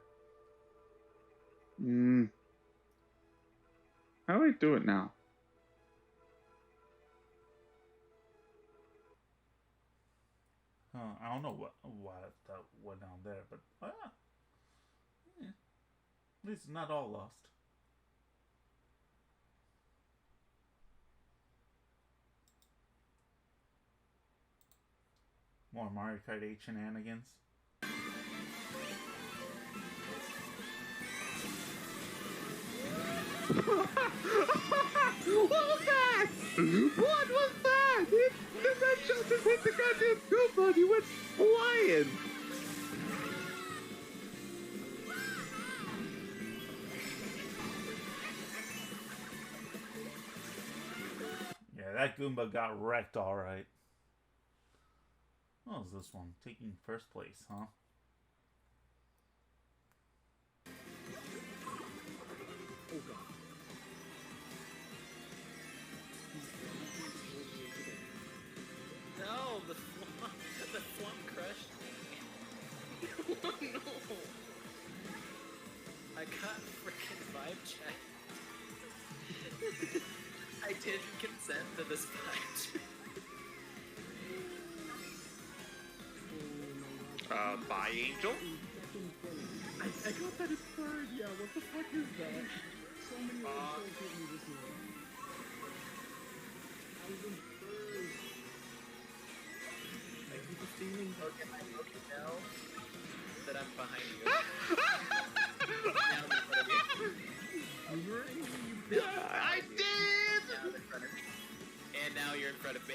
How do I do it now? I don't know what that went down there, but yeah. At least not all lost. More Mario Kart 8 shenanigans. What was that? What was that? That shot just hit the goddamn Goomba and he went flying. Yeah, that Goomba got wrecked alright. What was this one? Taking first place, huh? Oh god. No, the flump crushed me. Oh no! I got freaking vibe check. I didn't consent to this vibe check. Bye, Angel? I got that in third, yeah, what the fuck is that? so many insults hit me this year. I was in first. Thank you for stealing. Okay, now that I'm behind you. I did! And now you're in front of me.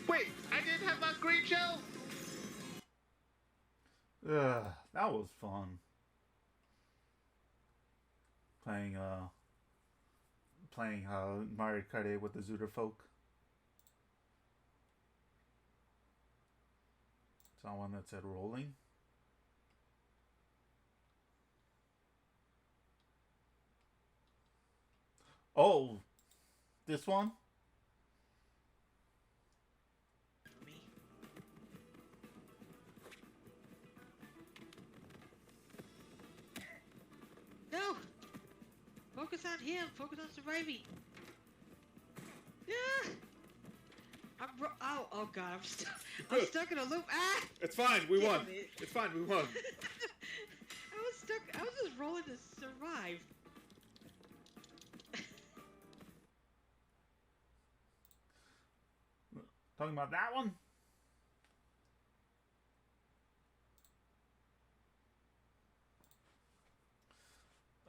Wait, I didn't have my green shell? That was fun. Playing Mario Kart 8 with the Zootr folk. Someone that said rolling. Oh, this one? No! Focus on him! Focus on surviving! Yeah! Oh god, I'm stuck. I'm stuck in a loop. Ah! It's fine, we Damn won. it. It's fine, we won. I was stuck. I was just rolling to survive. Talking about that one?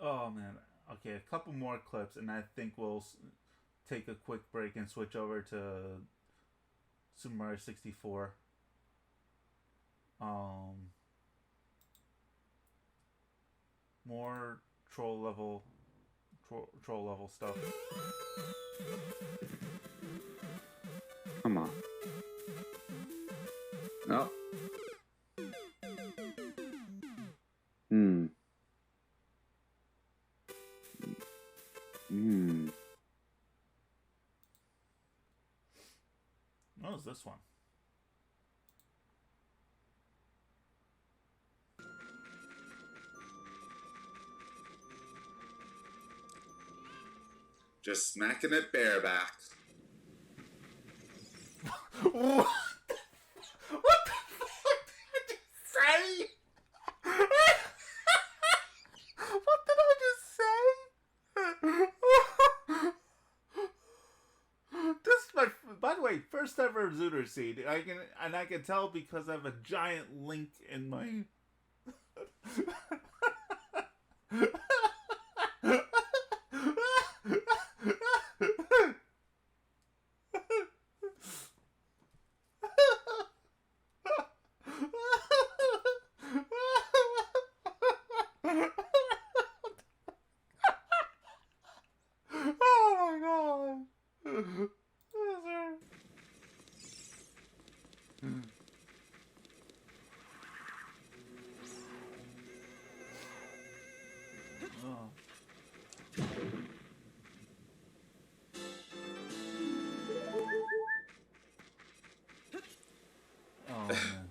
Oh man. Okay, a couple more clips and I think we'll take a quick break and switch over to Super Mario 64. More troll level stuff. Come on. No. What is this one? Just smacking it bareback. What? What the fuck did you say? What did I just say? This is my, by the way, first ever Zootr seed. I can tell because I have a giant link in my. Oh my god. Oh. Oh man.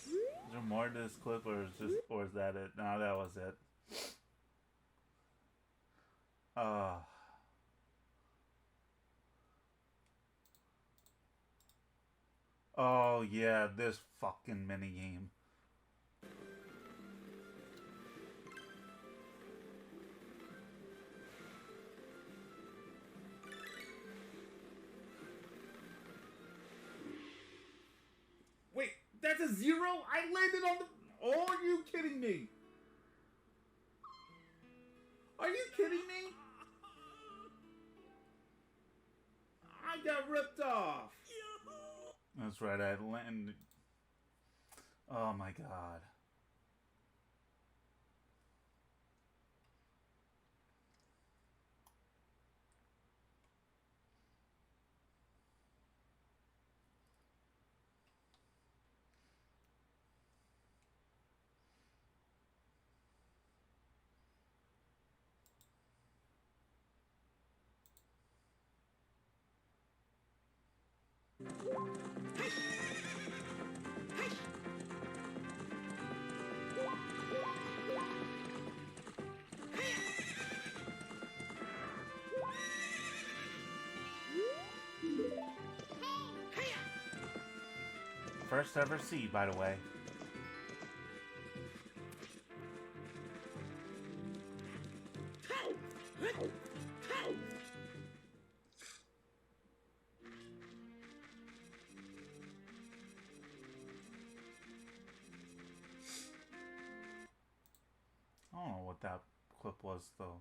Is there more to this clip or is that it? No, that was it. Oh yeah, this fucking minigame. Wait, that's a 0? I landed on the... Oh, are you kidding me? Are you kidding me? I got ripped off. That's right, I landed. Oh my god. First ever C, by the way. I don't know what that clip was, though.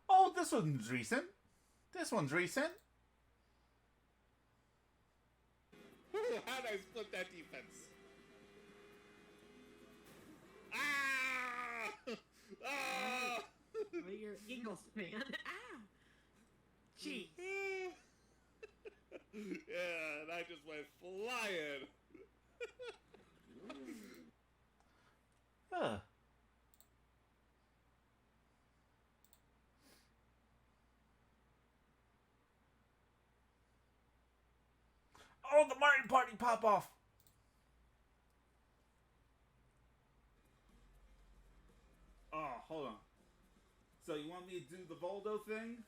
Oh, this one's recent. This one's recent. How'd I split that defense? Ah! Ah! Well, you're Eagles fan. Ow! Jeez. Yeah, and I just went flying. Huh. Oh, the Mario Party pop off. Oh, hold on. So you want me to do the Voldo thing?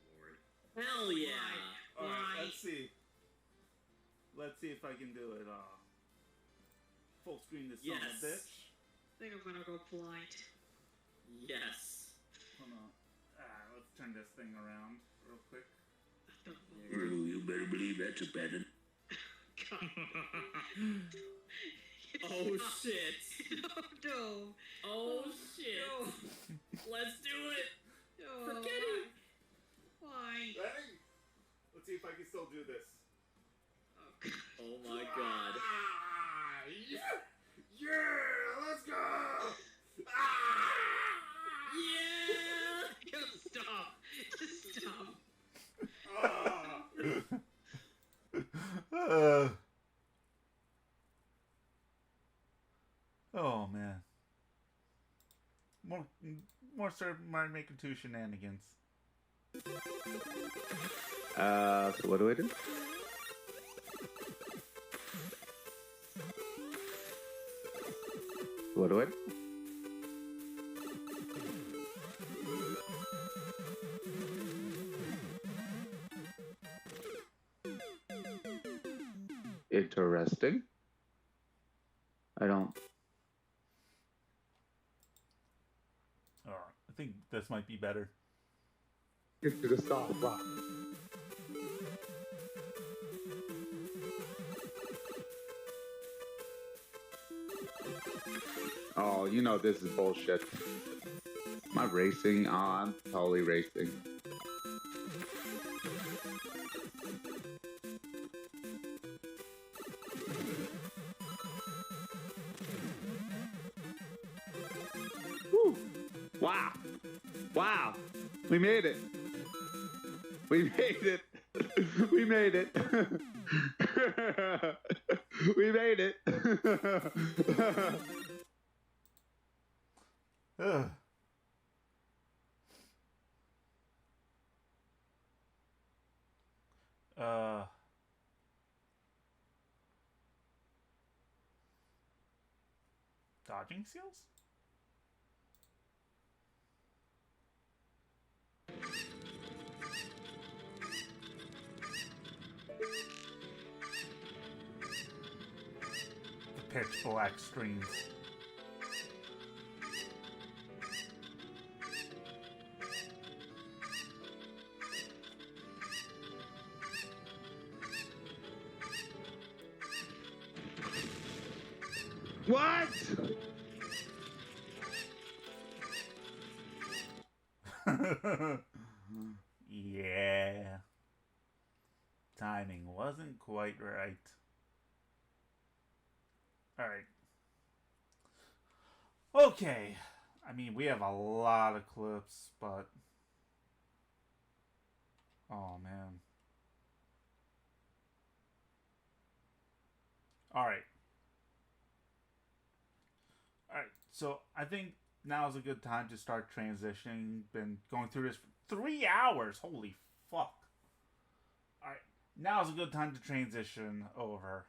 Lord. Hell yeah! All right, Why? let's see. Let's see if I can do it. Full screen this son of a bitch. I think I'm gonna go blind. Yes. Hold on. Let's turn this thing around real quick. You better believe that's a pattern. Oh shit. No. Oh shit. No. Let's do it. No. Forget it. Why? Ready? Let's see if I can still do this. Oh my god. Yeah! Yeah! Let's go! Yeah! Stop. Just stop. Oh man. More Super Mario Maker 2 shenanigans. So what do I do? What do I do? Interesting. I don't. Alright, I think this might be better. Get to the start block. Oh, you know this is bullshit. Am I racing? Oh, I'm totally racing. Woo. Wow. Wow. We made it. We made it. We made it. We made it. Ugh. Dodging seals? The pitch black screens. What? Yeah. Timing wasn't quite right. Alright. Okay. I mean, we have a lot of clips, but... Oh, man. Alright. Alright, so I think now is a good time to start transitioning. Been going through this for 3 hours. Holy fuck. Alright, now is a good time to transition over